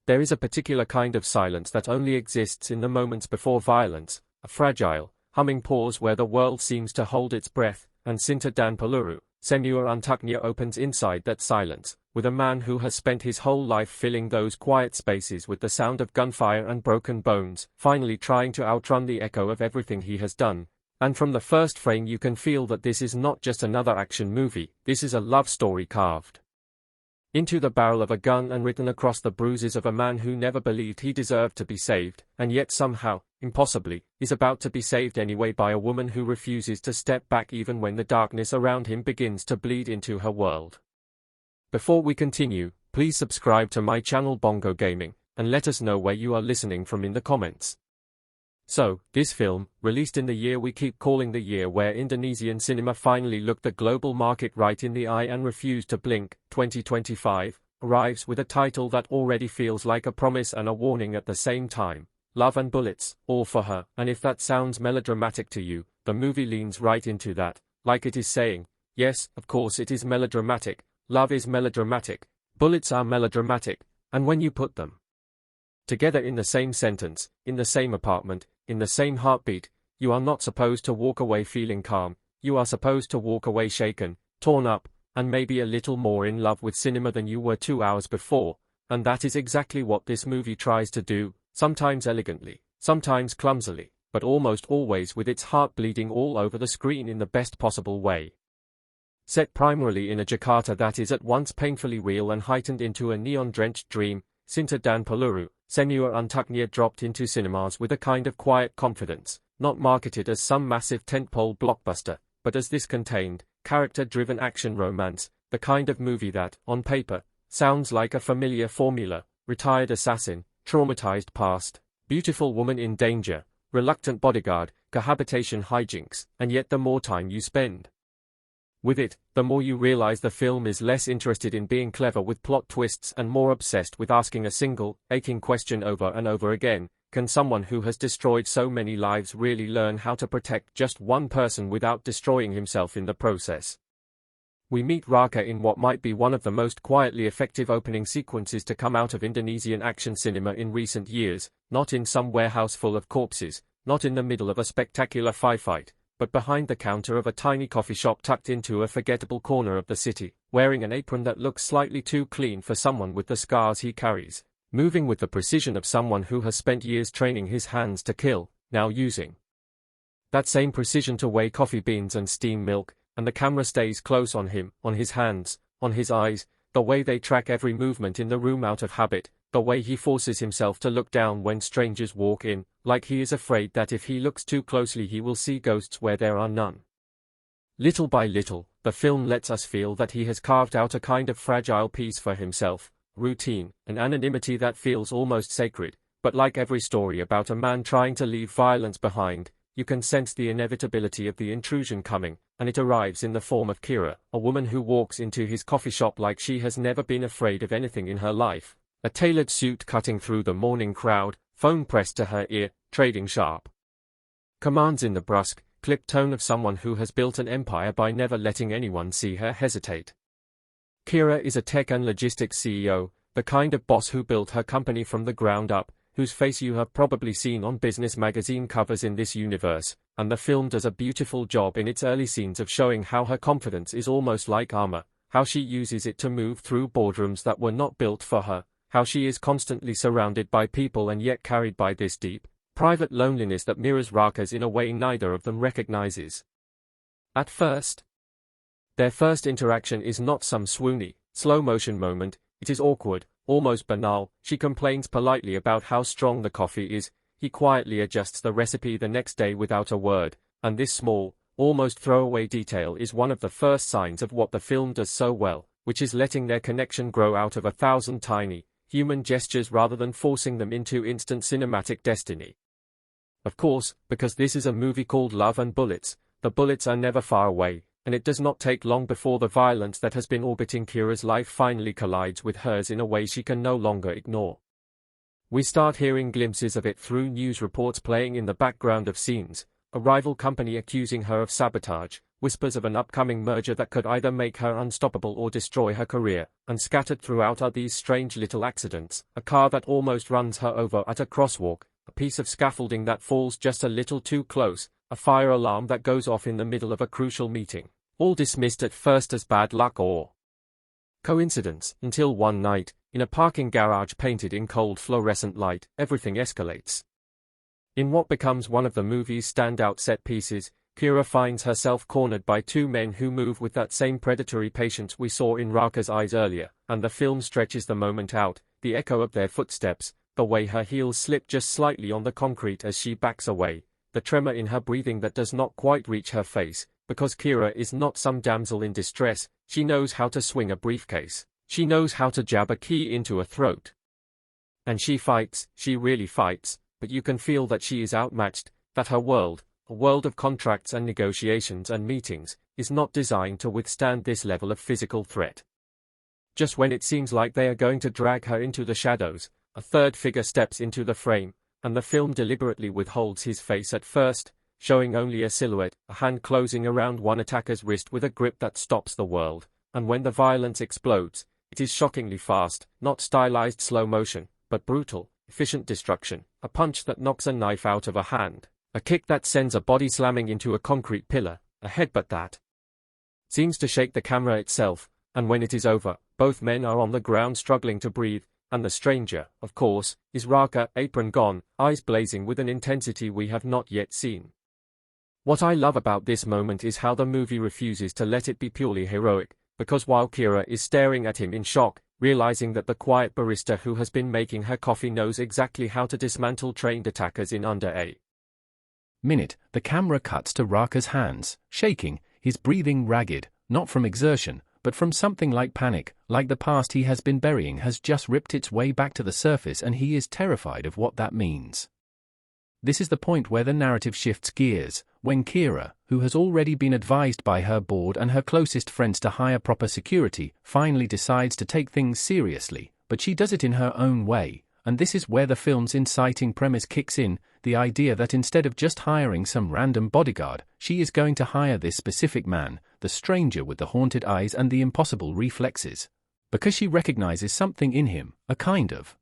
There is a particular kind of silence that only exists in the moments before violence, a fragile, humming pause where the world seems to hold its breath, and Cinta dan Peluru, untuknya opens inside that silence, with a man who has spent his whole life filling those quiet spaces with the sound of gunfire and broken bones, finally trying to outrun the echo of everything he has done. And from the first frame you can feel that this is not just another action movie, this is a love story carved into the barrel of a gun and written across the bruises of a man who never believed he deserved to be saved, and yet somehow, impossibly, is about to be saved anyway by a woman who refuses to step back even when the darkness around him begins to bleed into her world. Before we continue, please subscribe to my channel Bongo Gaming, and let us know where you are listening from in the comments. So, this film, released in the year we keep calling the year where Indonesian cinema finally looked the global market right in the eye and refused to blink, 2025, arrives with a title that already feels like a promise and a warning at the same time. Love and Bullets, All for Her. And if that sounds melodramatic to you, the movie leans right into that, like it is saying, yes, of course it is melodramatic, love is melodramatic, bullets are melodramatic, and when you put them together in the same sentence, in the same apartment, in the same heartbeat, you are not supposed to walk away feeling calm, you are supposed to walk away shaken, torn up, and maybe a little more in love with cinema than you were 2 hours before, and that is exactly what this movie tries to do, sometimes elegantly, sometimes clumsily, but almost always with its heart bleeding all over the screen in the best possible way. Set primarily in a Jakarta that is at once painfully real and heightened into a neon-drenched dream, Cinta dan Peluru, untuknya dropped into cinemas with a kind of quiet confidence, not marketed as some massive tentpole blockbuster, but as this contained, character-driven action romance, the kind of movie that, on paper, sounds like a familiar formula: retired assassin, traumatized past, beautiful woman in danger, reluctant bodyguard, cohabitation hijinks, and yet the more time you spend with it, the more you realize the film is less interested in being clever with plot twists and more obsessed with asking a single, aching question over and over again: can someone who has destroyed so many lives really learn how to protect just one person without destroying himself in the process? We meet Raka in what might be one of the most quietly effective opening sequences to come out of Indonesian action cinema in recent years, not in some warehouse full of corpses, not in the middle of a spectacular firefight, but behind the counter of a tiny coffee shop tucked into a forgettable corner of the city, wearing an apron that looks slightly too clean for someone with the scars he carries, moving with the precision of someone who has spent years training his hands to kill, now using that same precision to weigh coffee beans and steam milk, and the camera stays close on him, on his hands, on his eyes, the way they track every movement in the room out of habit, the way he forces himself to look down when strangers walk in, like he is afraid that if he looks too closely he will see ghosts where there are none. Little by little, the film lets us feel that he has carved out a kind of fragile peace for himself, routine, an anonymity that feels almost sacred, but like every story about a man trying to leave violence behind, you can sense the inevitability of the intrusion coming, and it arrives in the form of Kira, a woman who walks into his coffee shop like she has never been afraid of anything in her life. A tailored suit cutting through the morning crowd, phone pressed to her ear, trading sharp commands in the brusque, clipped tone of someone who has built an empire by never letting anyone see her hesitate. Kira is a tech and logistics CEO, the kind of boss who built her company from the ground up, whose face you have probably seen on business magazine covers in this universe, and the film does a beautiful job in its early scenes of showing how her confidence is almost like armor, how she uses it to move through boardrooms that were not built for her, how she is constantly surrounded by people and yet carried by this deep, private loneliness that mirrors Raka's in a way neither of them recognizes. At first, their first interaction is not some swoony, slow-motion moment, it is awkward, almost banal. She complains politely about how strong the coffee is, he quietly adjusts the recipe the next day without a word, and this small, almost throwaway detail is one of the first signs of what the film does so well, which is letting their connection grow out of 1,000 tiny, human gestures rather than forcing them into instant cinematic destiny. Of course, because this is a movie called Love and Bullets, the bullets are never far away, and it does not take long before the violence that has been orbiting Kira's life finally collides with hers in a way she can no longer ignore. We start hearing glimpses of it through news reports playing in the background of scenes, a rival company accusing her of sabotage, whispers of an upcoming merger that could either make her unstoppable or destroy her career, and scattered throughout are these strange little accidents: a car that almost runs her over at a crosswalk, a piece of scaffolding that falls just a little too close, a fire alarm that goes off in the middle of a crucial meeting, all dismissed at first as bad luck or coincidence, until one night, in a parking garage painted in cold fluorescent light, everything escalates. In what becomes one of the movie's standout set pieces, Kira finds herself cornered by two men who move with that same predatory patience we saw in Raka's eyes earlier, and the film stretches the moment out, the echo of their footsteps, the way her heels slip just slightly on the concrete as she backs away, the tremor in her breathing that does not quite reach her face, because Kira is not some damsel in distress. She knows how to swing a briefcase. She knows how to jab a key into a throat. And she fights, she really fights, but you can feel that she is outmatched, that her world, a world of contracts and negotiations and meetings, is not designed to withstand this level of physical threat. Just when it seems like they are going to drag her into the shadows, a third figure steps into the frame, and the film deliberately withholds his face at first, showing only a silhouette, a hand closing around one attacker's wrist with a grip that stops the world, and when the violence explodes, it is shockingly fast, not stylized slow motion, but brutal, efficient destruction, a punch that knocks a knife out of a hand, a kick that sends a body slamming into a concrete pillar, a headbutt that seems to shake the camera itself, and when it is over, both men are on the ground struggling to breathe, and the stranger, of course, is Raka, apron gone, eyes blazing with an intensity we have not yet seen. What I love about this moment is how the movie refuses to let it be purely heroic, because while Kira is staring at him in shock, realizing that the quiet barista who has been making her coffee knows exactly how to dismantle trained attackers in under a minute, the camera cuts to Raka's hands, shaking, his breathing ragged, not from exertion, but from something like panic, like the past he has been burying has just ripped its way back to the surface and he is terrified of what that means. This is the point where the narrative shifts gears, when Kira, who has already been advised by her board and her closest friends to hire proper security, finally decides to take things seriously, but she does it in her own way, and this is where the film's inciting premise kicks in, the idea that instead of just hiring some random bodyguard, she is going to hire this specific man, the stranger with the haunted eyes and the impossible reflexes, because she recognizes something in him, a kind of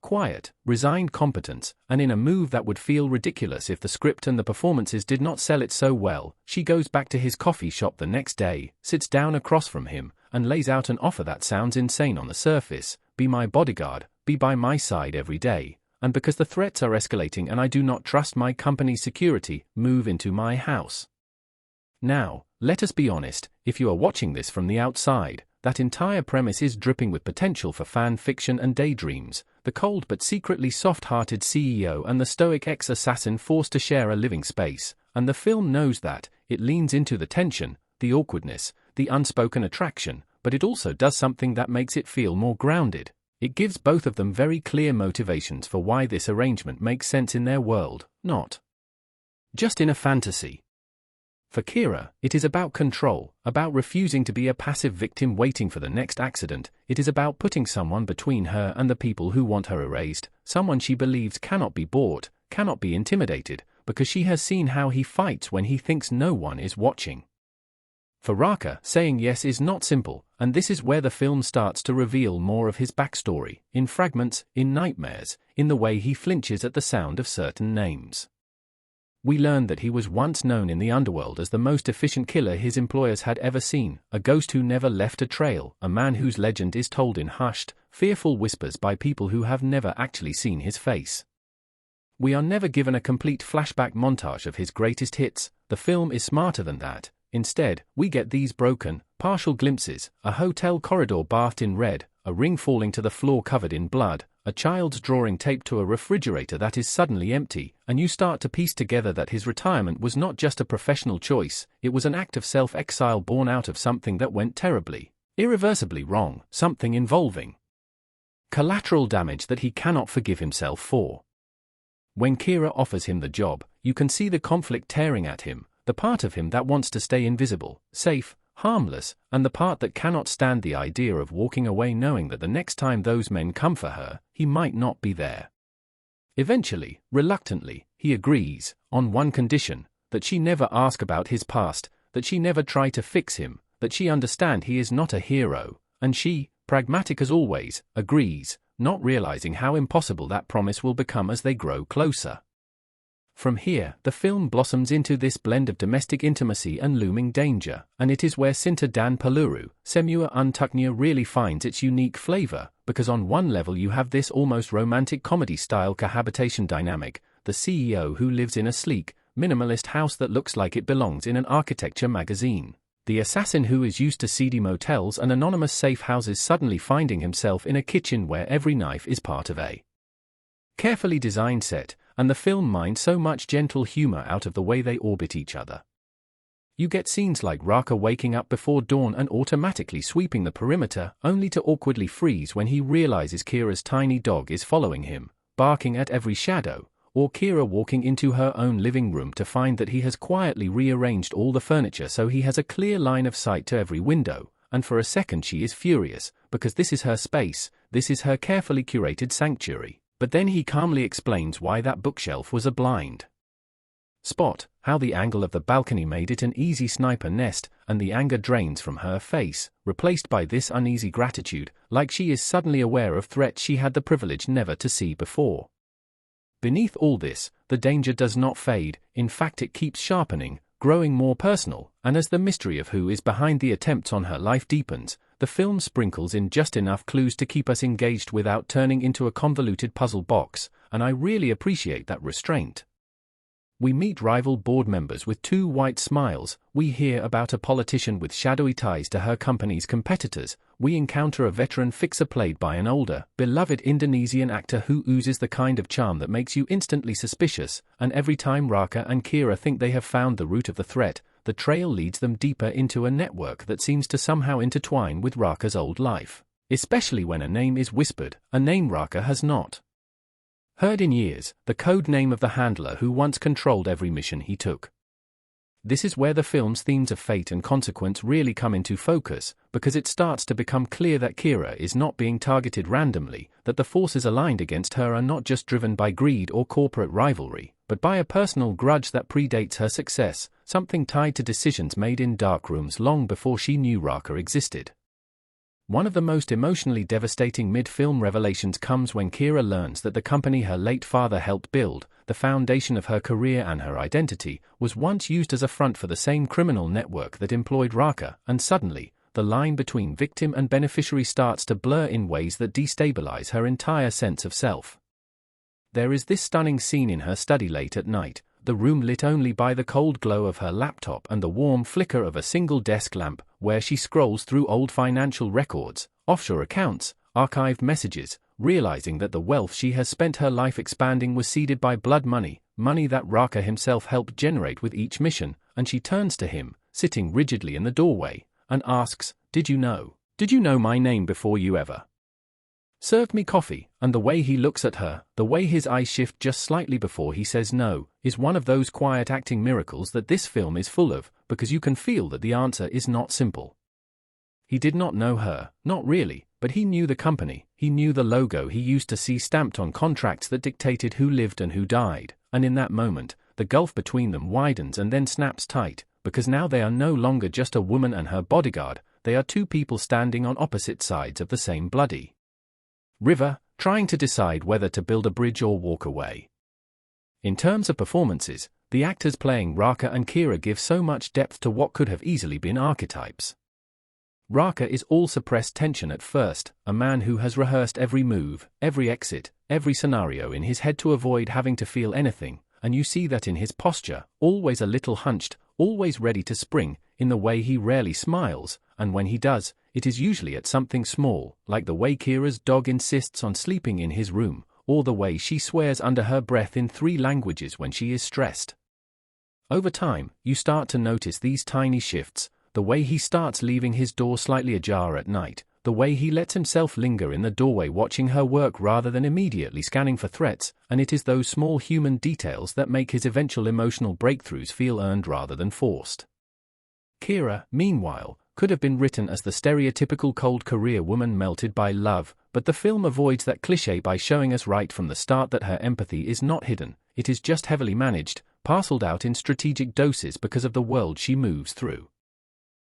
quiet, resigned competence, and in a move that would feel ridiculous if the script and the performances did not sell it so well, she goes back to his coffee shop the next day, sits down across from him, and lays out an offer that sounds insane on the surface: be my bodyguard, be by my side every day, and because the threats are escalating and I do not trust my company's security, move into my house. Now, let us be honest, if you are watching this from the outside, that entire premise is dripping with potential for fan fiction and daydreams, the cold but secretly soft-hearted CEO and the stoic ex-assassin forced to share a living space, and the film knows that. It leans into the tension, the awkwardness, the unspoken attraction, but it also does something that makes it feel more grounded. It gives both of them very clear motivations for why this arrangement makes sense in their world, not just in a fantasy. For Kira, it is about control, about refusing to be a passive victim waiting for the next accident. It is about putting someone between her and the people who want her erased, someone she believes cannot be bought, cannot be intimidated, because she has seen how he fights when he thinks no one is watching. For Raka, saying yes is not simple, and this is where the film starts to reveal more of his backstory, in fragments, in nightmares, in the way he flinches at the sound of certain names. We learn that he was once known in the underworld as the most efficient killer his employers had ever seen, a ghost who never left a trail, a man whose legend is told in hushed, fearful whispers by people who have never actually seen his face. We are never given a complete flashback montage of his greatest hits. The film is smarter than that. Instead, we get these broken, partial glimpses: a hotel corridor bathed in red, a ring falling to the floor covered in blood, a child's drawing taped to a refrigerator that is suddenly empty, and you start to piece together that his retirement was not just a professional choice, it was an act of self-exile born out of something that went terribly, irreversibly wrong, something involving collateral damage that he cannot forgive himself for. When Kira offers him the job, you can see the conflict tearing at him, the part of him that wants to stay invisible, safe, harmless, and the part that cannot stand the idea of walking away knowing that the next time those men come for her, he might not be there. Eventually, reluctantly, he agrees, on one condition: that she never ask about his past, that she never try to fix him, that she understand he is not a hero, and she, pragmatic as always, agrees, not realizing how impossible that promise will become as they grow closer. From here, the film blossoms into this blend of domestic intimacy and looming danger, and it is where Cinta dan Peluru, untuknya really finds its unique flavor, because on one level you have this almost romantic comedy-style cohabitation dynamic, the CEO who lives in a sleek, minimalist house that looks like it belongs in an architecture magazine. The assassin who is used to seedy motels and anonymous safe houses suddenly finding himself in a kitchen where every knife is part of a carefully designed set, and the film minds so much gentle humor out of the way they orbit each other. You get scenes like Raka waking up before dawn and automatically sweeping the perimeter, only to awkwardly freeze when he realizes Kira's tiny dog is following him, barking at every shadow, or Kira walking into her own living room to find that he has quietly rearranged all the furniture so he has a clear line of sight to every window, and for a second she is furious, because this is her space, this is her carefully curated sanctuary. But then he calmly explains why that bookshelf was a blind spot, how the angle of the balcony made it an easy sniper nest, and the anger drains from her face, replaced by this uneasy gratitude, like she is suddenly aware of threats she had the privilege never to see before. Beneath all this, the danger does not fade, in fact it keeps sharpening, growing more personal, and as the mystery of who is behind the attempts on her life deepens, the film sprinkles in just enough clues to keep us engaged without turning into a convoluted puzzle box, and I really appreciate that restraint. We meet rival board members with two white smiles, we hear about a politician with shadowy ties to her company's competitors, we encounter a veteran fixer played by an older, beloved Indonesian actor who oozes the kind of charm that makes you instantly suspicious, and every time Raka and Kira think they have found the root of the threat, the trail leads them deeper into a network that seems to somehow intertwine with Raka's old life, especially when a name is whispered, a name Raka has not heard in years, the code name of the handler who once controlled every mission he took. This is where the film's themes of fate and consequence really come into focus, because it starts to become clear that Kira is not being targeted randomly, that the forces aligned against her are not just driven by greed or corporate rivalry, but by a personal grudge that predates her success, something tied to decisions made in dark rooms long before she knew Raka existed. One of the most emotionally devastating mid-film revelations comes when Kira learns that the company her late father helped build, the foundation of her career and her identity, was once used as a front for the same criminal network that employed Raka, and suddenly, the line between victim and beneficiary starts to blur in ways that destabilize her entire sense of self. There is this stunning scene in her study late at night, the room lit only by the cold glow of her laptop and the warm flicker of a single desk lamp, where she scrolls through old financial records, offshore accounts, archived messages, realizing that the wealth she has spent her life expanding was seeded by blood money, money that Raka himself helped generate with each mission, and she turns to him, sitting rigidly in the doorway, and asks, "Did you know? Did you know my name before you ever served me coffee?" And the way he looks at her, the way his eyes shift just slightly before he says no, is one of those quiet acting miracles that this film is full of, because you can feel that the answer is not simple. He did not know her, not really, but he knew the company, he knew the logo he used to see stamped on contracts that dictated who lived and who died, and in that moment, the gulf between them widens and then snaps tight, because now they are no longer just a woman and her bodyguard, they are two people standing on opposite sides of the same bloody river, trying to decide whether to build a bridge or walk away. In terms of performances, the actors playing Raka and Kira give so much depth to what could have easily been archetypes. Raka is all suppressed tension at first, a man who has rehearsed every move, every exit, every scenario in his head to avoid having to feel anything, and you see that in his posture, always a little hunched, always ready to spring, in the way he rarely smiles, and when he does, it is usually at something small, like the way Kira's dog insists on sleeping in his room, or the way she swears under her breath in 3 languages when she is stressed. Over time, you start to notice these tiny shifts, the way he starts leaving his door slightly ajar at night, the way he lets himself linger in the doorway watching her work rather than immediately scanning for threats, and it is those small human details that make his eventual emotional breakthroughs feel earned rather than forced. Kira, meanwhile, could have been written as the stereotypical cold career woman melted by love, but the film avoids that cliché by showing us right from the start that her empathy is not hidden, it is just heavily managed, parceled out in strategic doses because of the world she moves through.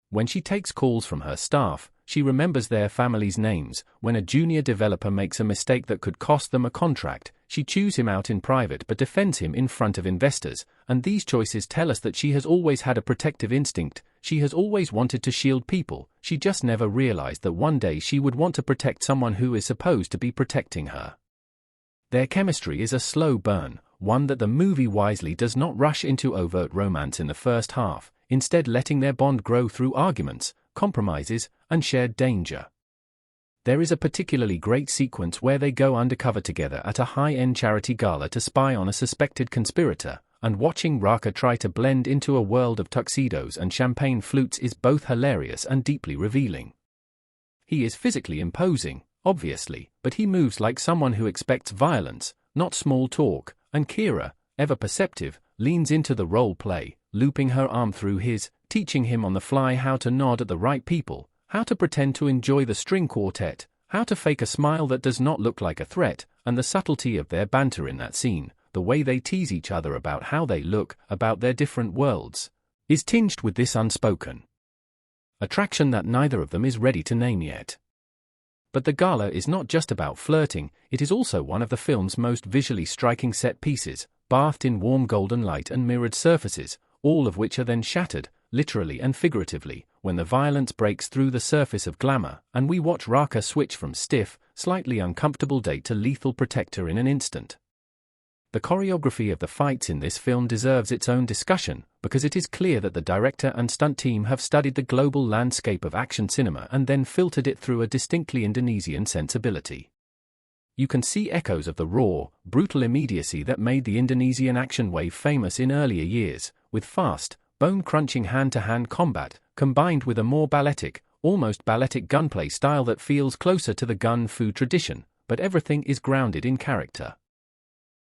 When she takes calls from her staff, she remembers their families' names. When a junior developer makes a mistake that could cost them a contract, she chews him out in private but defends him in front of investors, and these choices tell us that she has always had a protective instinct. She has always wanted to shield people, she just never realized that one day she would want to protect someone who is supposed to be protecting her. Their chemistry is a slow burn, one that the movie wisely does not rush into overt romance in the first half, instead letting their bond grow through arguments, compromises, and shared danger. There is a particularly great sequence where they go undercover together at a high-end charity gala to spy on a suspected conspirator, and watching Raka try to blend into a world of tuxedos and champagne flutes is both hilarious and deeply revealing. He is physically imposing, obviously, but he moves like someone who expects violence, not small talk, and Kira, ever perceptive, leans into the role play, looping her arm through his, teaching him on the fly how to nod at the right people, how to pretend to enjoy the string quartet, how to fake a smile that does not look like a threat, and the subtlety of their banter in that scene, the way they tease each other about how they look, about their different worlds, is tinged with this unspoken attraction that neither of them is ready to name yet. But the gala is not just about flirting, it is also one of the film's most visually striking set pieces, bathed in warm golden light and mirrored surfaces, all of which are then shattered, literally and figuratively, when the violence breaks through the surface of glamour, and we watch Raka switch from stiff, slightly uncomfortable date to lethal protector in an instant. The choreography of the fights in this film deserves its own discussion, because it is clear that the director and stunt team have studied the global landscape of action cinema and then filtered it through a distinctly Indonesian sensibility. You can see echoes of the raw, brutal immediacy that made the Indonesian action wave famous in earlier years, with fast, bone-crunching hand-to-hand combat, combined with a more balletic, almost balletic gunplay style that feels closer to the gun fu tradition, but everything is grounded in character.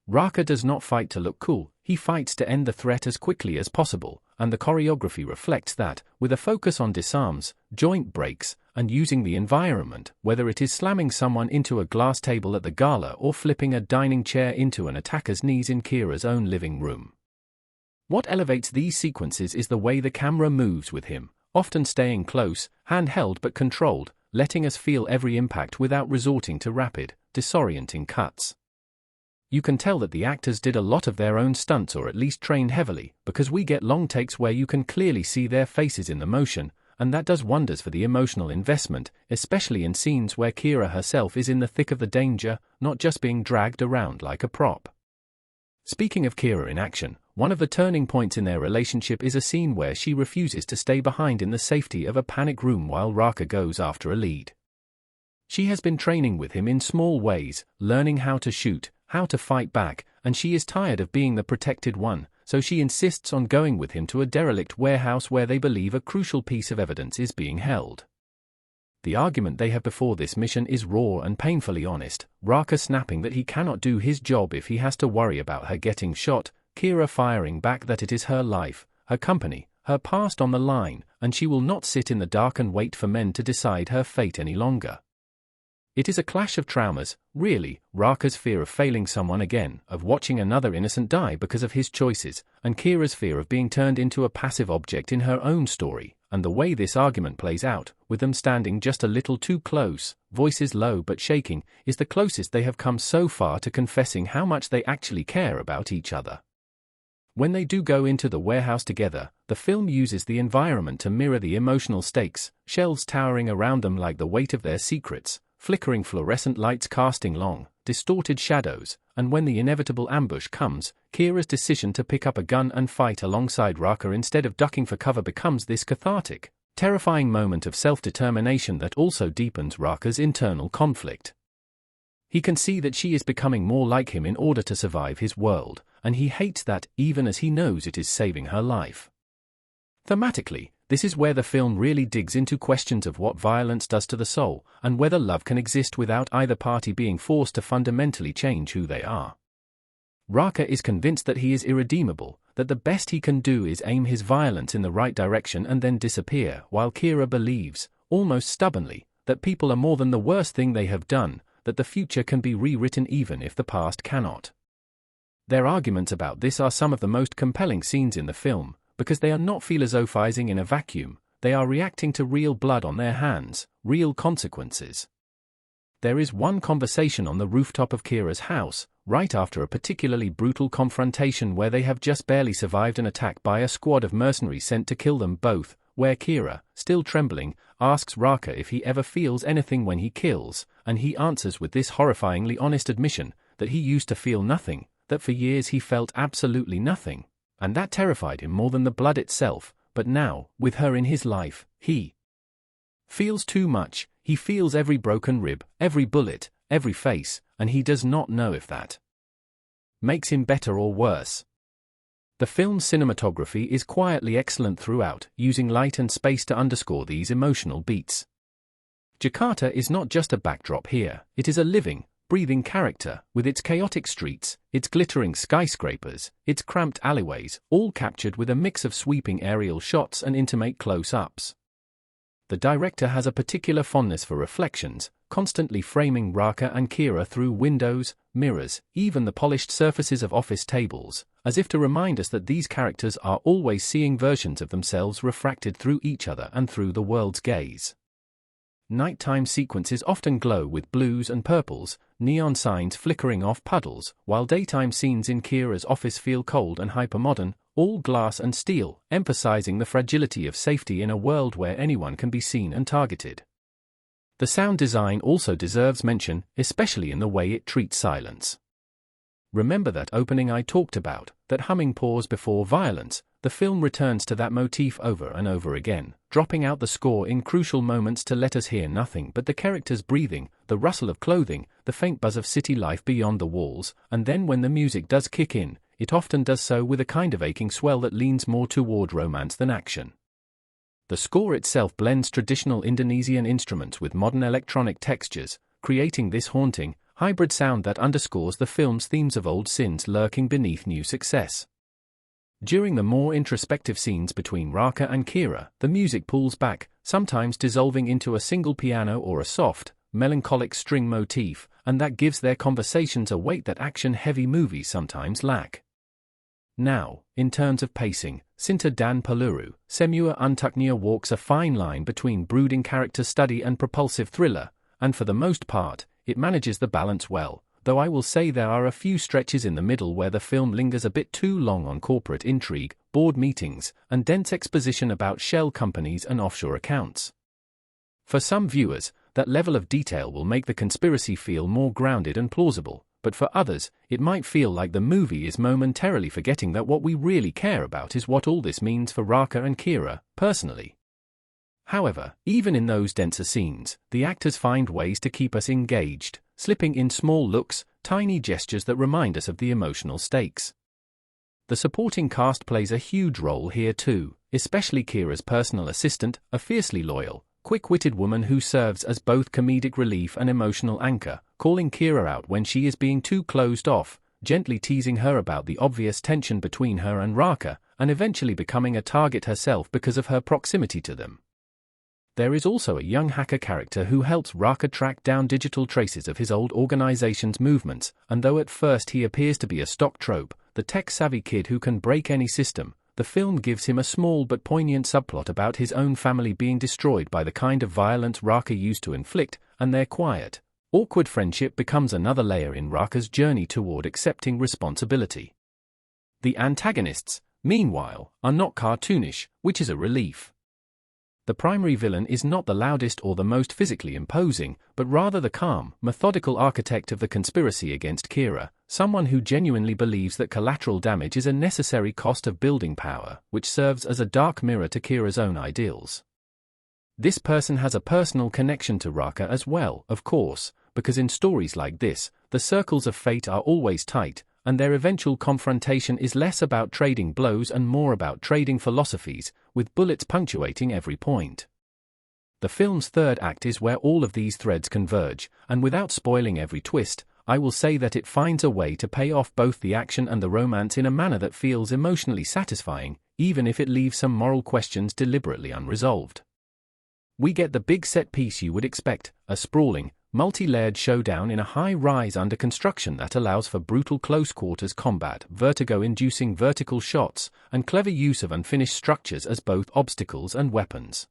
Raka does not fight to look cool, he fights to end the threat as quickly as possible, and the choreography reflects that, with a focus on disarms, joint breaks, and using the environment, whether it is slamming someone into a glass table at the gala or flipping a dining chair into an attacker's knees in Kira's own living room. What elevates these sequences is the way the camera moves with him, often staying close, handheld but controlled, letting us feel every impact without resorting to rapid, disorienting cuts. You can tell that the actors did a lot of their own stunts or at least trained heavily, because we get long takes where you can clearly see their faces in the motion, and that does wonders for the emotional investment, especially in scenes where Kira herself is in the thick of the danger, not just being dragged around like a prop. Speaking of Kira in action, one of the turning points in their relationship is a scene where she refuses to stay behind in the safety of a panic room while Raka goes after a lead. She has been training with him in small ways, learning how to shoot, how to fight back, and she is tired of being the protected one, so she insists on going with him to a derelict warehouse where they believe a crucial piece of evidence is being held. The argument they have before this mission is raw and painfully honest, Raka snapping that he cannot do his job if he has to worry about her getting shot, Kira firing back that it is her life, her company, her past on the line, and she will not sit in the dark and wait for men to decide her fate any longer. It is a clash of traumas, really, Raka's fear of failing someone again, of watching another innocent die because of his choices, and Kira's fear of being turned into a passive object in her own story, and the way this argument plays out, with them standing just a little too close, voices low but shaking, is the closest they have come so far to confessing how much they actually care about each other. When they do go into the warehouse together, the film uses the environment to mirror the emotional stakes, shelves towering around them like the weight of their secrets, flickering fluorescent lights casting long, distorted shadows, and when the inevitable ambush comes, Kira's decision to pick up a gun and fight alongside Raka instead of ducking for cover becomes this cathartic, terrifying moment of self-determination that also deepens Raka's internal conflict. He can see that she is becoming more like him in order to survive his world, and he hates that even as he knows it is saving her life. Thematically, this is where the film really digs into questions of what violence does to the soul, and whether love can exist without either party being forced to fundamentally change who they are. Raka is convinced that he is irredeemable, that the best he can do is aim his violence in the right direction and then disappear, while Kira believes, almost stubbornly, that people are more than the worst thing they have done, that the future can be rewritten even if the past cannot. Their arguments about this are some of the most compelling scenes in the film, because they are not philosophizing in a vacuum, they are reacting to real blood on their hands, real consequences. There is one conversation on the rooftop of Kira's house, right after a particularly brutal confrontation where they have just barely survived an attack by a squad of mercenaries sent to kill them both, where Kira, still trembling, asks Raka if he ever feels anything when he kills, and he answers with this horrifyingly honest admission that he used to feel nothing, that for years he felt absolutely nothing, and that terrified him more than the blood itself, but now, with her in his life, he feels too much. He feels every broken rib, every bullet, every face, and he does not know if that makes him better or worse. The film's cinematography is quietly excellent throughout, using light and space to underscore these emotional beats. Jakarta is not just a backdrop here, it is a living, breathing character, with its chaotic streets, its glittering skyscrapers, its cramped alleyways, all captured with a mix of sweeping aerial shots and intimate close-ups. The director has a particular fondness for reflections, constantly framing Raka and Kira through windows, mirrors, even the polished surfaces of office tables, as if to remind us that these characters are always seeing versions of themselves refracted through each other and through the world's gaze. Nighttime sequences often glow with blues and purples, neon signs flickering off puddles, while daytime scenes in Kira's office feel cold and hypermodern, all glass and steel, emphasizing the fragility of safety in a world where anyone can be seen and targeted. The sound design also deserves mention, especially in the way it treats silence. Remember that opening I talked about, that humming pause before violence? The film returns to that motif over and over again, dropping out the score in crucial moments to let us hear nothing but the characters' breathing, the rustle of clothing, the faint buzz of city life beyond the walls, and then when the music does kick in, it often does so with a kind of aching swell that leans more toward romance than action. The score itself blends traditional Indonesian instruments with modern electronic textures, creating this haunting, hybrid sound that underscores the film's themes of old sins lurking beneath new success. During the more introspective scenes between Raka and Kira, the music pulls back, sometimes dissolving into a single piano or a soft, melancholic string motif, and that gives their conversations a weight that action-heavy movies sometimes lack. Now, in terms of pacing, Cinta dan Peluru, untuknya walks a fine line between brooding character study and propulsive thriller, and for the most part, it manages the balance well, though I will say there are a few stretches in the middle where the film lingers a bit too long on corporate intrigue, board meetings, and dense exposition about shell companies and offshore accounts. For some viewers, that level of detail will make the conspiracy feel more grounded and plausible, but for others, it might feel like the movie is momentarily forgetting that what we really care about is what all this means for Raka and Kira, personally. However, even in those denser scenes, the actors find ways to keep us engaged, slipping in small looks, tiny gestures that remind us of the emotional stakes. The supporting cast plays a huge role here too, especially Kira's personal assistant, a fiercely loyal, quick-witted woman who serves as both comedic relief and emotional anchor, calling Kira out when she is being too closed off, gently teasing her about the obvious tension between her and Raka, and eventually becoming a target herself because of her proximity to them. There is also a young hacker character who helps Raka track down digital traces of his old organization's movements, and though at first he appears to be a stock trope, the tech-savvy kid who can break any system, the film gives him a small but poignant subplot about his own family being destroyed by the kind of violence Raka used to inflict, and their quiet, awkward friendship becomes another layer in Raka's journey toward accepting responsibility. The antagonists, meanwhile, are not cartoonish, which is a relief. The primary villain is not the loudest or the most physically imposing, but rather the calm, methodical architect of the conspiracy against Kira, someone who genuinely believes that collateral damage is a necessary cost of building power, which serves as a dark mirror to Kira's own ideals. This person has a personal connection to Raka as well, of course, because in stories like this, the circles of fate are always tight, and their eventual confrontation is less about trading blows and more about trading philosophies, with bullets punctuating every point. The film's third act is where all of these threads converge, and without spoiling every twist, I will say that it finds a way to pay off both the action and the romance in a manner that feels emotionally satisfying, even if it leaves some moral questions deliberately unresolved. We get the big set piece you would expect, a sprawling, multi-layered showdown in a high-rise under construction that allows for brutal close-quarters combat, vertigo-inducing vertical shots, and clever use of unfinished structures as both obstacles and weapons.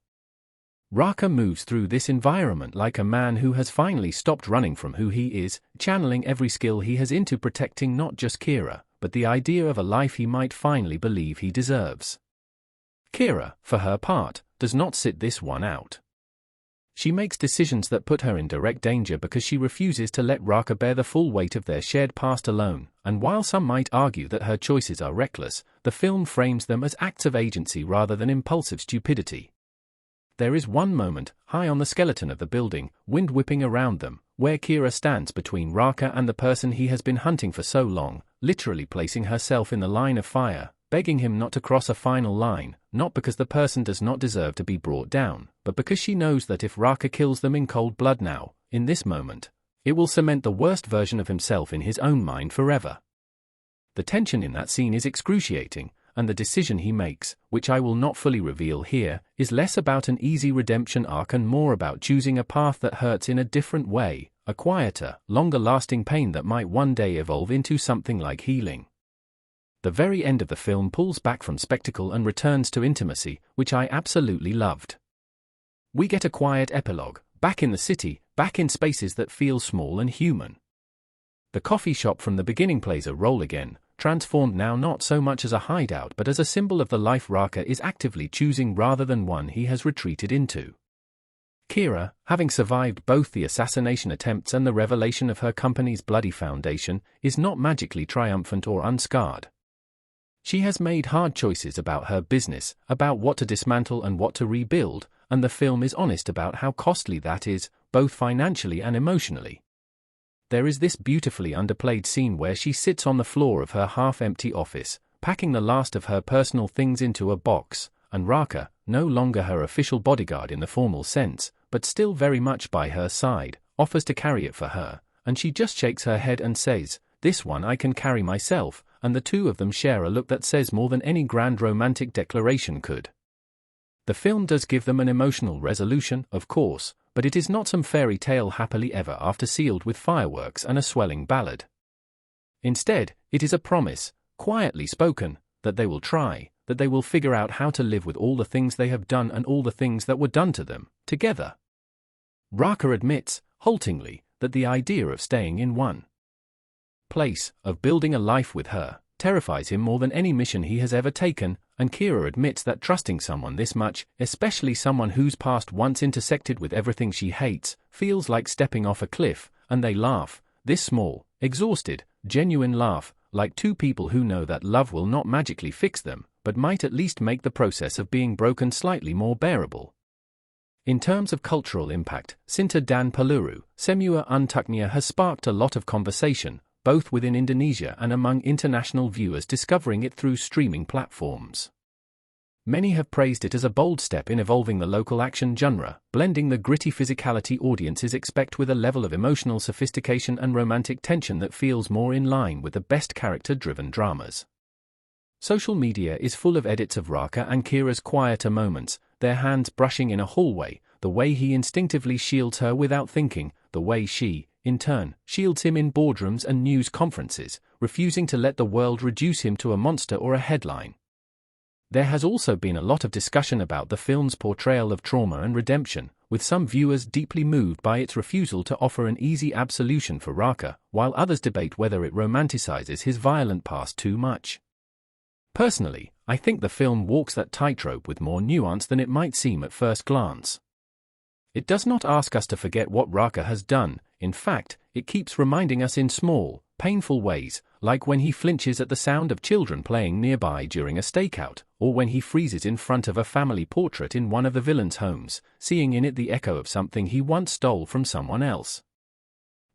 Raka moves through this environment like a man who has finally stopped running from who he is, channeling every skill he has into protecting not just Kira, but the idea of a life he might finally believe he deserves. Kira, for her part, does not sit this one out. She makes decisions that put her in direct danger because she refuses to let Raka bear the full weight of their shared past alone, and while some might argue that her choices are reckless, the film frames them as acts of agency rather than impulsive stupidity. There is one moment, high on the skeleton of the building, wind whipping around them, where Kira stands between Raka and the person he has been hunting for so long, literally placing herself in the line of fire, begging him not to cross a final line, not because the person does not deserve to be brought down, but because she knows that if Raka kills them in cold blood now, in this moment, it will cement the worst version of himself in his own mind forever. The tension in that scene is excruciating, and the decision he makes, which I will not fully reveal here, is less about an easy redemption arc and more about choosing a path that hurts in a different way, a quieter, longer-lasting pain that might one day evolve into something like healing. The very end of the film pulls back from spectacle and returns to intimacy, which I absolutely loved. We get a quiet epilogue, back in the city, back in spaces that feel small and human. The coffee shop from the beginning plays a role again, transformed now not so much as a hideout but as a symbol of the life Raka is actively choosing rather than one he has retreated into. Kira, having survived both the assassination attempts and the revelation of her company's bloody foundation, is not magically triumphant or unscarred. She has made hard choices about her business, about what to dismantle and what to rebuild, and the film is honest about how costly that is, both financially and emotionally. There is this beautifully underplayed scene where she sits on the floor of her half-empty office, packing the last of her personal things into a box, and Raka, no longer her official bodyguard in the formal sense, but still very much by her side, offers to carry it for her, and she just shakes her head and says, "This one I can carry myself," and the two of them share a look that says more than any grand romantic declaration could. The film does give them an emotional resolution, of course, but it is not some fairy tale happily ever after sealed with fireworks and a swelling ballad. Instead, it is a promise, quietly spoken, that they will try, that they will figure out how to live with all the things they have done and all the things that were done to them, together. Raka admits, haltingly, that the idea of staying in one place, of building a life with her, terrifies him more than any mission he has ever taken, and Kira admits that trusting someone this much, especially someone whose past once intersected with everything she hates, feels like stepping off a cliff, and they laugh, this small, exhausted, genuine laugh, like two people who know that love will not magically fix them, but might at least make the process of being broken slightly more bearable. In terms of cultural impact, Cinta dan Peluru, untuknya has sparked a lot of conversation, both within Indonesia and among international viewers discovering it through streaming platforms. Many have praised it as a bold step in evolving the local action genre, blending the gritty physicality audiences expect with a level of emotional sophistication and romantic tension that feels more in line with the best character-driven dramas. Social media is full of edits of Raka and Kira's quieter moments, their hands brushing in a hallway, the way he instinctively shields her without thinking, the way she, in turn, shields him in boardrooms and news conferences, refusing to let the world reduce him to a monster or a headline. There has also been a lot of discussion about the film's portrayal of trauma and redemption, with some viewers deeply moved by its refusal to offer an easy absolution for Raka, while others debate whether it romanticizes his violent past too much. Personally, I think the film walks that tightrope with more nuance than it might seem at first glance. It does not ask us to forget what Raka has done. In fact, it keeps reminding us in small, painful ways, like when he flinches at the sound of children playing nearby during a stakeout, or when he freezes in front of a family portrait in one of the villain's homes, seeing in it the echo of something he once stole from someone else.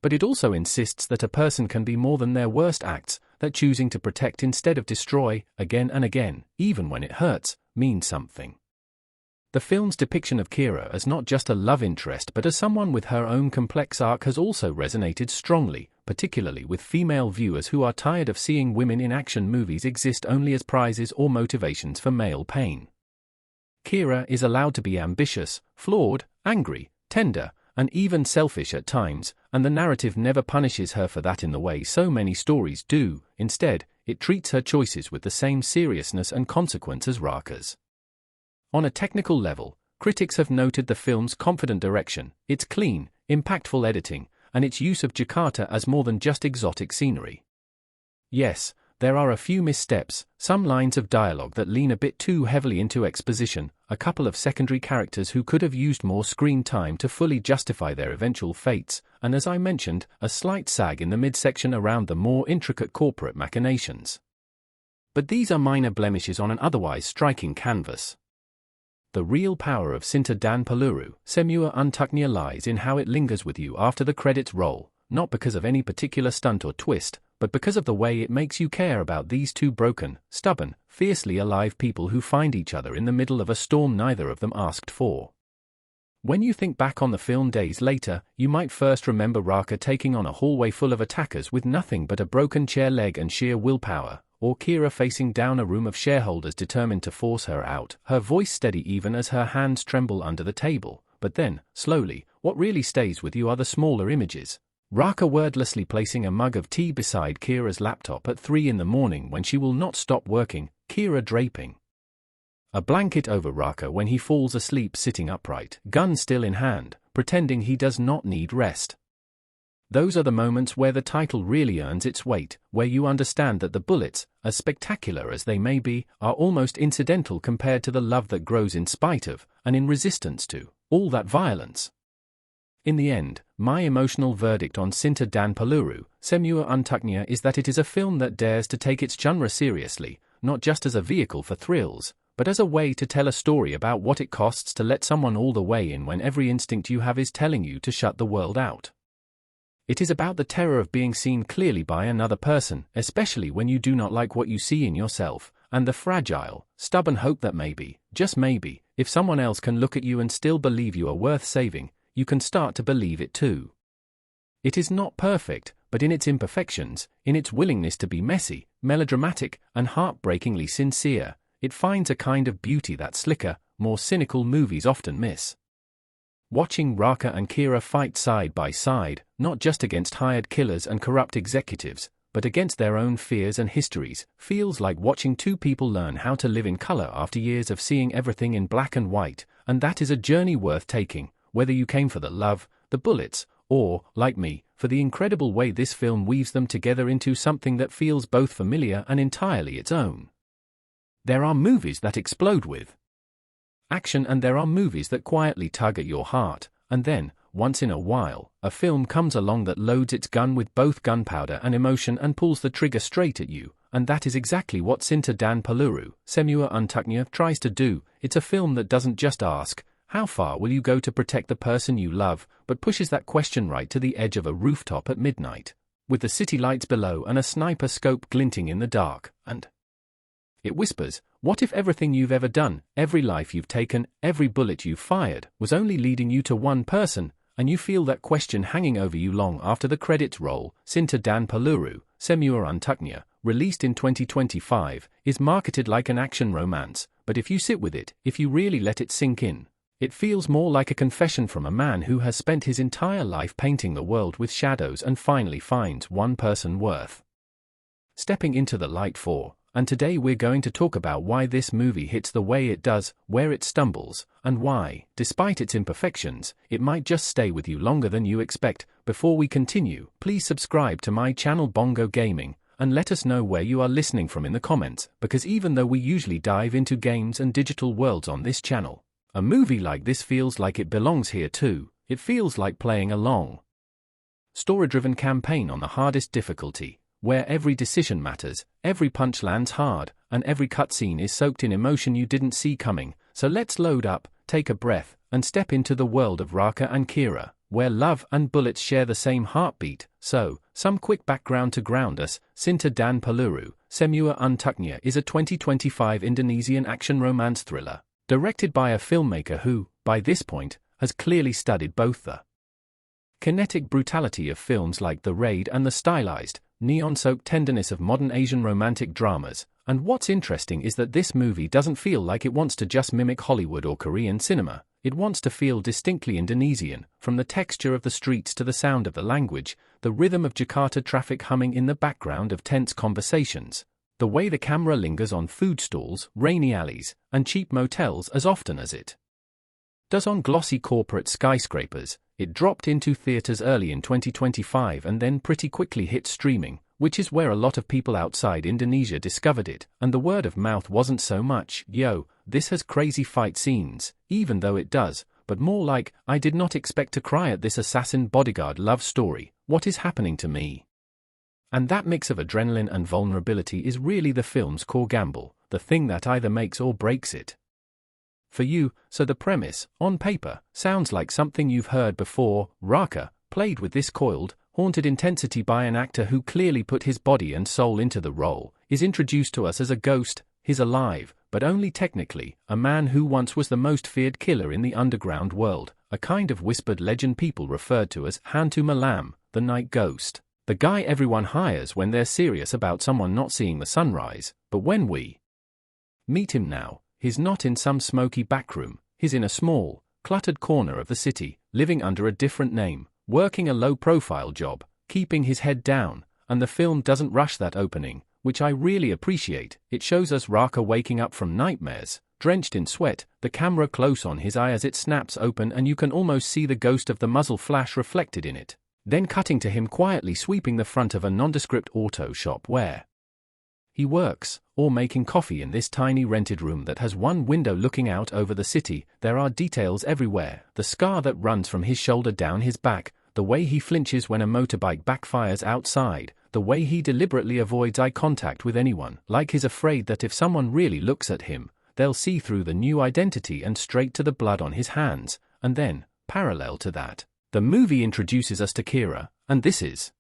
But it also insists that a person can be more than their worst acts, that choosing to protect instead of destroy, again and again, even when it hurts, means something. The film's depiction of Kira as not just a love interest but as someone with her own complex arc has also resonated strongly, particularly with female viewers who are tired of seeing women in action movies exist only as prizes or motivations for male pain. Kira is allowed to be ambitious, flawed, angry, tender, and even selfish at times, and the narrative never punishes her for that in the way so many stories do. Instead, it treats her choices with the same seriousness and consequence as Raka's. On a technical level, critics have noted the film's confident direction, its clean, impactful editing, and its use of Jakarta as more than just exotic scenery. Yes, there are a few missteps, some lines of dialogue that lean a bit too heavily into exposition, a couple of secondary characters who could have used more screen time to fully justify their eventual fates, and as I mentioned, a slight sag in the midsection around the more intricate corporate machinations. But these are minor blemishes on an otherwise striking canvas. The real power of Cinta dan Peluru, untuknya, lies in how it lingers with you after the credits roll, not because of any particular stunt or twist, but because of the way it makes you care about these two broken, stubborn, fiercely alive people who find each other in the middle of a storm neither of them asked for. When you think back on the film days later, you might first remember Raka taking on a hallway full of attackers with nothing but a broken chair leg and sheer willpower, or Kira facing down a room of shareholders determined to force her out, her voice steady even as her hands tremble under the table. But then, slowly, what really stays with you are the smaller images. Raka wordlessly placing a mug of tea beside Kira's laptop at 3 in the morning when she will not stop working, Kira draping a blanket over Raka when he falls asleep sitting upright, gun still in hand, pretending he does not need rest. Those are the moments where the title really earns its weight, where you understand that the bullets, as spectacular as they may be, are almost incidental compared to the love that grows in spite of, and in resistance to, all that violence. In the end, my emotional verdict on Cinta dan Peluru, untuknya, is that it is a film that dares to take its genre seriously, not just as a vehicle for thrills, but as a way to tell a story about what it costs to let someone all the way in when every instinct you have is telling you to shut the world out. It is about the terror of being seen clearly by another person, especially when you do not like what you see in yourself, and the fragile, stubborn hope that maybe, just maybe, if someone else can look at you and still believe you are worth saving, you can start to believe it too. It is not perfect, but in its imperfections, in its willingness to be messy, melodramatic, and heartbreakingly sincere, it finds a kind of beauty that slicker, more cynical movies often miss. Watching Raka and Kira fight side by side, not just against hired killers and corrupt executives, but against their own fears and histories, feels like watching two people learn how to live in color after years of seeing everything in black and white, and that is a journey worth taking, whether you came for the love, the bullets, or, like me, for the incredible way this film weaves them together into something that feels both familiar and entirely its own. There are movies that explode with action and there are movies that quietly tug at your heart, and then, once in a while, a film comes along that loads its gun with both gunpowder and emotion and pulls the trigger straight at you, and that is exactly what Cinta dan Peluru, untuknya, tries to do. It's a film that doesn't just ask, how far will you go to protect the person you love, but pushes that question right to the edge of a rooftop at midnight, with the city lights below and a sniper scope glinting in the dark, and it whispers, what if everything you've ever done, every life you've taken, every bullet you've fired, was only leading you to one person, and you feel that question hanging over you long after the credits roll. Cinta dan Peluru, untuknya, released in 2025, is marketed like an action romance, but if you sit with it, if you really let it sink in, it feels more like a confession from a man who has spent his entire life painting the world with shadows and finally finds one person worth stepping into the light for. And today we're going to talk about why this movie hits the way it does, where it stumbles, and why, despite its imperfections, it might just stay with you longer than you expect. Before we continue, please subscribe to my channel Bongo Gaming, and let us know where you are listening from in the comments, because even though we usually dive into games and digital worlds on this channel, a movie like this feels like it belongs here too. It feels like playing a long, story-driven campaign on the hardest difficulty, where every decision matters, every punch lands hard, and every cutscene is soaked in emotion you didn't see coming. So let's load up, take a breath, and step into the world of Raka and Kira, where love and bullets share the same heartbeat. So, some quick background to ground us. Cinta dan Peluru, untuknya, is a 2025 Indonesian action romance thriller, directed by a filmmaker who, by this point, has clearly studied both the kinetic brutality of films like The Raid and the stylized, neon-soaked tenderness of modern Asian romantic dramas. And what's interesting is that this movie doesn't feel like it wants to just mimic Hollywood or Korean cinema. It wants to feel distinctly Indonesian, from the texture of the streets to the sound of the language, the rhythm of Jakarta traffic humming in the background of tense conversations, the way the camera lingers on food stalls, rainy alleys, and cheap motels as often as it does on glossy corporate skyscrapers. It dropped into theaters early in 2025 and then pretty quickly hit streaming, which is where a lot of people outside Indonesia discovered it, and the word of mouth wasn't so much, "Yo, this has crazy fight scenes," even though it does, but more like, "I did not expect to cry at this assassin bodyguard love story, what is happening to me?" And that mix of adrenaline and vulnerability is really the film's core gamble, the thing that either makes or breaks it for you. So the premise, on paper, sounds like something you've heard before. Raka, played with this coiled, haunted intensity by an actor who clearly put his body and soul into the role, is introduced to us as a ghost. He's alive, but only technically, a man who once was the most feared killer in the underground world, a kind of whispered legend people referred to as Hantu Malam, the night ghost. The guy everyone hires when they're serious about someone not seeing the sunrise. But when we meet him now, he's not in some smoky backroom, he's in a small, cluttered corner of the city, living under a different name, working a low-profile job, keeping his head down, and the film doesn't rush that opening, which I really appreciate. It shows us Raka waking up from nightmares, drenched in sweat, the camera close on his eye as it snaps open and you can almost see the ghost of the muzzle flash reflected in it. Then cutting to him quietly sweeping the front of a nondescript auto shop where he works, or making coffee in this tiny rented room that has one window looking out over the city. There are details everywhere, the scar that runs from his shoulder down his back, the way he flinches when a motorbike backfires outside, the way he deliberately avoids eye contact with anyone, like he's afraid that if someone really looks at him, they'll see through the new identity and straight to the blood on his hands. And then, parallel to that, the movie introduces us to Kira, and this is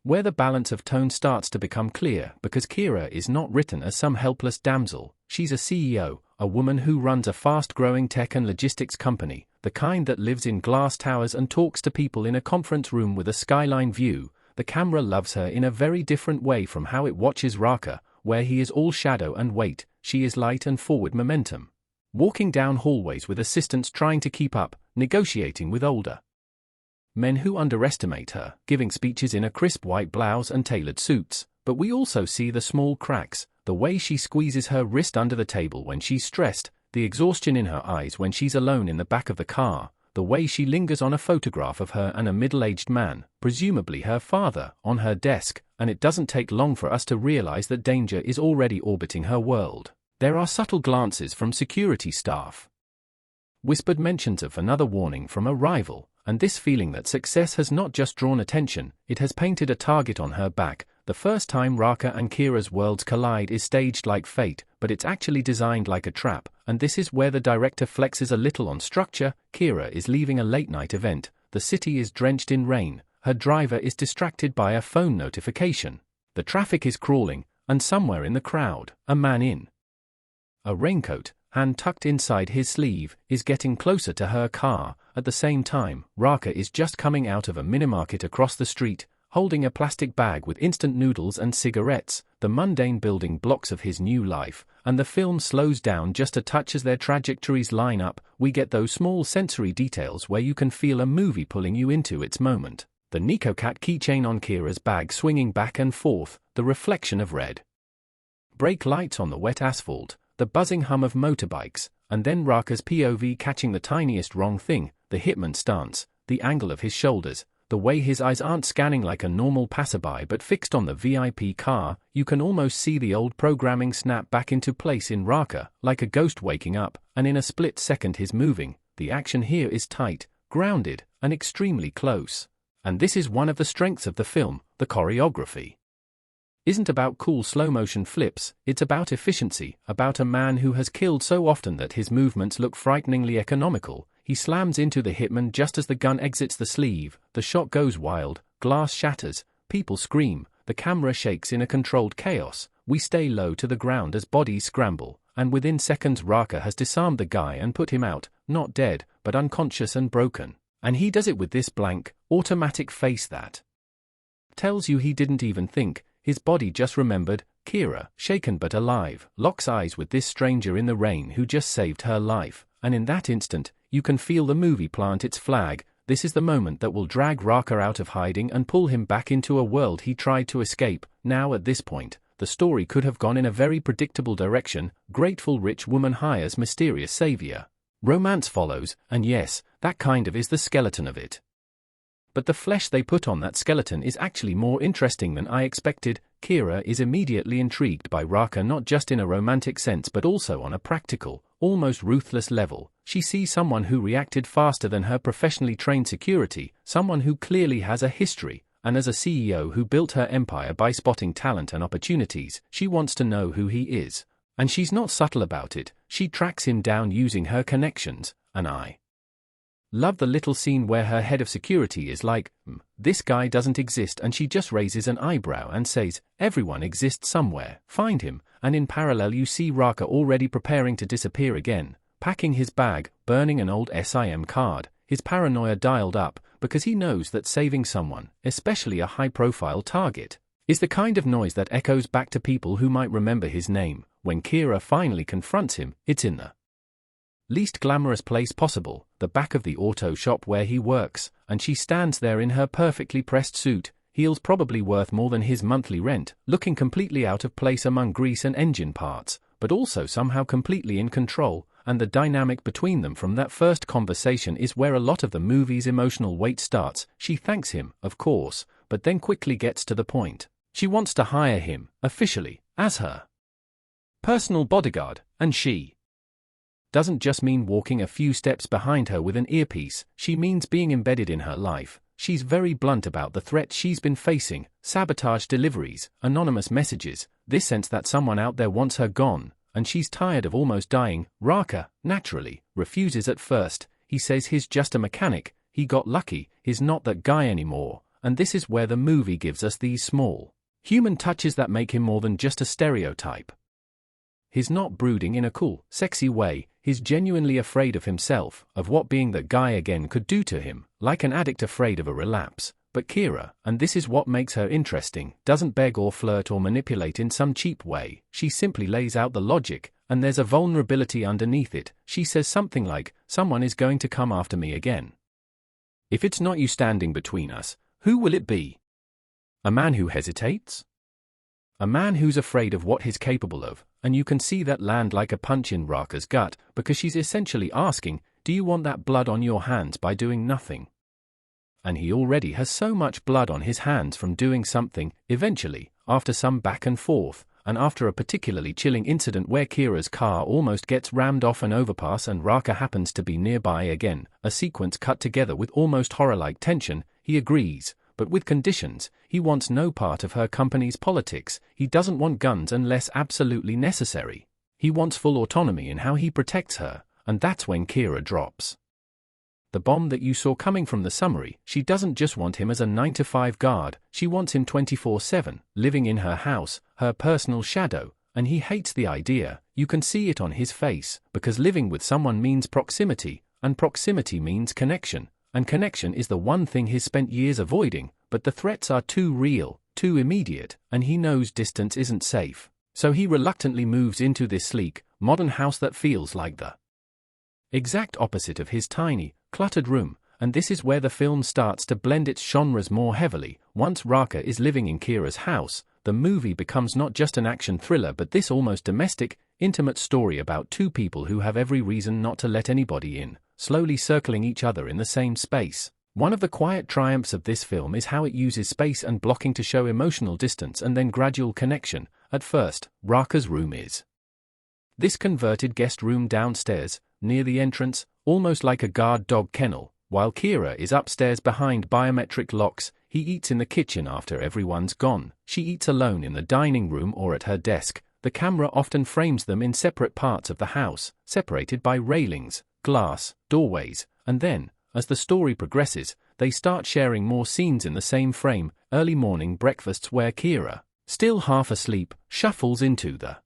where the balance of tone starts to become clear, because Kira is not written as some helpless damsel. She's a CEO, a woman who runs a fast-growing tech and logistics company, the kind that lives in glass towers and talks to people in a conference room with a skyline view. The camera loves her in a very different way from how it watches Raka, where he is all shadow and weight. She is light and forward momentum, walking down hallways with assistants trying to keep up, negotiating with older men who underestimate her, giving speeches in a crisp white blouse and tailored suits. But we also see the small cracks, the way she squeezes her wrist under the table when she's stressed, the exhaustion in her eyes when she's alone in the back of the car, the way she lingers on a photograph of her and a middle-aged man, presumably her father, on her desk, and it doesn't take long for us to realize that danger is already orbiting her world. There are subtle glances from security staff, whispered mentions of another warning from a rival, and this feeling that success has not just drawn attention, it has painted a target on her back. The first time Raka and Kira's worlds collide is staged like fate, but it's actually designed like a trap, and this is where the director flexes a little on structure. Kira is leaving a late-night event, the city is drenched in rain, her driver is distracted by a phone notification. The traffic is crawling, and somewhere in the crowd, a man in a raincoat, hand tucked inside his sleeve, is getting closer to her car. At the same time, Raka is just coming out of a minimarket across the street, holding a plastic bag with instant noodles and cigarettes, the mundane building blocks of his new life, and the film slows down just a touch as their trajectories line up. We get those small sensory details where you can feel a movie pulling you into its moment. The Nico Cat keychain on Kira's bag swinging back and forth, the reflection of red brake lights on the wet asphalt, the buzzing hum of motorbikes, and then Raka's POV catching the tiniest wrong thing, the hitman stance, the angle of his shoulders, the way his eyes aren't scanning like a normal passerby but fixed on the VIP car. You can almost see the old programming snap back into place in Raka, like a ghost waking up, and in a split second he's moving. The action here is tight, grounded, and extremely close. And this is one of the strengths of the film. The choreography isn't about cool slow-motion flips, it's about efficiency, about a man who has killed so often that his movements look frighteningly economical. He slams into the hitman just as the gun exits the sleeve, the shot goes wild, glass shatters, people scream, the camera shakes in a controlled chaos. We stay low to the ground as bodies scramble, and within seconds Raka has disarmed the guy and put him out, not dead, but unconscious and broken. And he does it with this blank, automatic face that tells you he didn't even think. His body just remembered. Kira, shaken but alive, locks eyes with this stranger in the rain who just saved her life, and in that instant, you can feel the movie plant its flag. This is the moment that will drag Raka out of hiding and pull him back into a world he tried to escape. Now at this point, the story could have gone in a very predictable direction. Grateful rich woman hires mysterious savior. Romance follows, and yes, that kind of is the skeleton of it. But the flesh they put on that skeleton is actually more interesting than I expected. Kira is immediately intrigued by Raka, not just in a romantic sense but also on a practical, almost ruthless level. She sees someone who reacted faster than her professionally trained security, someone who clearly has a history, and as a CEO who built her empire by spotting talent and opportunities, she wants to know who he is. And she's not subtle about it, she tracks him down using her connections, and I love the little scene where her head of security is like, this guy doesn't exist, and she just raises an eyebrow and says, everyone exists somewhere, find him, and in parallel you see Raka already preparing to disappear again, packing his bag, burning an old SIM card, his paranoia dialed up, because he knows that saving someone, especially a high-profile target, is the kind of noise that echoes back to people who might remember his name. When Kira finally confronts him, it's in the least glamorous place possible, the back of the auto shop where he works, and she stands there in her perfectly pressed suit, heels probably worth more than his monthly rent, looking completely out of place among grease and engine parts, but also somehow completely in control, and the dynamic between them from that first conversation is where a lot of the movie's emotional weight starts. She thanks him, of course, but then quickly gets to the point. She wants to hire him, officially, as her personal bodyguard, and she doesn't just mean walking a few steps behind her with an earpiece, she means being embedded in her life. She's very blunt about the threat she's been facing, sabotage deliveries, anonymous messages, this sense that someone out there wants her gone, and she's tired of almost dying. Raka, naturally, refuses at first. He says he's just a mechanic, he got lucky, he's not that guy anymore, and this is where the movie gives us these small, human touches that make him more than just a stereotype. He's not brooding in a cool, sexy way, he's genuinely afraid of himself, of what being that guy again could do to him, like an addict afraid of a relapse. But Kira, and this is what makes her interesting, doesn't beg or flirt or manipulate in some cheap way, she simply lays out the logic, and there's a vulnerability underneath it. She says something like, someone is going to come after me again. If it's not you standing between us, who will it be? A man who hesitates? A man who's afraid of what he's capable of, and you can see that land like a punch in Raka's gut, because she's essentially asking, do you want that blood on your hands by doing nothing? And he already has so much blood on his hands from doing something. Eventually, after some back and forth, and after a particularly chilling incident where Kira's car almost gets rammed off an overpass and Raka happens to be nearby again, a sequence cut together with almost horror-like tension, he agrees. But with conditions. He wants no part of her company's politics, he doesn't want guns unless absolutely necessary. He wants full autonomy in how he protects her, and that's when Kira drops the bomb that you saw coming from the summary. She doesn't just want him as a 9-to-5 guard, she wants him 24/7, living in her house, her personal shadow, and he hates the idea. You can see it on his face, because living with someone means proximity, and proximity means connection. And connection is the one thing he's spent years avoiding, but the threats are too real, too immediate, and he knows distance isn't safe. So he reluctantly moves into this sleek, modern house that feels like the exact opposite of his tiny, cluttered room, and this is where the film starts to blend its genres more heavily. Once Raka is living in Kira's house, the movie becomes not just an action thriller but this almost domestic, intimate story about two people who have every reason not to let anybody in, slowly circling each other in the same space. One of the quiet triumphs of this film is how it uses space and blocking to show emotional distance and then gradual connection. At first, Raka's room is this converted guest room downstairs, near the entrance, almost like a guard dog kennel, while Kira is upstairs behind biometric locks. He eats in the kitchen after everyone's gone. She eats alone in the dining room or at her desk. The camera often frames them in separate parts of the house, separated by railings, glass, doorways, and then, as the story progresses, they start sharing more scenes in the same frame. Early morning breakfasts where Kira, still half asleep, shuffles into the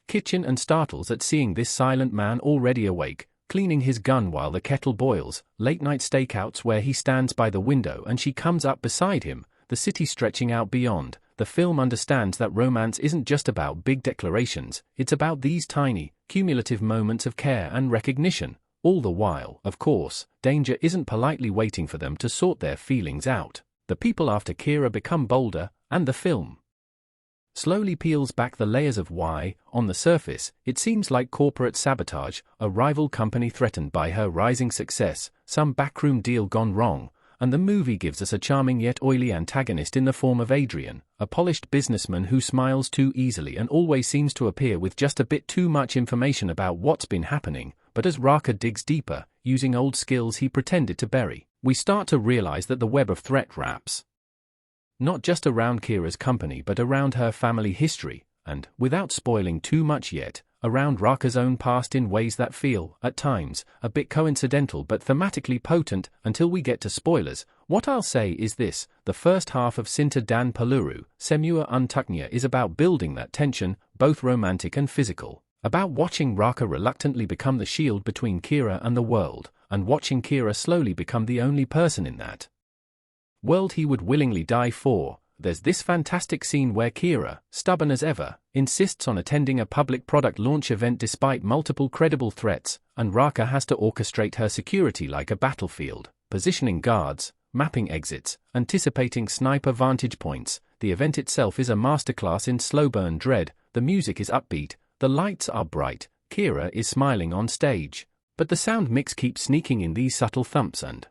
kitchen and startles at seeing this silent man already awake, cleaning his gun while the kettle boils. Late night stakeouts where he stands by the window and she comes up beside him, the city stretching out beyond. The film understands that romance isn't just about big declarations, it's about these tiny, cumulative moments of care and recognition. All the while, of course, danger isn't politely waiting for them to sort their feelings out. The people after Kira become bolder, and the film slowly peels back the layers of why, on the surface, it seems like corporate sabotage, a rival company threatened by her rising success, some backroom deal gone wrong, and the movie gives us a charming yet oily antagonist in the form of Adrian, a polished businessman who smiles too easily and always seems to appear with just a bit too much information about what's been happening, but as Raka digs deeper, using old skills he pretended to bury, we start to realize that the web of threat wraps not just around Kira's company but around her family history, and, without spoiling too much yet, around Raka's own past in ways that feel, at times, a bit coincidental but thematically potent. Until we get to spoilers, what I'll say is this: the first half of Cinta dan Peluru, untuknya, is about building that tension, both romantic and physical, about watching Raka reluctantly become the shield between Kira and the world, and watching Kira slowly become the only person in that world he would willingly die for. There's this fantastic scene where Kira, stubborn as ever, insists on attending a public product launch event despite multiple credible threats, and Raka has to orchestrate her security like a battlefield, positioning guards, mapping exits, anticipating sniper vantage points. The event itself is a masterclass in slow-burn dread, the music is upbeat, the lights are bright, Kira is smiling on stage, but the sound mix keeps sneaking in these subtle thumps and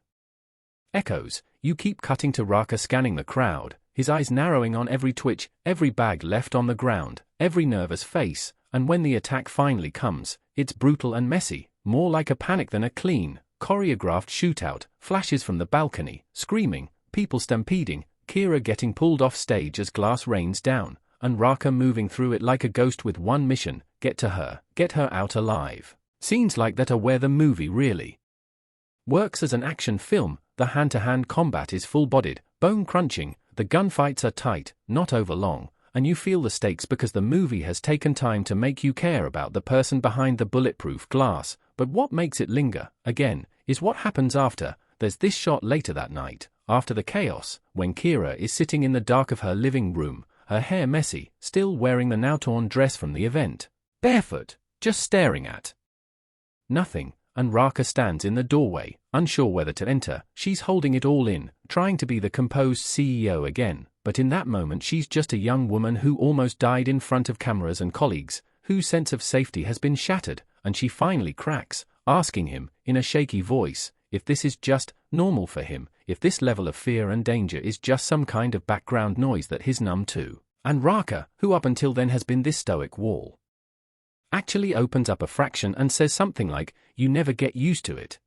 echoes. You keep cutting to Raka scanning the crowd, his eyes narrowing on every twitch, every bag left on the ground, every nervous face, and when the attack finally comes, it's brutal and messy, more like a panic than a clean, choreographed shootout, flashes from the balcony, screaming, people stampeding, Kira getting pulled off stage as glass rains down, and Raka moving through it like a ghost with one mission: get to her, get her out alive. Scenes like that are where the movie really works as an action film. The hand-to-hand combat is full-bodied, bone-crunching, the gunfights are tight, not overlong, and you feel the stakes because the movie has taken time to make you care about the person behind the bulletproof glass. But what makes it linger, again, is what happens after. There's this shot later that night, after the chaos, when Kira is sitting in the dark of her living room, her hair messy, still wearing the now-torn dress from the event, barefoot, just staring at nothing, and Raka stands in the doorway, unsure whether to enter. She's holding it all in, trying to be the composed CEO again, but in that moment she's just a young woman who almost died in front of cameras and colleagues, whose sense of safety has been shattered, and she finally cracks, asking him, in a shaky voice, if this is just normal for him, if this level of fear and danger is just some kind of background noise that he's numb to. And Raka, who up until then has been this stoic wall, actually opens up a fraction and says something like, "You never get used to it.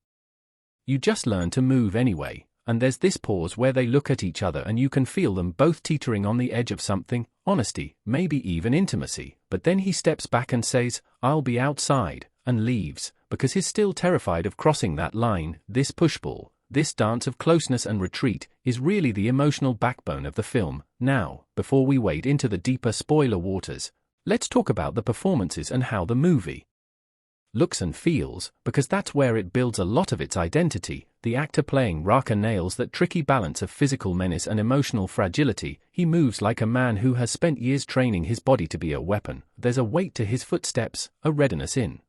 You just learn to move anyway." And there's this pause where they look at each other and you can feel them both teetering on the edge of something, honesty, maybe even intimacy. But then he steps back and says, "I'll be outside," and leaves, because he's still terrified of crossing that line. This push-pull, this dance of closeness and retreat, is really the emotional backbone of the film. Now, before we wade into the deeper spoiler waters, let's talk about the performances and how the movie looks and feels, because that's where it builds a lot of its identity. The actor playing Raka nails that tricky balance of physical menace and emotional fragility. He moves like a man who has spent years training his body to be a weapon. There's a weight to his footsteps, a readiness in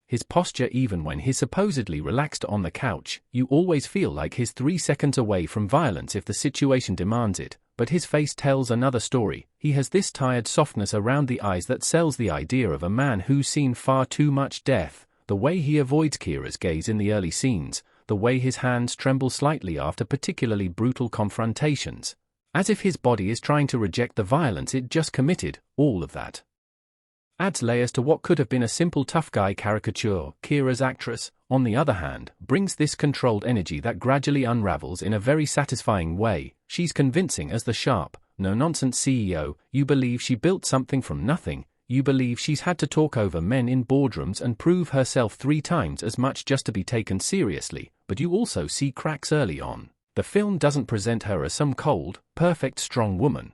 his posture. Even when he's supposedly relaxed on the couch, you always feel like he's 3 seconds away from violence if the situation demands it. But his face tells another story. He has this tired softness around the eyes that sells the idea of a man who's seen far too much death. The way he avoids Kira's gaze in the early scenes, the way his hands tremble slightly after particularly brutal confrontations, as if his body is trying to reject the violence it just committed, all of that adds layers to what could have been a simple tough guy caricature. Kira's actress, on the other hand, brings this controlled energy that gradually unravels in a very satisfying way. She's convincing as the sharp, no-nonsense CEO. You believe she built something from nothing. You believe she's had to talk over men in boardrooms and prove herself 3 times as much just to be taken seriously. But you also see cracks early on. The film doesn't present her as some cold, perfect strong woman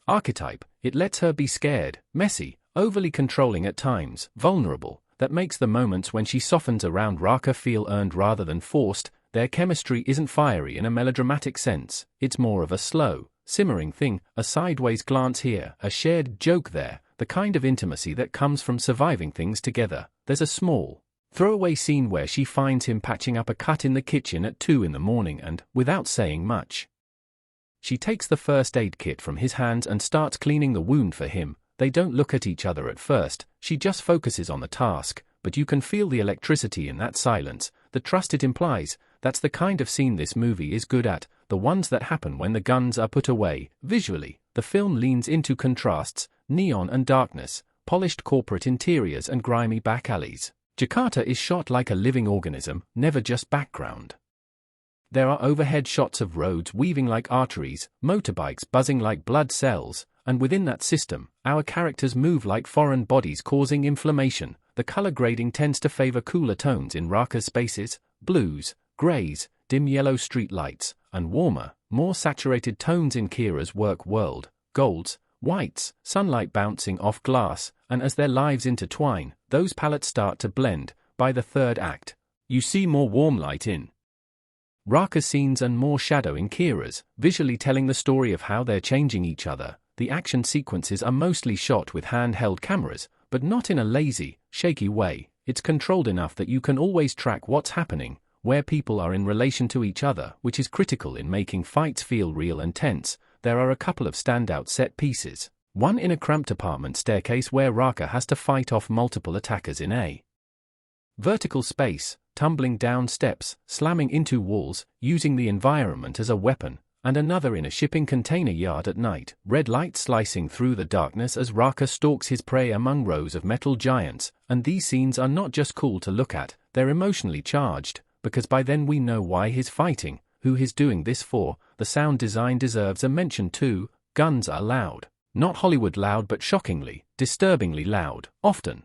archetype. It lets her be scared, messy, overly controlling at times, vulnerable. That makes the moments when she softens around Raka feel earned rather than forced. Their chemistry isn't fiery in a melodramatic sense. It's more of a slow, simmering thing, a sideways glance here, a shared joke there, the kind of intimacy that comes from surviving things together. There's a small, Throwaway scene where she finds him patching up a cut in the kitchen at 2 in the morning and, without saying much, she takes the first aid kit from his hands and starts cleaning the wound for him. They don't look at each other at first, she just focuses on the task, but you can feel the electricity in that silence, the trust it implies. That's the kind of scene this movie is good at, the ones that happen when the guns are put away. Visually, the film leans into contrasts, neon and darkness, polished corporate interiors and grimy back alleys. Jakarta is shot like a living organism, never just background. There are overhead shots of roads weaving like arteries, motorbikes buzzing like blood cells, and within that system, our characters move like foreign bodies causing inflammation. The color grading tends to favor cooler tones in Raka's spaces, blues, grays, dim yellow street lights, and warmer, more saturated tones in Kira's work world, golds, whites, sunlight bouncing off glass, and as their lives intertwine, those palettes start to blend. By the third act, you see more warm light in Raka's scenes and more shadow in Kira's, visually telling the story of how they're changing each other. The action sequences are mostly shot with handheld cameras, but not in a lazy, shaky way. It's controlled enough that you can always track what's happening, where people are in relation to each other, which is critical in making fights feel real and tense. There are a couple of standout set pieces. One in a cramped apartment staircase where Raka has to fight off multiple attackers in a vertical space, tumbling down steps, slamming into walls, using the environment as a weapon, and another in a shipping container yard at night, red light slicing through the darkness as Raka stalks his prey among rows of metal giants. And these scenes are not just cool to look at, they're emotionally charged, because by then we know why he's fighting, who he's doing this for. The sound design deserves a mention too. Guns are loud. Not Hollywood loud, but shockingly, disturbingly loud, often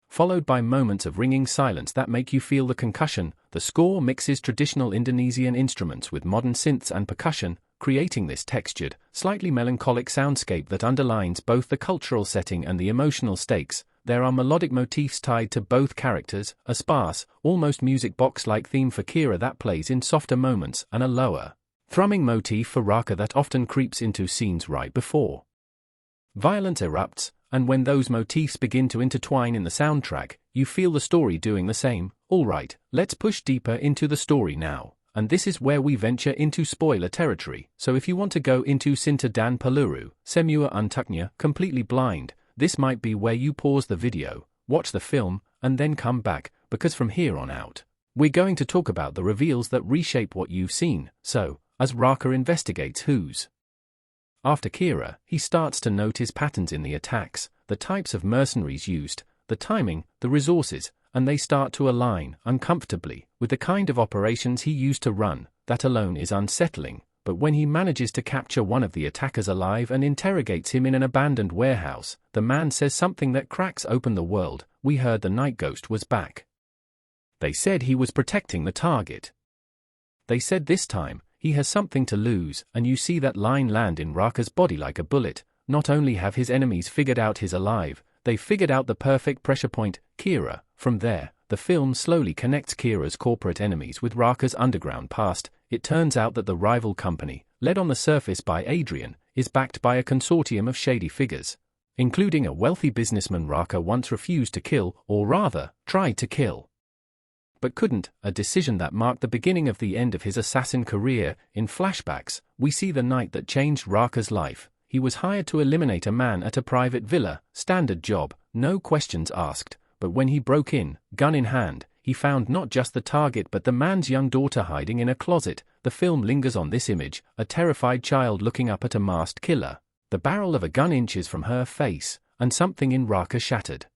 followed by moments of ringing silence that make you feel the concussion. The score mixes traditional Indonesian instruments with modern synths and percussion, creating this textured, slightly melancholic soundscape that underlines both the cultural setting and the emotional stakes. There are melodic motifs tied to both characters, a sparse, almost music box-like theme for Kira that plays in softer moments, and a lower, thrumming motif for Raka that often creeps into scenes right before violence erupts. And when those motifs begin to intertwine in the soundtrack, you feel the story doing the same. Alright, let's push deeper into the story now. And this is where we venture into spoiler territory, so if you want to go into Cinta dan Peluru, untuknya, completely blind, this might be where you pause the video, watch the film, and then come back, because from here on out, we're going to talk about the reveals that reshape what you've seen. So, as Raka investigates who's after Kira, he starts to notice patterns in the attacks, the types of mercenaries used, the timing, the resources, and they start to align, uncomfortably, with the kind of operations he used to run. That alone is unsettling, but when he manages to capture one of the attackers alive and interrogates him in an abandoned warehouse, the man says something that cracks open the world. We heard the night ghost was back. They said he was protecting the target. They said this time, he has something to lose, and you see that line land in Raka's body like a bullet. Not only have his enemies figured out he's alive, they figured out the perfect pressure point, Kira. From there, the film slowly connects Kira's corporate enemies with Raka's underground past. It turns out that the rival company, led on the surface by Adrian, is backed by a consortium of shady figures, including a wealthy businessman Raka once refused to kill, or rather, tried to kill, but couldn't, a decision that marked the beginning of the end of his assassin career. In flashbacks, we see the night that changed Raka's life. He was hired to eliminate a man at a private villa, standard job, no questions asked, but when he broke in, gun in hand, he found not just the target but the man's young daughter hiding in a closet. The film lingers on this image, a terrified child looking up at a masked killer, the barrel of a gun inches from her face, and something in Raka shattered.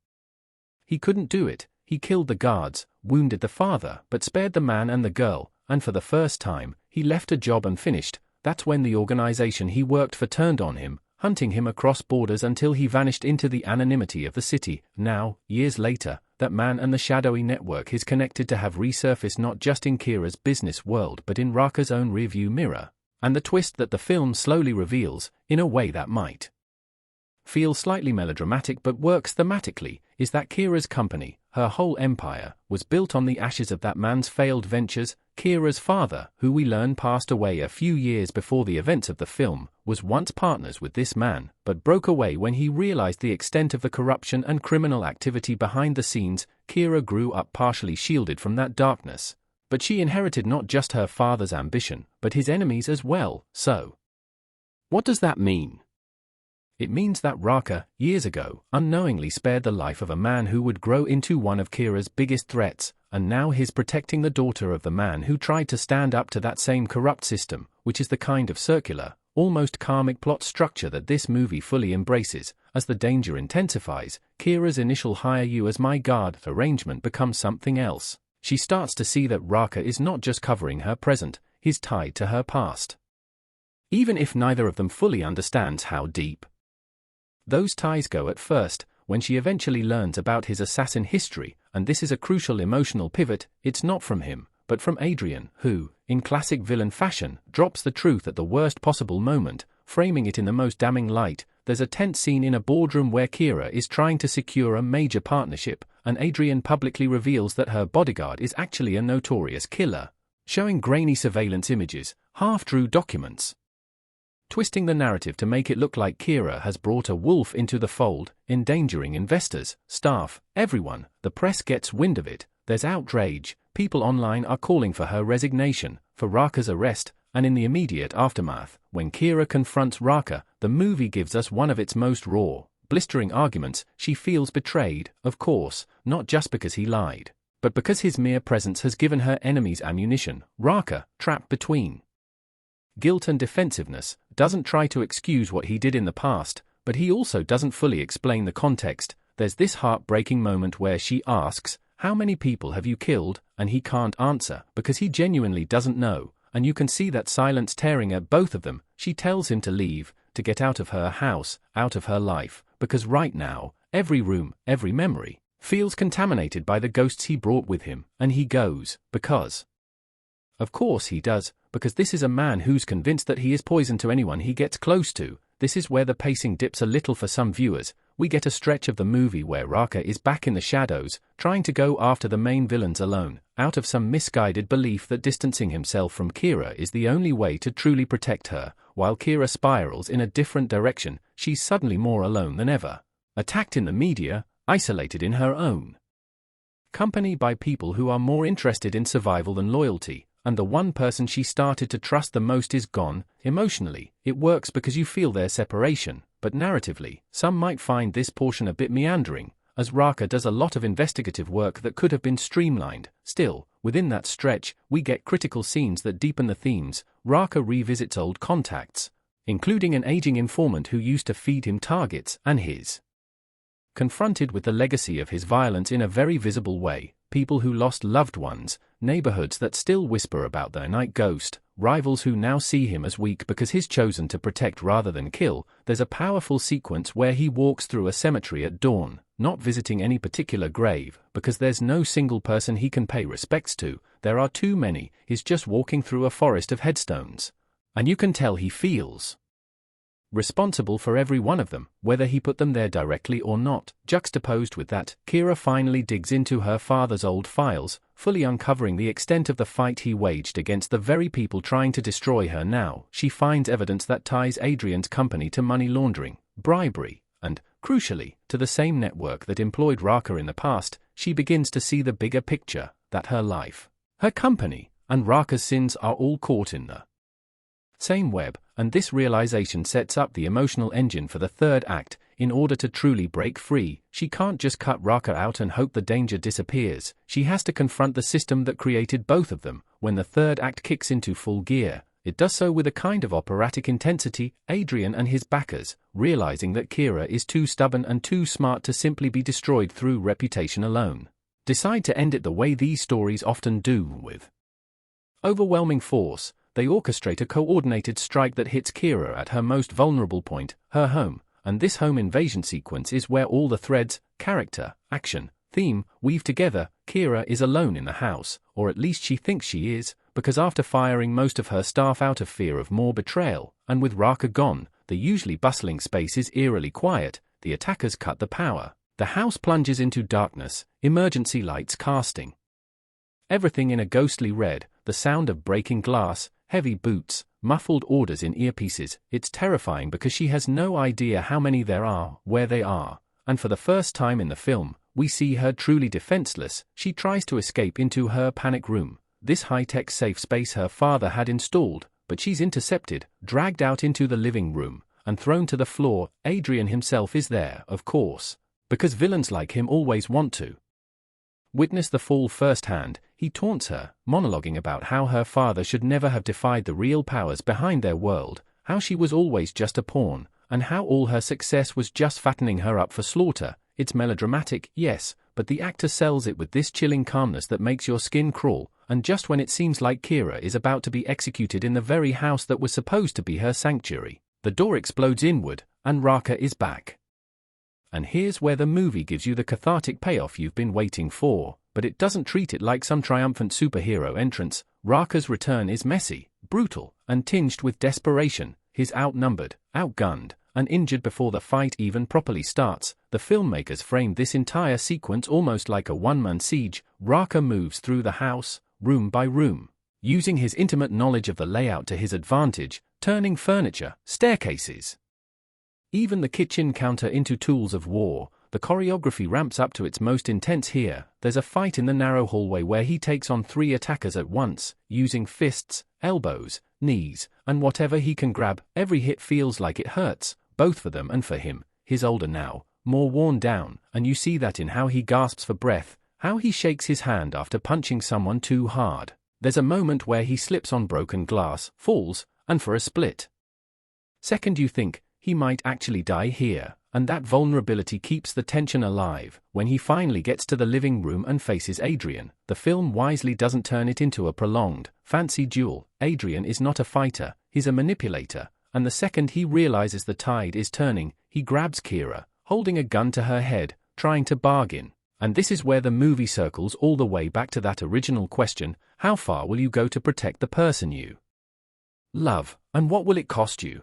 He couldn't do it. He killed the guards, wounded the father, but spared the man and the girl, and for the first time, he left a job unfinished. That's when the organization he worked for turned on him, hunting him across borders until he vanished into the anonymity of the city. Now, years later, that man and the shadowy network is connected to have resurfaced not just in Kira's business world but in Raka's own rearview mirror. And the twist that the film slowly reveals, in a way that might feel slightly melodramatic but works thematically, is that Kira's company, her whole empire, was built on the ashes of that man's failed ventures. Kira's father, who we learn passed away a few years before the events of the film, was once partners with this man, but broke away when he realized the extent of the corruption and criminal activity behind the scenes. Kira grew up partially shielded from that darkness. But she inherited not just her father's ambition, but his enemies as well. So, what does that mean? It means that Raka, years ago, unknowingly spared the life of a man who would grow into one of Kira's biggest threats, and now he's protecting the daughter of the man who tried to stand up to that same corrupt system, which is the kind of circular, almost karmic plot structure that this movie fully embraces. As the danger intensifies, Kira's initial hire you as my guard arrangement becomes something else. She starts to see that Raka is not just covering her present, he's tied to her past. Even if neither of them fully understands how deep those ties go at first, when she eventually learns about his assassin history, and this is a crucial emotional pivot, it's not from him, but from Adrian, who, in classic villain fashion, drops the truth at the worst possible moment, framing it in the most damning light. There's a tense scene in a boardroom where Kira is trying to secure a major partnership, and Adrian publicly reveals that her bodyguard is actually a notorious killer, showing grainy surveillance images, half-true documents, twisting the narrative to make it look like Kira has brought a wolf into the fold, endangering investors, staff, everyone. The press gets wind of it, there's outrage, people online are calling for her resignation, for Raka's arrest, and in the immediate aftermath, when Kira confronts Raka, the movie gives us one of its most raw, blistering arguments. She feels betrayed, of course, not just because he lied, but because his mere presence has given her enemies ammunition. Raka, trapped between guilt and defensiveness, doesn't try to excuse what he did in the past, but he also doesn't fully explain the context. There's this heartbreaking moment where she asks, "How many people have you killed?" and he can't answer, because he genuinely doesn't know, and you can see that silence tearing at both of them. She tells him to leave, to get out of her house, out of her life, because right now, every room, every memory, feels contaminated by the ghosts he brought with him, and he goes, because of course he does, because this is a man who's convinced that he is poison to anyone he gets close to. This is where the pacing dips a little for some viewers. We get a stretch of the movie where Raka is back in the shadows, trying to go after the main villains alone, out of some misguided belief that distancing himself from Kira is the only way to truly protect her. While Kira spirals in a different direction, she's suddenly more alone than ever. Attacked in the media, isolated in her own company by people who are more interested in survival than loyalty. And the one person she started to trust the most is gone. Emotionally, it works because you feel their separation, but narratively, some might find this portion a bit meandering, as Raka does a lot of investigative work that could have been streamlined. Still, within that stretch, we get critical scenes that deepen the themes. Raka revisits old contacts, including an aging informant who used to feed him targets, and his confronted with the legacy of his violence in a very visible way. People who lost loved ones, neighborhoods that still whisper about their night ghost, rivals who now see him as weak because he's chosen to protect rather than kill. There's a powerful sequence where he walks through a cemetery at dawn, not visiting any particular grave, because there's no single person he can pay respects to. There are too many. He's just walking through a forest of headstones, and you can tell he feels responsible for every one of them, whether he put them there directly or not. Juxtaposed with that, Kira finally digs into her father's old files, fully uncovering the extent of the fight he waged against the very people trying to destroy her now. She finds evidence that ties Adrian's company to money laundering, bribery, and, crucially, to the same network that employed Raka in the past. She begins to see the bigger picture, that her life, her company, and Raka's sins are all caught in the same web, and this realization sets up the emotional engine for the third act. In order to truly break free, she can't just cut Raka out and hope the danger disappears. She has to confront the system that created both of them. When the third act kicks into full gear, it does so with a kind of operatic intensity. Adrian and his backers, realizing that Kira is too stubborn and too smart to simply be destroyed through reputation alone, decide to end it the way these stories often do, with overwhelming force. They orchestrate a coordinated strike that hits Kira at her most vulnerable point, her home, and this home invasion sequence is where all the threads, character, action, theme, weave together. Kira is alone in the house, or at least she thinks she is, because after firing most of her staff out of fear of more betrayal, and with Raka gone, the usually bustling space is eerily quiet. The attackers cut the power, The house plunges into darkness, emergency lights casting everything in a ghostly red, the sound of breaking glass, heavy boots, muffled orders in earpieces. It's terrifying because she has no idea how many there are, where they are, and for the first time in the film, we see her truly defenseless. She tries to escape into her panic room, this high-tech safe space her father had installed, but she's intercepted, dragged out into the living room, and thrown to the floor. Adrian himself is there, of course, because villains like him always want to witness the fall firsthand. He taunts her, monologuing about how her father should never have defied the real powers behind their world, how she was always just a pawn, and how all her success was just fattening her up for slaughter. It's melodramatic, yes, but the actor sells it with this chilling calmness that makes your skin crawl, and just when it seems like Kira is about to be executed in the very house that was supposed to be her sanctuary, the door explodes inward, and Raka is back. And here's where the movie gives you the cathartic payoff you've been waiting for, but it doesn't treat it like some triumphant superhero entrance. Raka's return is messy, brutal, and tinged with desperation. He's outnumbered, outgunned, and injured before the fight even properly starts. The filmmakers framed this entire sequence almost like a one-man siege. Raka moves through the house, room by room, using his intimate knowledge of the layout to his advantage, turning furniture, staircases, even the kitchen counter into tools of war. The choreography ramps up to its most intense here. There's a fight in the narrow hallway where he takes on 3 attackers at once, using fists, elbows, knees, and whatever he can grab. Every hit feels like it hurts, both for them and for him. He's older now, more worn down, and you see that in how he gasps for breath, how he shakes his hand after punching someone too hard. There's a moment where he slips on broken glass, falls, and for a split second you think he might actually die here, and that vulnerability keeps the tension alive. When he finally gets to the living room and faces Adrian, the film wisely doesn't turn it into a prolonged, fancy duel. Adrian is not a fighter, he's a manipulator, and the second he realizes the tide is turning, he grabs Kira, holding a gun to her head, trying to bargain. And this is where the movie circles all the way back to that original question: how far will you go to protect the person you love, and what will it cost you?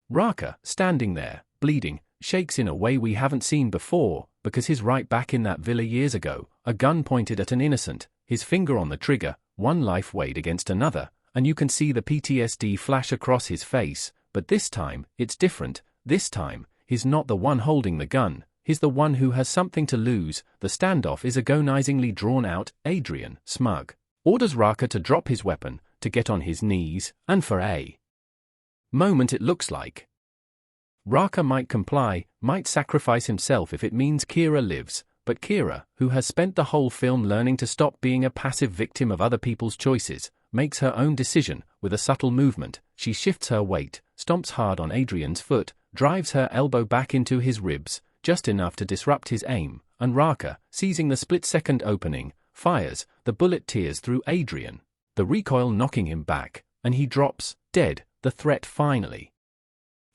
Raka, standing there, bleeding, shakes in a way we haven't seen before, because he's right back in that villa years ago, a gun pointed at an innocent, his finger on the trigger, one life weighed against another, and you can see the PTSD flash across his face. But this time, it's different. This time, he's not the one holding the gun, he's the one who has something to lose. The standoff is agonizingly drawn out. Adrian, smug, orders Raka to drop his weapon, to get on his knees, and for a moment it looks like Raka might comply, might sacrifice himself if it means Kira lives, but Kira, who has spent the whole film learning to stop being a passive victim of other people's choices, makes her own decision. With a subtle movement, she shifts her weight, stomps hard on Adrian's foot, drives her elbow back into his ribs, just enough to disrupt his aim, and Raka, seizing the split-second opening, fires. The bullet tears through Adrian, the recoil knocking him back, and he drops, dead. The threat finally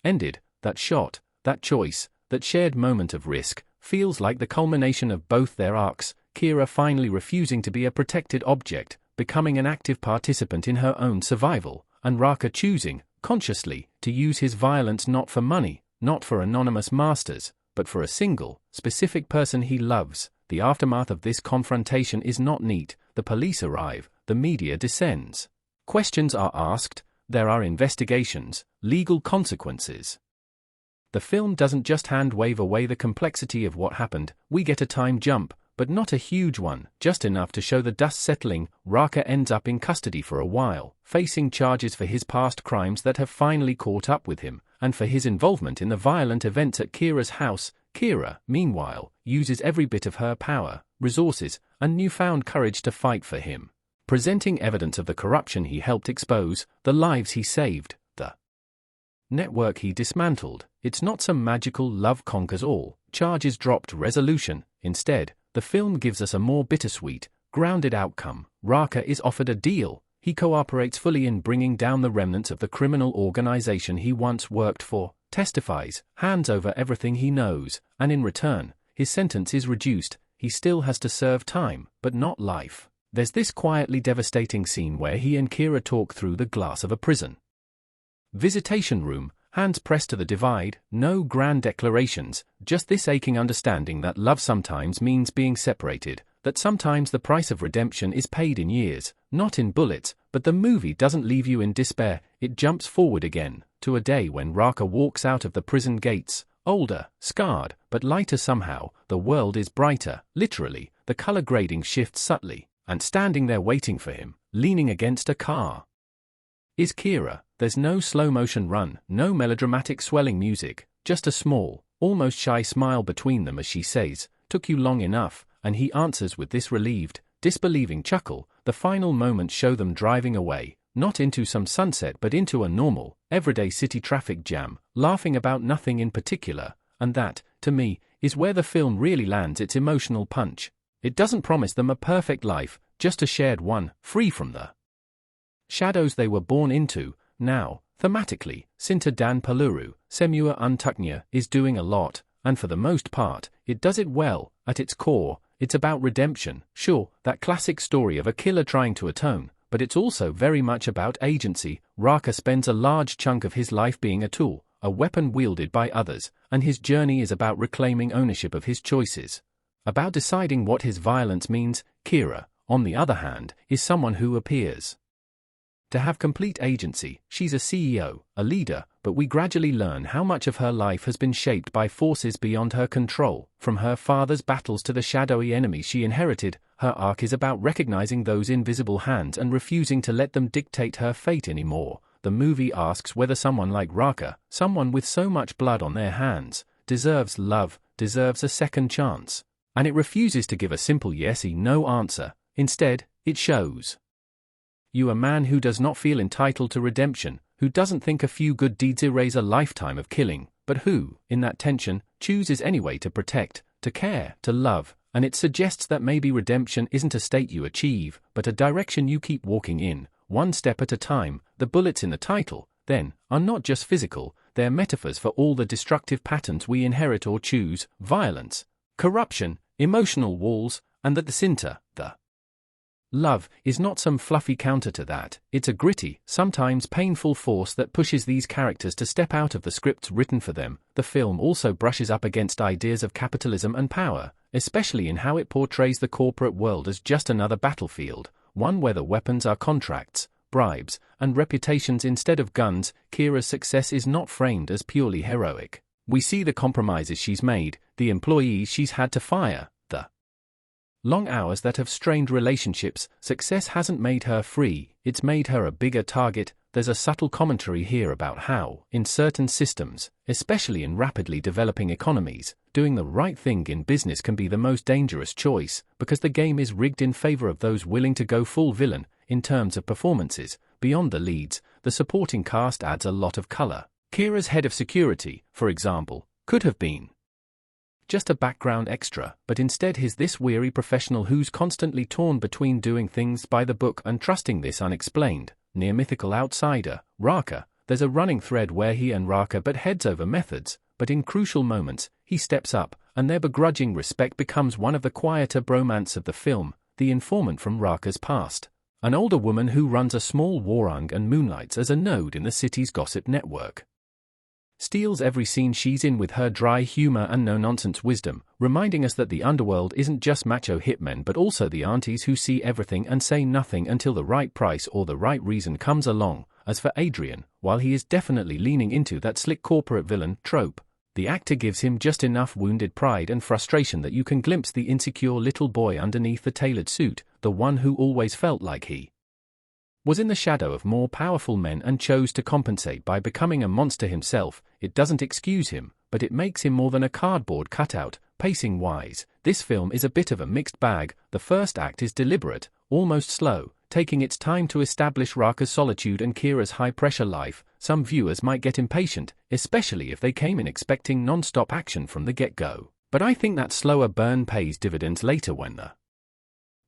ended. That shot, that choice, that shared moment of risk, feels like the culmination of both their arcs. Kira finally refusing to be a protected object, becoming an active participant in her own survival, and Raka choosing, consciously, to use his violence not for money, not for anonymous masters, but for a single, specific person he loves. The aftermath of this confrontation is not neat. The police arrive, the media descends. Questions are asked, there are investigations, legal consequences. The film doesn't just hand-wave away the complexity of what happened. We get a time jump, but not a huge one, just enough to show the dust settling. Raka ends up in custody for a while, facing charges for his past crimes that have finally caught up with him, and for his involvement in the violent events at Kira's house. Kira, meanwhile, uses every bit of her power, resources, and newfound courage to fight for him, presenting evidence of the corruption he helped expose, the lives he saved, the network he dismantled. It's not some magical love conquers all, charges dropped resolution. Instead, the film gives us a more bittersweet, grounded outcome. Raka is offered a deal. He cooperates fully in bringing down the remnants of the criminal organization he once worked for, testifies, hands over everything he knows, and in return, his sentence is reduced. He still has to serve time, but not life. There's this quietly devastating scene where he and Kira talk through the glass of a prison visitation room, Hands pressed to the divide, no grand declarations, just this aching understanding that love sometimes means being separated, that sometimes the price of redemption is paid in years, not in bullets, but the movie doesn't leave you in despair, it jumps forward again, to a day when Raka walks out of the prison gates, older, scarred, but lighter somehow, the world is brighter, literally, the color grading shifts subtly, and standing there waiting for him, leaning against a car, is Kira. There's no slow-motion run, no melodramatic swelling music, just a small, almost shy smile between them as she says, "Took you long enough," and he answers with this relieved, disbelieving chuckle. The final moments show them driving away, not into some sunset but into a normal, everyday city traffic jam, laughing about nothing in particular, and that, to me, is where the film really lands its emotional punch. It doesn't promise them a perfect life, just a shared one, free from the shadows they were born into. Now, thematically, Cinta dan Peluru, untuknya, is doing a lot, and for the most part, it does it well. At its core, it's about redemption, sure, that classic story of a killer trying to atone, but it's also very much about agency. Raka spends a large chunk of his life being a tool, a weapon wielded by others, and his journey is about reclaiming ownership of his choices, about deciding what his violence means. Kira, on the other hand, is someone who appears to have complete agency. She's a CEO, a leader, but we gradually learn how much of her life has been shaped by forces beyond her control. From her father's battles to the shadowy enemies she inherited, her arc is about recognizing those invisible hands and refusing to let them dictate her fate anymore. The movie asks whether someone like Raka, someone with so much blood on their hands, deserves love, deserves a second chance. And it refuses to give a simple yes/no answer. Instead, it shows you a man who does not feel entitled to redemption, who doesn't think a few good deeds erase a lifetime of killing, but who, in that tension, chooses anyway to protect, to care, to love, and it suggests that maybe redemption isn't a state you achieve, but a direction you keep walking in, one step at a time. The bullets in the title, then, are not just physical, they're metaphors for all the destructive patterns we inherit or choose: violence, corruption, emotional walls, and that the Cinta, the love, is not some fluffy counter to that. It's a gritty, sometimes painful force that pushes these characters to step out of the scripts written for them. The film also brushes up against ideas of capitalism and power, especially in how it portrays the corporate world as just another battlefield, one where the weapons are contracts, bribes, and reputations instead of guns. Kira's success is not framed as purely heroic. We see the compromises she's made, the employees she's had to fire, the long hours that have strained relationships. Success hasn't made her free, it's made her a bigger target. There's a subtle commentary here about how, in certain systems, especially in rapidly developing economies, doing the right thing in business can be the most dangerous choice, because the game is rigged in favor of those willing to go full villain. In terms of performances, beyond the leads, the supporting cast adds a lot of color. Kira's head of security, for example, could have been just a background extra, but instead he's this weary professional who's constantly torn between doing things by the book and trusting this unexplained, near-mythical outsider, Raka. There's a running thread where he and Raka butt heads over methods, but in crucial moments, he steps up, and their begrudging respect becomes one of the quieter bromance of the film. The informant from Raka's past, an older woman who runs a small warung and moonlights as a node in the city's gossip network, steals every scene she's in with her dry humor and no-nonsense wisdom, reminding us that the underworld isn't just macho hitmen but also the aunties who see everything and say nothing until the right price or the right reason comes along. As for Adrian, while he is definitely leaning into that slick corporate villain trope, the actor gives him just enough wounded pride and frustration that you can glimpse the insecure little boy underneath the tailored suit, the one who always felt like he was in the shadow of more powerful men and chose to compensate by becoming a monster himself. It doesn't excuse him, but it makes him more than a cardboard cutout. Pacing-wise, this film is a bit of a mixed bag. The first act is deliberate, almost slow, taking its time to establish Raka's solitude and Kira's high-pressure life. Some viewers might get impatient, especially if they came in expecting non-stop action from the get-go. But I think that slower burn pays dividends later when the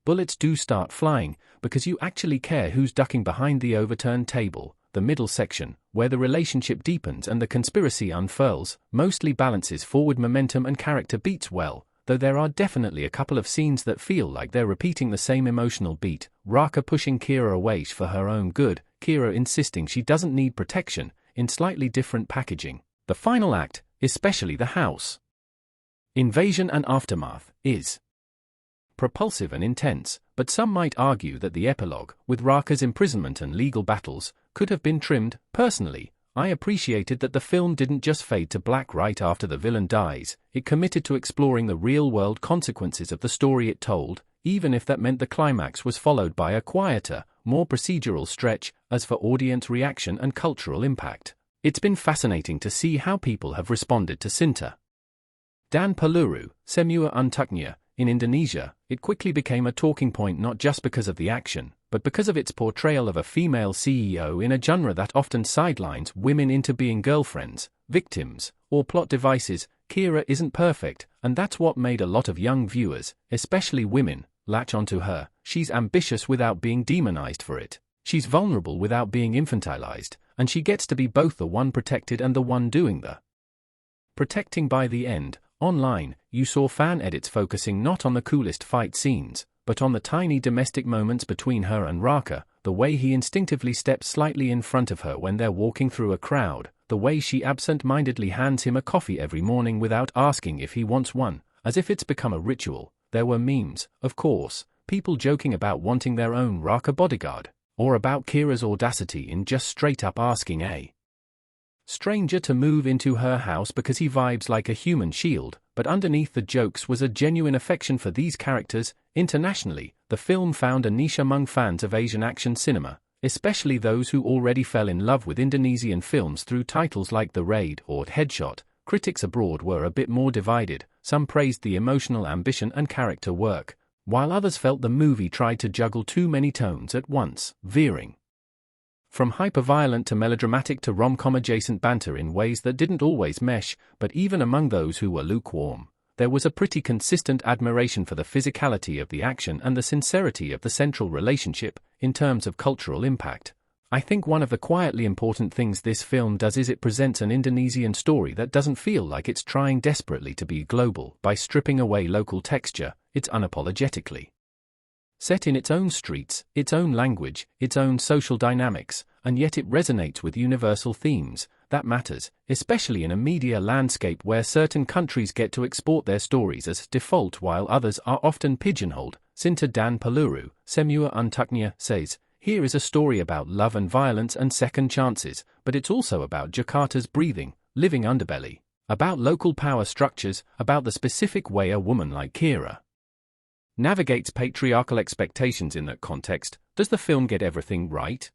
bullets do start flying, because you actually care who's ducking behind the overturned table. The middle section, where the relationship deepens and the conspiracy unfurls, mostly balances forward momentum and character beats well, though there are definitely a couple of scenes that feel like they're repeating the same emotional beat. Raka pushing Kira away for her own good, Kira insisting she doesn't need protection. in slightly different packaging. The final act, especially the house invasion and aftermath, is propulsive and intense, but some might argue that the epilogue, with Raka's imprisonment and legal battles, could have been trimmed. Personally, I appreciated that the film didn't just fade to black right after the villain dies. It committed to exploring the real-world consequences of the story it told, even if that meant the climax was followed by a quieter, more procedural stretch. As for audience reaction and cultural impact, it's been fascinating to see how people have responded to Cinta. Dan Peluru, untuknya, in Indonesia, it quickly became a talking point not just because of the action, but because of its portrayal of a female CEO in a genre that often sidelines women into being girlfriends, victims, or plot devices. Kira isn't perfect, and that's what made a lot of young viewers, especially women, latch onto her. She's ambitious without being demonized for it. She's vulnerable without being infantilized, and she gets to be both the one protected and the one doing the protecting. By the end, online, you saw fan edits focusing not on the coolest fight scenes, but on the tiny domestic moments between her and Raka, the way he instinctively steps slightly in front of her when they're walking through a crowd, the way she absent-mindedly hands him a coffee every morning without asking if he wants one, as if it's become a ritual. There were memes, of course, people joking about wanting their own Raka bodyguard, or about Kira's audacity in just straight-up asking a stranger to move into her house because he vibes like a human shield. But underneath the jokes was a genuine affection for these characters. Internationally, the film found a niche among fans of Asian action cinema, especially those who already fell in love with Indonesian films through titles like The Raid or Headshot. Critics abroad were a bit more divided. Some praised the emotional ambition and character work, while others felt the movie tried to juggle too many tones at once, veering from hyper-violent to melodramatic to rom-com adjacent banter in ways that didn't always mesh. But even among those who were lukewarm, there was a pretty consistent admiration for the physicality of the action and the sincerity of the central relationship. In terms of cultural impact, I think one of the quietly important things this film does is it presents an Indonesian story that doesn't feel like it's trying desperately to be global. By stripping away local texture, it's unapologetically set in its own streets, its own language, its own social dynamics, and yet it resonates with universal themes. That matters, especially in a media landscape where certain countries get to export their stories as default while others are often pigeonholed. Cinta. Dan Peluru, untuknya, says, "Here is a story about love and violence and second chances, but it's also about Jakarta's breathing, living underbelly, about local power structures, about the specific way a woman like Kira navigates patriarchal expectations in that context." Does the film get everything right?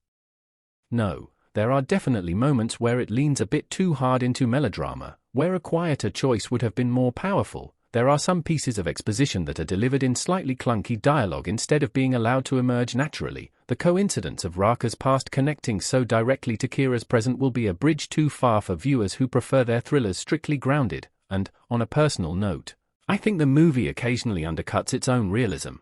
No, there are definitely moments where it leans a bit too hard into melodrama, where a quieter choice would have been more powerful. There are some pieces of exposition that are delivered in slightly clunky dialogue instead of being allowed to emerge naturally. The coincidence of Raka's past connecting so directly to Kira's present will be a bridge too far for viewers who prefer their thrillers strictly grounded. And, on a personal note, I think the movie occasionally undercuts its own realism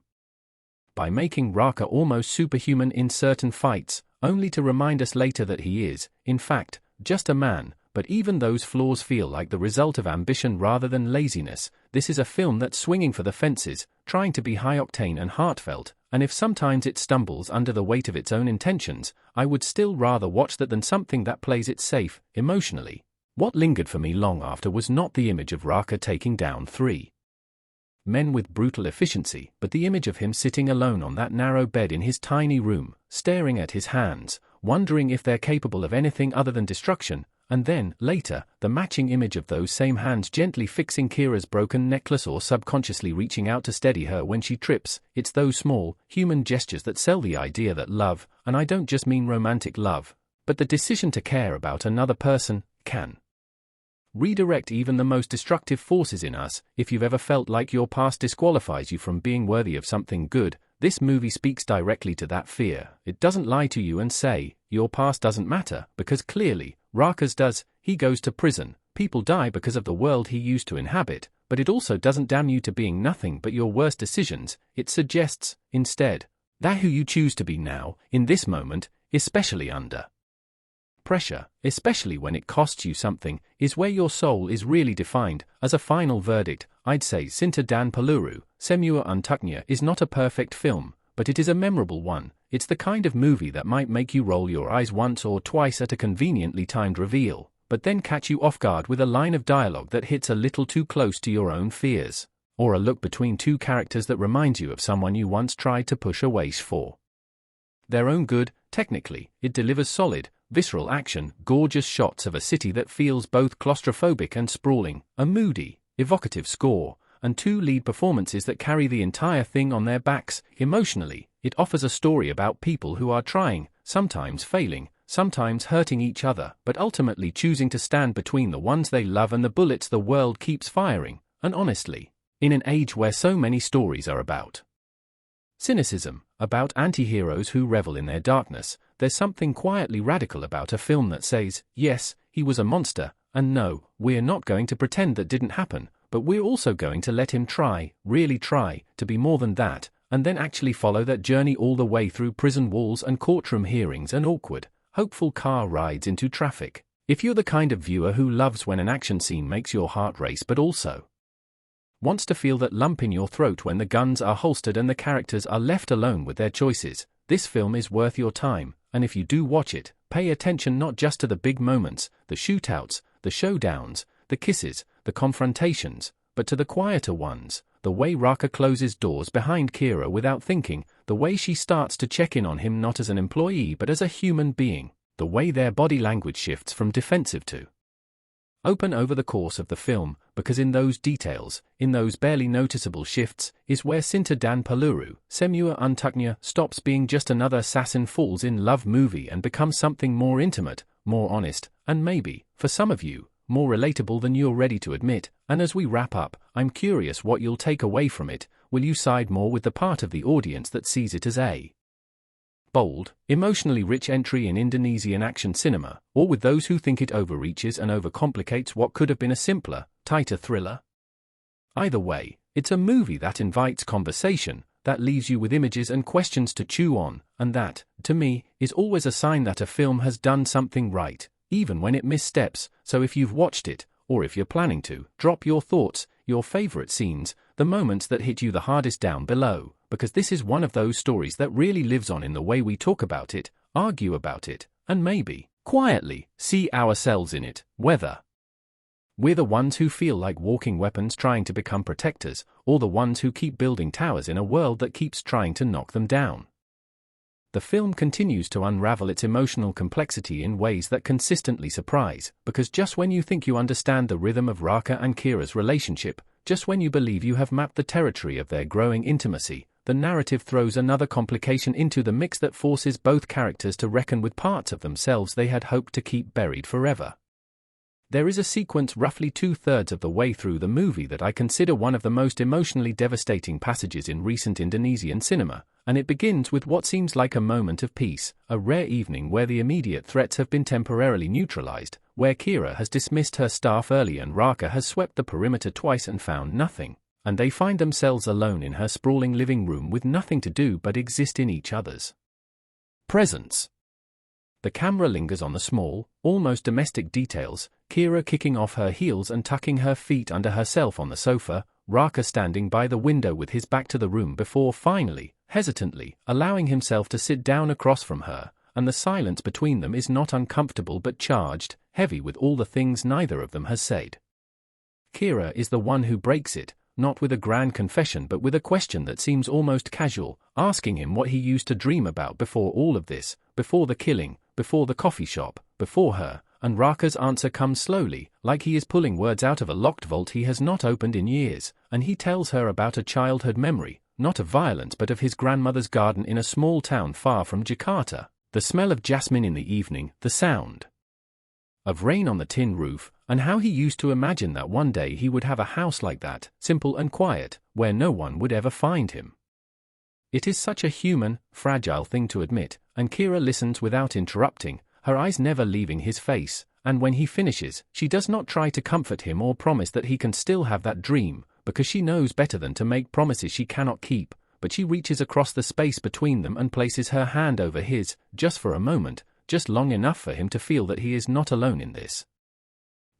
by making Raka almost superhuman in certain fights, only to remind us later that he is, in fact, just a man. But even those flaws feel like the result of ambition rather than laziness. This is a film that's swinging for the fences, trying to be high-octane and heartfelt, and if sometimes it stumbles under the weight of its own intentions, I would still rather watch that than something that plays it safe, emotionally. What lingered for me long after was not the image of Raka taking down 3 men with brutal efficiency, but the image of him sitting alone on that narrow bed in his tiny room, staring at his hands, wondering if they're capable of anything other than destruction, and then, later, the matching image of those same hands gently fixing Kira's broken necklace or subconsciously reaching out to steady her when she trips. It's those small, human gestures that sell the idea that love, and I don't just mean romantic love, but the decision to care about another person, can redirect even the most destructive forces in us. If you've ever felt like your past disqualifies you from being worthy of something good, this movie speaks directly to that fear. It doesn't lie to you and say, your past doesn't matter, because clearly, Raka's does. He goes to prison, people die because of the world he used to inhabit, but it also doesn't damn you to being nothing but your worst decisions. It suggests, instead, that who you choose to be now, in this moment, especially under pressure, especially when it costs you something, is where your soul is really defined. As a final verdict, I'd say Cinta. Dan Peluru, untuknya, is not a perfect film, but it is a memorable one. It's the kind of movie that might make you roll your eyes once or twice at a conveniently timed reveal, but then catch you off guard with a line of dialogue that hits a little too close to your own fears, or a look between two characters that reminds you of someone you once tried to push away for their own good. Technically, it delivers solid, visceral action, gorgeous shots of a city that feels both claustrophobic and sprawling, a moody, evocative score, and two lead performances that carry the entire thing on their backs. Emotionally, it offers a story about people who are trying, sometimes failing, sometimes hurting each other, but ultimately choosing to stand between the ones they love and the bullets the world keeps firing. And honestly, in an age where so many stories are about cynicism, about anti-heroes who revel in their darkness, there's something quietly radical about a film that says, yes, he was a monster, and no, we're not going to pretend that didn't happen, but we're also going to let him try, really try, to be more than that, and then actually follow that journey all the way through prison walls and courtroom hearings and awkward, hopeful car rides into traffic. If you're the kind of viewer who loves when an action scene makes your heart race but also wants to feel that lump in your throat when the guns are holstered and the characters are left alone with their choices, this film is worth your time, and if you do watch it, pay attention not just to the big moments, the shootouts, the showdowns, the kisses, the confrontations, but to the quieter ones, the way Raka closes doors behind Kira without thinking, the way she starts to check in on him not as an employee but as a human being, the way their body language shifts from defensive to open over the course of the film, because in those details, in those barely noticeable shifts, is where Cinta dan Peluru, untuknya, stops being just another assassin falls in love movie and becomes something more intimate, more honest, and maybe, for some of you, more relatable than you're ready to admit. And as we wrap up, I'm curious what you'll take away from it. Will you side more with the part of the audience that sees it as a bold, emotionally rich entry in Indonesian action cinema, or with those who think it overreaches and overcomplicates what could have been a simpler, tighter thriller? Either way, it's a movie that invites conversation, that leaves you with images and questions to chew on, and that, to me, is always a sign that a film has done something right, even when it missteps. So if you've watched it, or if you're planning to, drop your thoughts, your favorite scenes, the moments that hit you the hardest down below, because this is one of those stories that really lives on in the way we talk about it, argue about it, and maybe, quietly, see ourselves in it, whether we're the ones who feel like walking weapons trying to become protectors, or the ones who keep building towers in a world that keeps trying to knock them down. The film continues to unravel its emotional complexity in ways that consistently surprise, because just when you think you understand the rhythm of Raka and Kira's relationship, just when you believe you have mapped the territory of their growing intimacy, the narrative throws another complication into the mix that forces both characters to reckon with parts of themselves they had hoped to keep buried forever. There is a sequence roughly 2/3 of the way through the movie that I consider one of the most emotionally devastating passages in recent Indonesian cinema, and it begins with what seems like a moment of peace, a rare evening where the immediate threats have been temporarily neutralized, where Kira has dismissed her staff early and Raka has swept the perimeter twice and found nothing, and they find themselves alone in her sprawling living room with nothing to do but exist in each other's presence. The camera lingers on the small, almost domestic details, Kira kicking off her heels and tucking her feet under herself on the sofa, Raka standing by the window with his back to the room before finally, hesitantly, allowing himself to sit down across from her, and the silence between them is not uncomfortable but charged, heavy with all the things neither of them has said. Kira is the one who breaks it, not with a grand confession but with a question that seems almost casual, asking him what he used to dream about before all of this, before the killing, before the coffee shop, before her, and Raka's answer comes slowly, like he is pulling words out of a locked vault he has not opened in years, and he tells her about a childhood memory, not of violence but of his grandmother's garden in a small town far from Jakarta, the smell of jasmine in the evening, the sound of rain on the tin roof, and how he used to imagine that one day he would have a house like that, simple and quiet, where no one would ever find him. It is such a human, fragile thing to admit, and Kira listens without interrupting, her eyes never leaving his face, and when he finishes, she does not try to comfort him or promise that he can still have that dream, because she knows better than to make promises she cannot keep, but she reaches across the space between them and places her hand over his, just for a moment, just long enough for him to feel that he is not alone in this.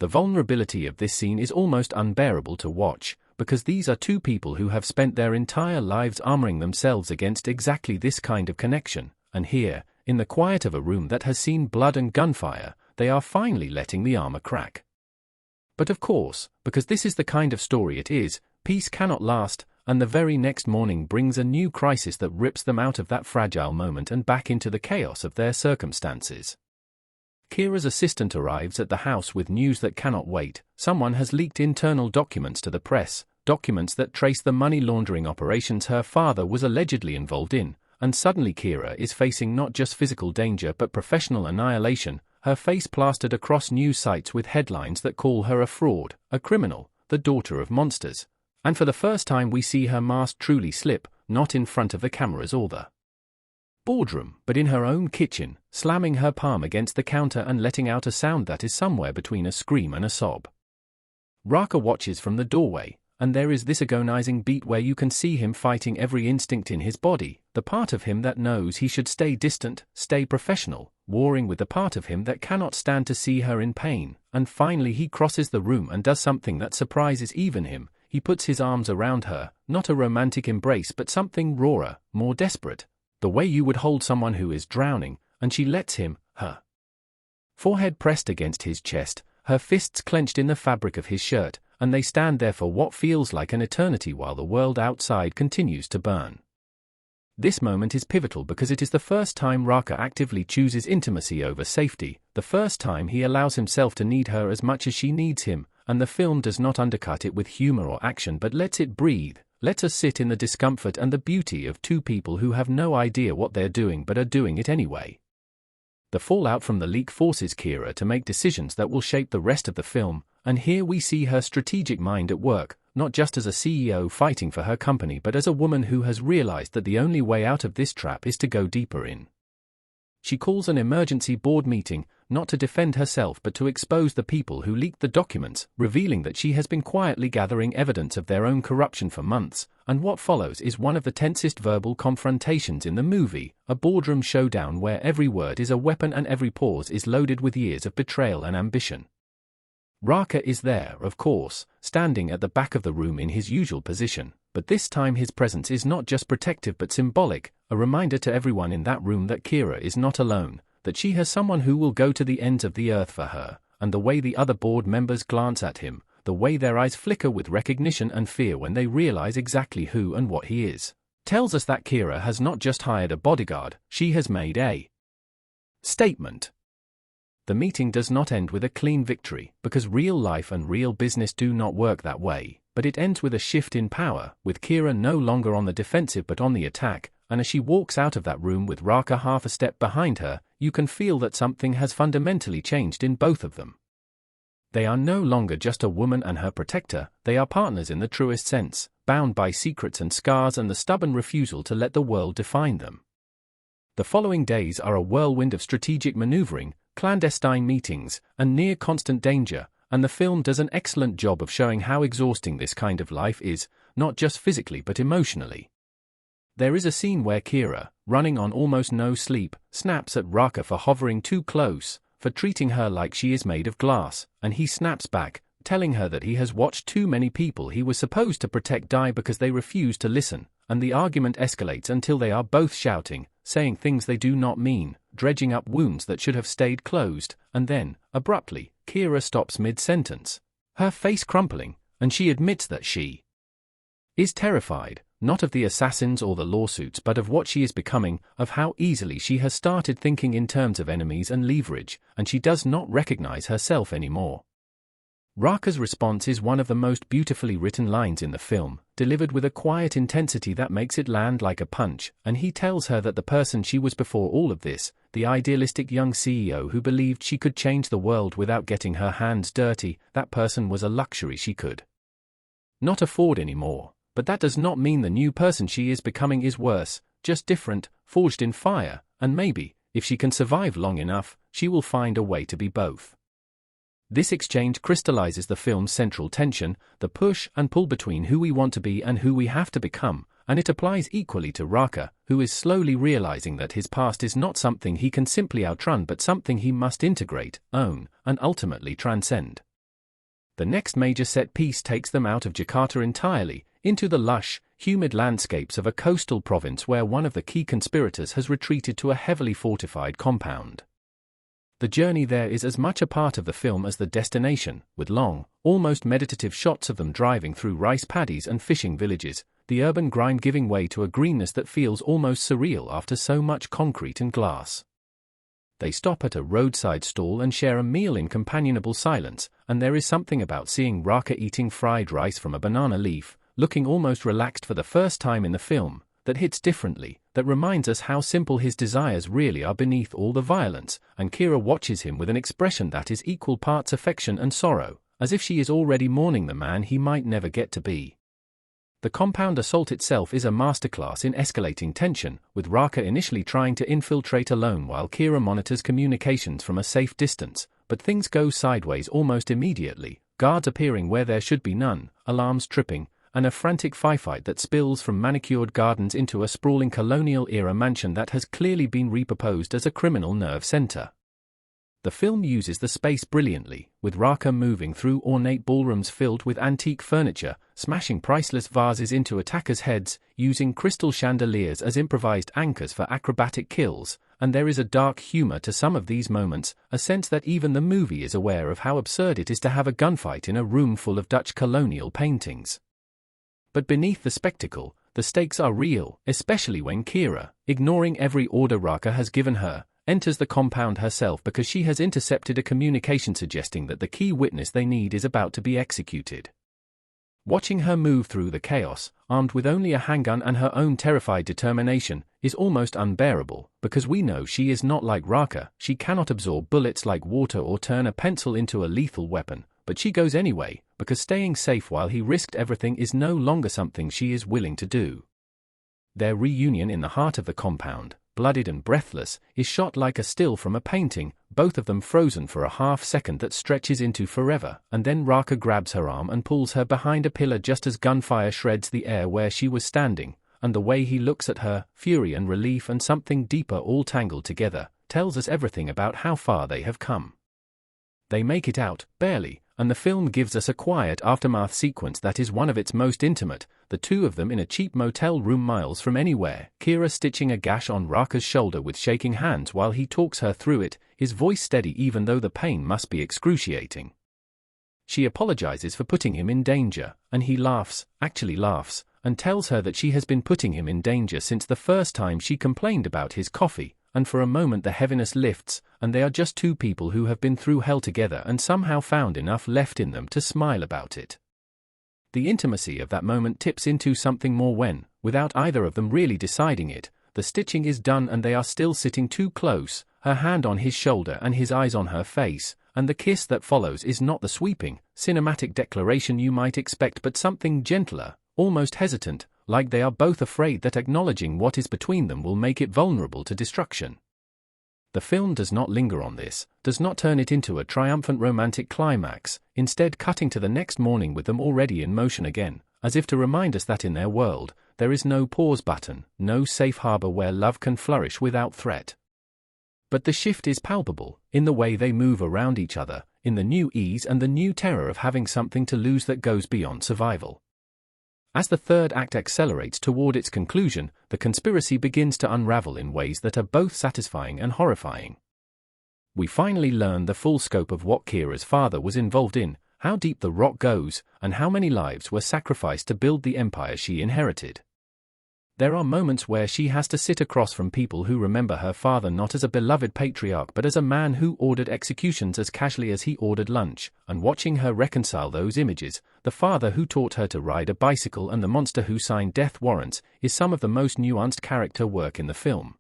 The vulnerability of this scene is almost unbearable to watch, because these are two people who have spent their entire lives armoring themselves against exactly this kind of connection, and here, in the quiet of a room that has seen blood and gunfire, they are finally letting the armor crack. But of course, because this is the kind of story it is, peace cannot last, and the very next morning brings a new crisis that rips them out of that fragile moment and back into the chaos of their circumstances. Kira's assistant arrives at the house with news that cannot wait. Someone has leaked internal documents to the press, documents that trace the money laundering operations her father was allegedly involved in, and suddenly Kira is facing not just physical danger but professional annihilation, her face plastered across news sites with headlines that call her a fraud, a criminal, the daughter of monsters. And for the first time we see her mask truly slip, not in front of the cameras or the boardroom, but in her own kitchen, slamming her palm against the counter and letting out a sound that is somewhere between a scream and a sob. Raka watches from the doorway, and there is this agonizing beat where you can see him fighting every instinct in his body, the part of him that knows he should stay distant, stay professional, warring with the part of him that cannot stand to see her in pain, and finally he crosses the room and does something that surprises even him. He puts his arms around her, not a romantic embrace but something rawer, more desperate, the way you would hold someone who is drowning, and she lets him, her forehead pressed against his chest, her fists clenched in the fabric of his shirt, and they stand there for what feels like an eternity while the world outside continues to burn. This moment is pivotal because it is the first time Raka actively chooses intimacy over safety, the first time he allows himself to need her as much as she needs him, and the film does not undercut it with humor or action but lets it breathe, lets us sit in the discomfort and the beauty of two people who have no idea what they're doing but are doing it anyway. The fallout from the leak forces Kira to make decisions that will shape the rest of the film, and here we see her strategic mind at work, not just as a CEO fighting for her company but as a woman who has realized that the only way out of this trap is to go deeper in. She calls an emergency board meeting, not to defend herself but to expose the people who leaked the documents, revealing that she has been quietly gathering evidence of their own corruption for months, and what follows is one of the tensest verbal confrontations in the movie, a boardroom showdown where every word is a weapon and every pause is loaded with years of betrayal and ambition. Raka is there, of course, standing at the back of the room in his usual position, but this time his presence is not just protective but symbolic, a reminder to everyone in that room that Kira is not alone, that she has someone who will go to the ends of the earth for her, and the way the other board members glance at him, the way their eyes flicker with recognition and fear when they realize exactly who and what he is, tells us that Kira has not just hired a bodyguard, she has made a statement. The meeting does not end with a clean victory, because real life and real business do not work that way, but it ends with a shift in power, with Kira no longer on the defensive but on the attack, and as she walks out of that room with Raka half a step behind her, you can feel that something has fundamentally changed in both of them. They are no longer just a woman and her protector, they are partners in the truest sense, bound by secrets and scars and the stubborn refusal to let the world define them. The following days are a whirlwind of strategic maneuvering, clandestine meetings, and near-constant danger, and the film does an excellent job of showing how exhausting this kind of life is, not just physically but emotionally. There is a scene where Kira, running on almost no sleep, snaps at Raka for hovering too close, for treating her like she is made of glass, and he snaps back, telling her that he has watched too many people he was supposed to protect die because they refuse to listen, and the argument escalates until they are both shouting, saying things they do not mean, dredging up wounds that should have stayed closed, and then, abruptly, Kira stops mid-sentence, her face crumpling, and she admits that she is terrified, not of the assassins or the lawsuits but of what she is becoming, of how easily she has started thinking in terms of enemies and leverage, and she does not recognize herself anymore. Raka's response is one of the most beautifully written lines in the film, delivered with a quiet intensity that makes it land like a punch, and he tells her that the person she was before all of this, the idealistic young CEO who believed she could change the world without getting her hands dirty, that person was a luxury she could not afford anymore. But that does not mean the new person she is becoming is worse, just different, forged in fire, and maybe, if she can survive long enough, she will find a way to be both. This exchange crystallizes the film's central tension, the push and pull between who we want to be and who we have to become, and it applies equally to Raka, who is slowly realizing that his past is not something he can simply outrun but something he must integrate, own, and ultimately transcend. The next major set piece takes them out of Jakarta entirely, into the lush, humid landscapes of a coastal province where one of the key conspirators has retreated to a heavily fortified compound. The journey there is as much a part of the film as the destination, with long, almost meditative shots of them driving through rice paddies and fishing villages, the urban grime giving way to a greenness that feels almost surreal after so much concrete and glass. They stop at a roadside stall and share a meal in companionable silence, and there is something about seeing Raka eating fried rice from a banana leaf, looking almost relaxed for the first time in the film, that hits differently, that reminds us how simple his desires really are beneath all the violence, and Kira watches him with an expression that is equal parts affection and sorrow, as if she is already mourning the man he might never get to be. The compound assault itself is a masterclass in escalating tension, with Raka initially trying to infiltrate alone while Kira monitors communications from a safe distance, but things go sideways almost immediately, guards appearing where there should be none, alarms tripping, and a frantic firefight that spills from manicured gardens into a sprawling colonial-era mansion that has clearly been repurposed as a criminal nerve center. The film uses the space brilliantly, with Raka moving through ornate ballrooms filled with antique furniture, smashing priceless vases into attackers' heads, using crystal chandeliers as improvised anchors for acrobatic kills, and there is a dark humor to some of these moments, a sense that even the movie is aware of how absurd it is to have a gunfight in a room full of Dutch colonial paintings. But beneath the spectacle, the stakes are real, especially when Kira, ignoring every order Raka has given her, enters the compound herself because she has intercepted a communication suggesting that the key witness they need is about to be executed. Watching her move through the chaos, armed with only a handgun and her own terrified determination, is almost unbearable, because we know she is not like Raka, she cannot absorb bullets like water or turn a pencil into a lethal weapon, but she goes anyway, because staying safe while he risked everything is no longer something she is willing to do. Their reunion in the heart of the compound, bloodied and breathless, is shot like a still from a painting, both of them frozen for a half-second that stretches into forever, and then Raka grabs her arm and pulls her behind a pillar just as gunfire shreds the air where she was standing, and the way he looks at her, fury and relief and something deeper all tangled together, tells us everything about how far they have come. They make it out, barely, and the film gives us a quiet aftermath sequence that is one of its most intimate, the two of them in a cheap motel room miles from anywhere, Kira stitching a gash on Raka's shoulder with shaking hands while he talks her through it, his voice steady even though the pain must be excruciating. She apologizes for putting him in danger, and he laughs, actually laughs, and tells her that she has been putting him in danger since the first time she complained about his coffee, and for a moment the heaviness lifts, and they are just two people who have been through hell together and somehow found enough left in them to smile about it. The intimacy of that moment tips into something more when, without either of them really deciding it, the stitching is done and they are still sitting too close, her hand on his shoulder and his eyes on her face, and the kiss that follows is not the sweeping, cinematic declaration you might expect but something gentler, almost hesitant, like they are both afraid that acknowledging what is between them will make it vulnerable to destruction. The film does not linger on this, does not turn it into a triumphant romantic climax, instead cutting to the next morning with them already in motion again, as if to remind us that in their world, there is no pause button, no safe harbor where love can flourish without threat. But the shift is palpable, in the way they move around each other, in the new ease and the new terror of having something to lose that goes beyond survival. As the third act accelerates toward its conclusion, the conspiracy begins to unravel in ways that are both satisfying and horrifying. We finally learn the full scope of what Kira's father was involved in, how deep the rot goes, and how many lives were sacrificed to build the empire she inherited. There are moments where she has to sit across from people who remember her father not as a beloved patriarch but as a man who ordered executions as casually as he ordered lunch, and watching her reconcile those images, the father who taught her to ride a bicycle and the monster who signed death warrants, is some of the most nuanced character work in the film.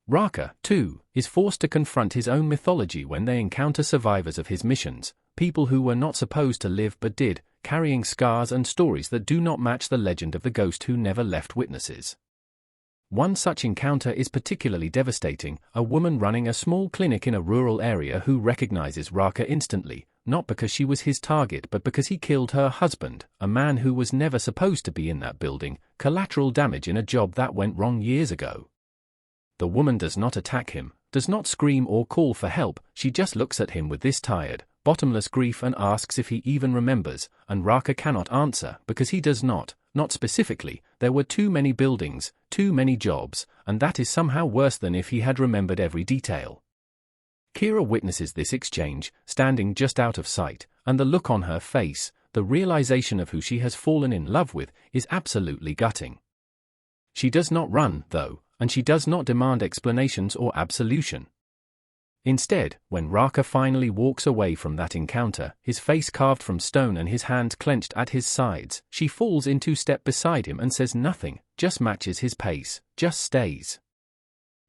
Raka, too, is forced to confront his own mythology when they encounter survivors of his missions, people who were not supposed to live but did, carrying scars and stories that do not match the legend of the ghost who never left witnesses. One such encounter is particularly devastating, a woman running a small clinic in a rural area who recognizes Raka instantly, not because she was his target but because he killed her husband, a man who was never supposed to be in that building, collateral damage in a job that went wrong years ago. The woman does not attack him, does not scream or call for help, she just looks at him with this tired, bottomless grief and asks if he even remembers, and Raka cannot answer because he does not specifically. There were too many buildings, too many jobs, and that is somehow worse than if he had remembered every detail. Kira witnesses this exchange, standing just out of sight, and the look on her face, the realization of who she has fallen in love with, is absolutely gutting. She does not run, though, and she does not demand explanations or absolution. Instead, when Raka finally walks away from that encounter, his face carved from stone and his hands clenched at his sides, she falls in step beside him and says nothing, just matches his pace, just stays.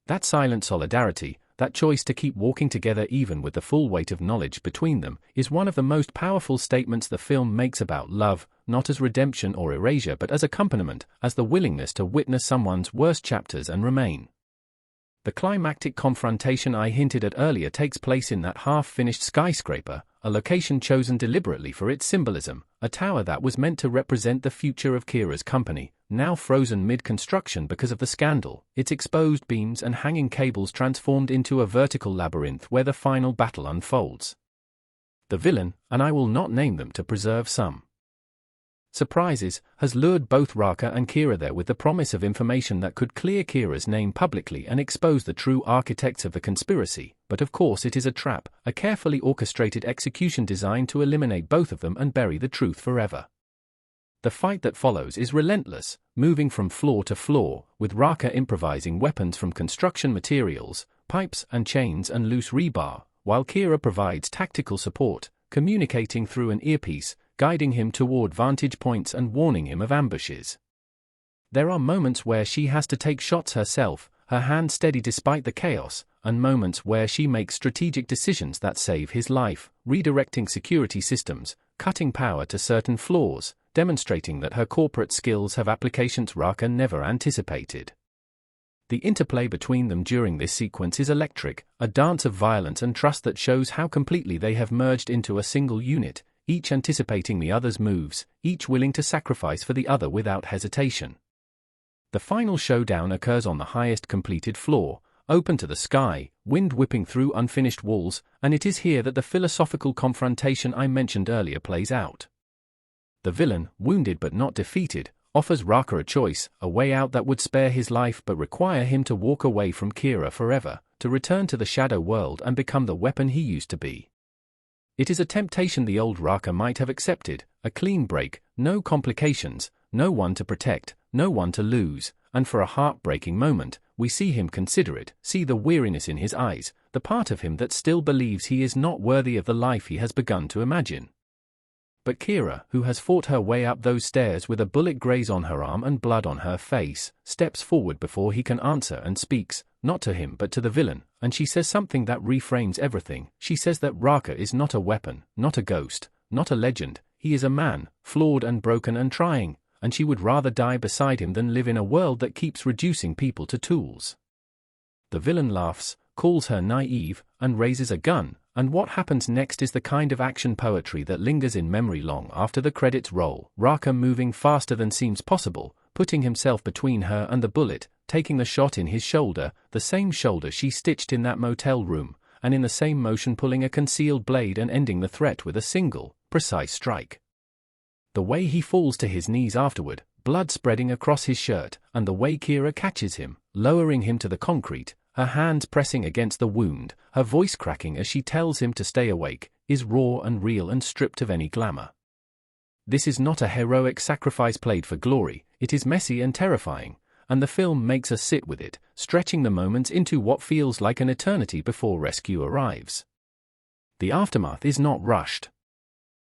That silent solidarity, that choice to keep walking together even with the full weight of knowledge between them, is one of the most powerful statements the film makes about love, not as redemption or erasure but as accompaniment, as the willingness to witness someone's worst chapters and remain. The climactic confrontation I hinted at earlier takes place in that half-finished skyscraper, a location chosen deliberately for its symbolism, a tower that was meant to represent the future of Kira's company, now frozen mid-construction because of the scandal, its exposed beams and hanging cables transformed into a vertical labyrinth where the final battle unfolds. The villain, and I will not name them to preserve some surprises, has lured both Raka and Kira there with the promise of information that could clear Kira's name publicly and expose the true architects of the conspiracy, but of course it is a trap, a carefully orchestrated execution designed to eliminate both of them and bury the truth forever. The fight that follows is relentless, moving from floor to floor, with Raka improvising weapons from construction materials, pipes and chains and loose rebar, while Kira provides tactical support, communicating through an earpiece, guiding him toward vantage points and warning him of ambushes. There are moments where she has to take shots herself, her hand steady despite the chaos, and moments where she makes strategic decisions that save his life, redirecting security systems, cutting power to certain floors, demonstrating that her corporate skills have applications Raka never anticipated. The interplay between them during this sequence is electric, a dance of violence and trust that shows how completely they have merged into a single unit, each anticipating the other's moves, each willing to sacrifice for the other without hesitation. The final showdown occurs on the highest completed floor, open to the sky, wind whipping through unfinished walls, and it is here that the philosophical confrontation I mentioned earlier plays out. The villain, wounded but not defeated, offers Raka a choice, a way out that would spare his life but require him to walk away from Kira forever, to return to the shadow world and become the weapon he used to be. It is a temptation the old Raka might have accepted, a clean break, no complications, no one to protect, no one to lose, and for a heartbreaking moment, we see him consider it, see the weariness in his eyes, the part of him that still believes he is not worthy of the life he has begun to imagine. But Kira, who has fought her way up those stairs with a bullet graze on her arm and blood on her face, steps forward before he can answer and speaks, not to him but to the villain, and she says something that reframes everything. She says that Raka is not a weapon, not a ghost, not a legend, he is a man, flawed and broken and trying, and she would rather die beside him than live in a world that keeps reducing people to tools. The villain laughs, calls her naive, and raises a gun, and what happens next is the kind of action poetry that lingers in memory long after the credits roll. Raka moving faster than seems possible, putting himself between her and the bullet, taking the shot in his shoulder, the same shoulder she stitched in that motel room, and in the same motion pulling a concealed blade and ending the threat with a single, precise strike. The way he falls to his knees afterward, blood spreading across his shirt, and the way Kira catches him, lowering him to the concrete, her hands pressing against the wound, her voice cracking as she tells him to stay awake, is raw and real and stripped of any glamour. This is not a heroic sacrifice played for glory, it is messy and terrifying, and the film makes us sit with it, stretching the moments into what feels like an eternity before rescue arrives. The aftermath is not rushed.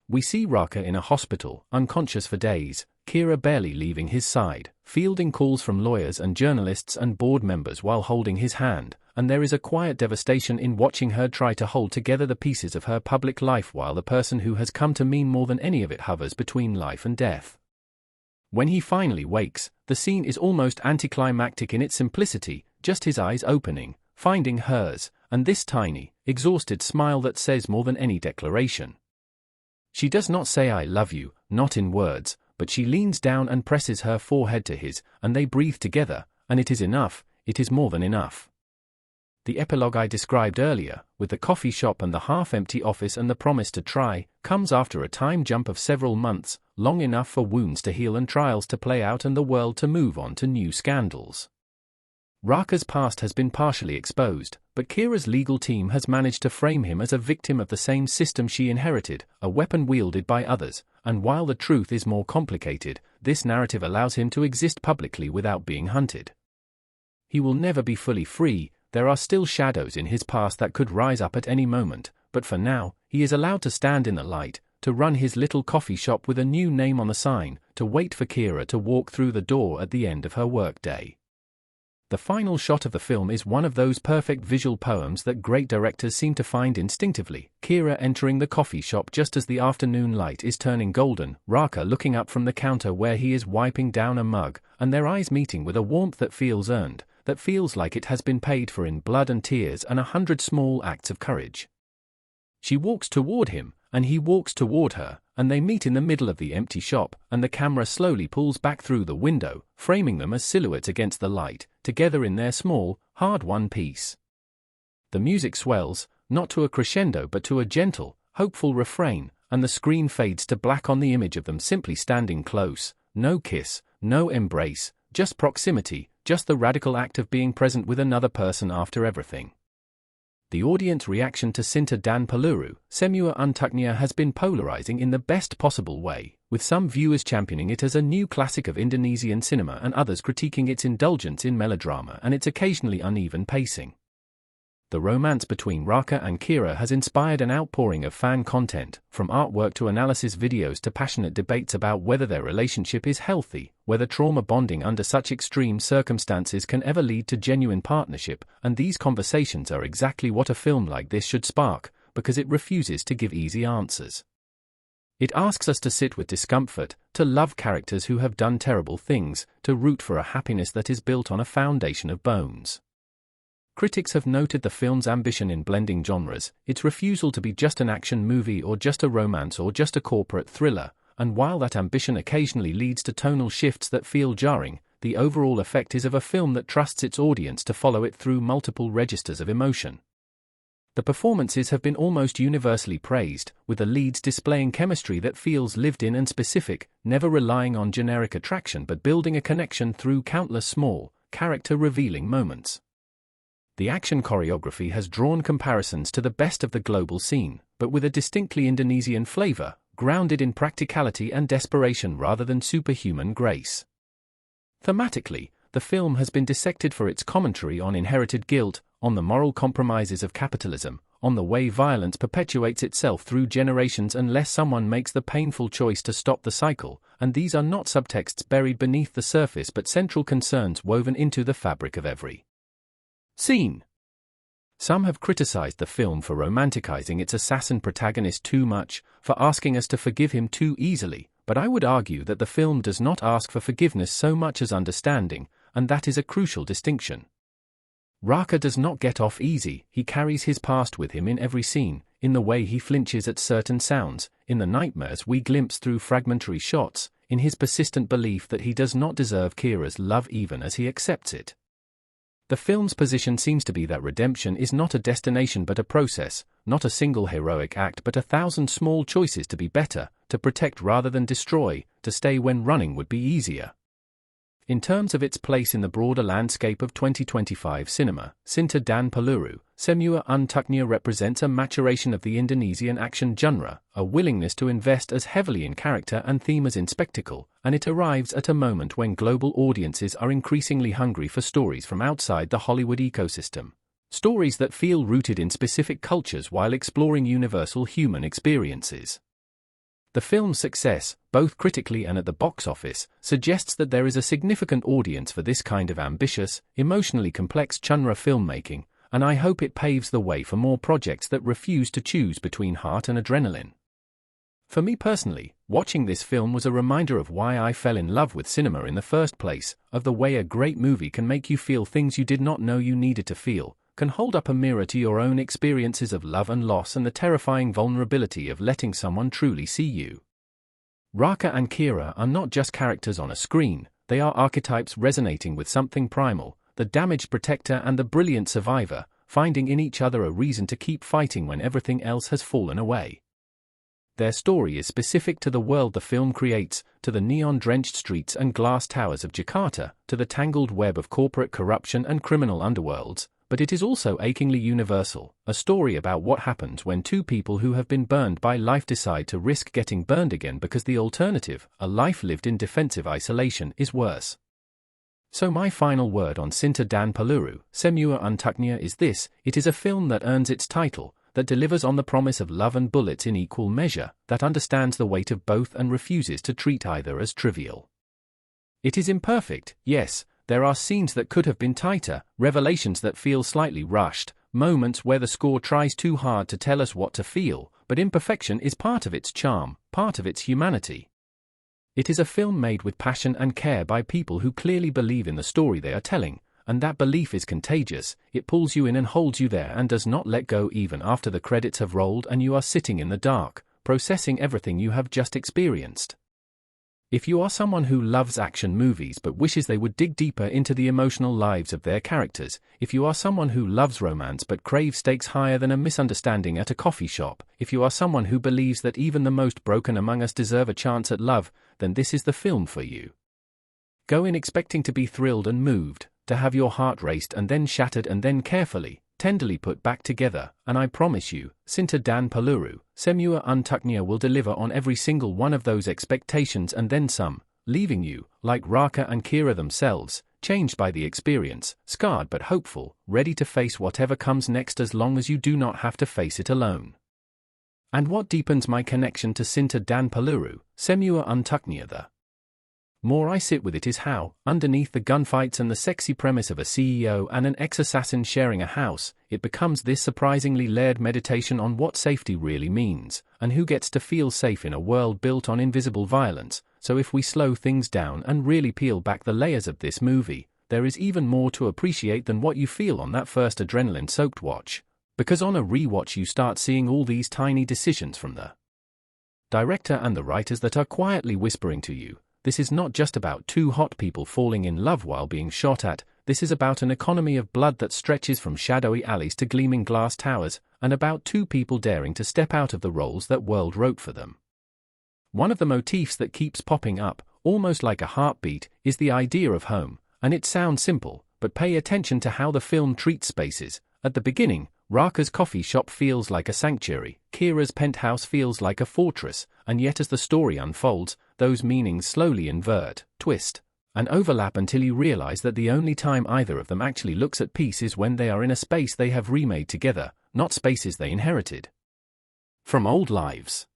We see Raka in a hospital, unconscious for days, Kira barely leaving his side, fielding calls from lawyers and journalists and board members while holding his hand, and there is a quiet devastation in watching her try to hold together the pieces of her public life while the person who has come to mean more than any of it hovers between life and death. When he finally wakes, the scene is almost anticlimactic in its simplicity, just his eyes opening, finding hers, and this tiny, exhausted smile that says more than any declaration. She does not say "I love you," not in words, but she leans down and presses her forehead to his, and they breathe together, and it is enough, it is more than enough. The epilogue I described earlier, with the coffee shop and the half-empty office and the promise to try, comes after a time jump of several months, long enough for wounds to heal and trials to play out and the world to move on to new scandals. Raka's past has been partially exposed, but Kira's legal team has managed to frame him as a victim of the same system she inherited, a weapon wielded by others, and while the truth is more complicated, this narrative allows him to exist publicly without being hunted. He will never be fully free. There are still shadows in his past that could rise up at any moment, but for now, he is allowed to stand in the light, to run his little coffee shop with a new name on the sign, to wait for Kira to walk through the door at the end of her workday. The final shot of the film is one of those perfect visual poems that great directors seem to find instinctively. Kira entering the coffee shop just as the afternoon light is turning golden, Raka looking up from the counter where he is wiping down a mug, and their eyes meeting with a warmth that feels earned, that feels like it has been paid for in blood and tears and 100 small acts of courage. She walks toward him, and he walks toward her, and they meet in the middle of the empty shop, and the camera slowly pulls back through the window, framing them as silhouettes against the light, together in their small, hard-won piece. The music swells, not to a crescendo but to a gentle, hopeful refrain, and the screen fades to black on the image of them simply standing close, no kiss, no embrace, just proximity, just the radical act of being present with another person after everything. The audience reaction to Cinta dan Peluru, untuknya has been polarizing in the best possible way, with some viewers championing it as a new classic of Indonesian cinema and others critiquing its indulgence in melodrama and its occasionally uneven pacing. The romance between Raka and Kira has inspired an outpouring of fan content, from artwork to analysis videos to passionate debates about whether their relationship is healthy, whether trauma bonding under such extreme circumstances can ever lead to genuine partnership, and these conversations are exactly what a film like this should spark, because it refuses to give easy answers. It asks us to sit with discomfort, to love characters who have done terrible things, to root for a happiness that is built on a foundation of bones. Critics have noted the film's ambition in blending genres, its refusal to be just an action movie or just a romance or just a corporate thriller, and while that ambition occasionally leads to tonal shifts that feel jarring, the overall effect is of a film that trusts its audience to follow it through multiple registers of emotion. The performances have been almost universally praised, with the leads displaying chemistry that feels lived in and specific, never relying on generic attraction but building a connection through countless small, character-revealing moments. The action choreography has drawn comparisons to the best of the global scene, but with a distinctly Indonesian flavor, grounded in practicality and desperation rather than superhuman grace. Thematically, the film has been dissected for its commentary on inherited guilt, on the moral compromises of capitalism, on the way violence perpetuates itself through generations unless someone makes the painful choice to stop the cycle, and these are not subtexts buried beneath the surface but central concerns woven into the fabric of every scene. Some have criticized the film for romanticizing its assassin protagonist too much, for asking us to forgive him too easily, but I would argue that the film does not ask for forgiveness so much as understanding, and that is a crucial distinction. Raka does not get off easy. He carries his past with him in every scene, in the way he flinches at certain sounds, in the nightmares we glimpse through fragmentary shots, in his persistent belief that he does not deserve Kira's love even as he accepts it. The film's position seems to be that redemption is not a destination but a process, not a single heroic act but 1,000 small choices to be better, to protect rather than destroy, to stay when running would be easier. In terms of its place in the broader landscape of 2025 cinema, Cinta dan Peluru, untuknya represents a maturation of the Indonesian action genre, a willingness to invest as heavily in character and theme as in spectacle, and it arrives at a moment when global audiences are increasingly hungry for stories from outside the Hollywood ecosystem. Stories that feel rooted in specific cultures while exploring universal human experiences. The film's success, both critically and at the box office, suggests that there is a significant audience for this kind of ambitious, emotionally complex genre filmmaking, and I hope it paves the way for more projects that refuse to choose between heart and adrenaline. For me personally, watching this film was a reminder of why I fell in love with cinema in the first place, of the way a great movie can make you feel things you did not know you needed to feel, can hold up a mirror to your own experiences of love and loss and the terrifying vulnerability of letting someone truly see you. Raka and Kira are not just characters on a screen, they are archetypes resonating with something primal, the damaged protector and the brilliant survivor, finding in each other a reason to keep fighting when everything else has fallen away. Their story is specific to the world the film creates, to the neon-drenched streets and glass towers of Jakarta, to the tangled web of corporate corruption and criminal underworlds, but it is also achingly universal, a story about what happens when two people who have been burned by life decide to risk getting burned again because the alternative, a life lived in defensive isolation, is worse. So my final word on Cinta dan Peluru, untuknya is this: it is a film that earns its title, that delivers on the promise of love and bullets in equal measure, that understands the weight of both and refuses to treat either as trivial. It is imperfect, yes, there are scenes that could have been tighter, revelations that feel slightly rushed, moments where the score tries too hard to tell us what to feel, but imperfection is part of its charm, part of its humanity. It is a film made with passion and care by people who clearly believe in the story they are telling, and that belief is contagious. It pulls you in and holds you there and does not let go even after the credits have rolled and you are sitting in the dark, processing everything you have just experienced. If you are someone who loves action movies but wishes they would dig deeper into the emotional lives of their characters, if you are someone who loves romance but craves stakes higher than a misunderstanding at a coffee shop, if you are someone who believes that even the most broken among us deserve a chance at love, then this is the film for you. Go in expecting to be thrilled and moved, to have your heart raced and then shattered and then carefully, tenderly put back together, and I promise you, Cinta dan Peluru, untuknya will deliver on every single one of those expectations and then some, leaving you, like Raka and Kira themselves, changed by the experience, scarred but hopeful, ready to face whatever comes next as long as you do not have to face it alone. And what deepens my connection to Cinta dan Peluru, untuknya the more I sit with it is how, underneath the gunfights and the sexy premise of a CEO and an ex-assassin sharing a house, it becomes this surprisingly layered meditation on what safety really means, and who gets to feel safe in a world built on invisible violence. So if we slow things down and really peel back the layers of this movie, there is even more to appreciate than what you feel on that first adrenaline-soaked watch. Because on a rewatch you start seeing all these tiny decisions from the director and the writers that are quietly whispering to you. This is not just about two hot people falling in love while being shot at, this is about an economy of blood that stretches from shadowy alleys to gleaming glass towers, and about two people daring to step out of the roles that world wrote for them. One of the motifs that keeps popping up, almost like a heartbeat, is the idea of home, and it sounds simple, but pay attention to how the film treats spaces. At the beginning, Raka's coffee shop feels like a sanctuary, Kira's penthouse feels like a fortress, and yet as the story unfolds, those meanings slowly invert, twist, and overlap until you realize that the only time either of them actually looks at peace is when they are in a space they have remade together, not spaces they inherited from old lives.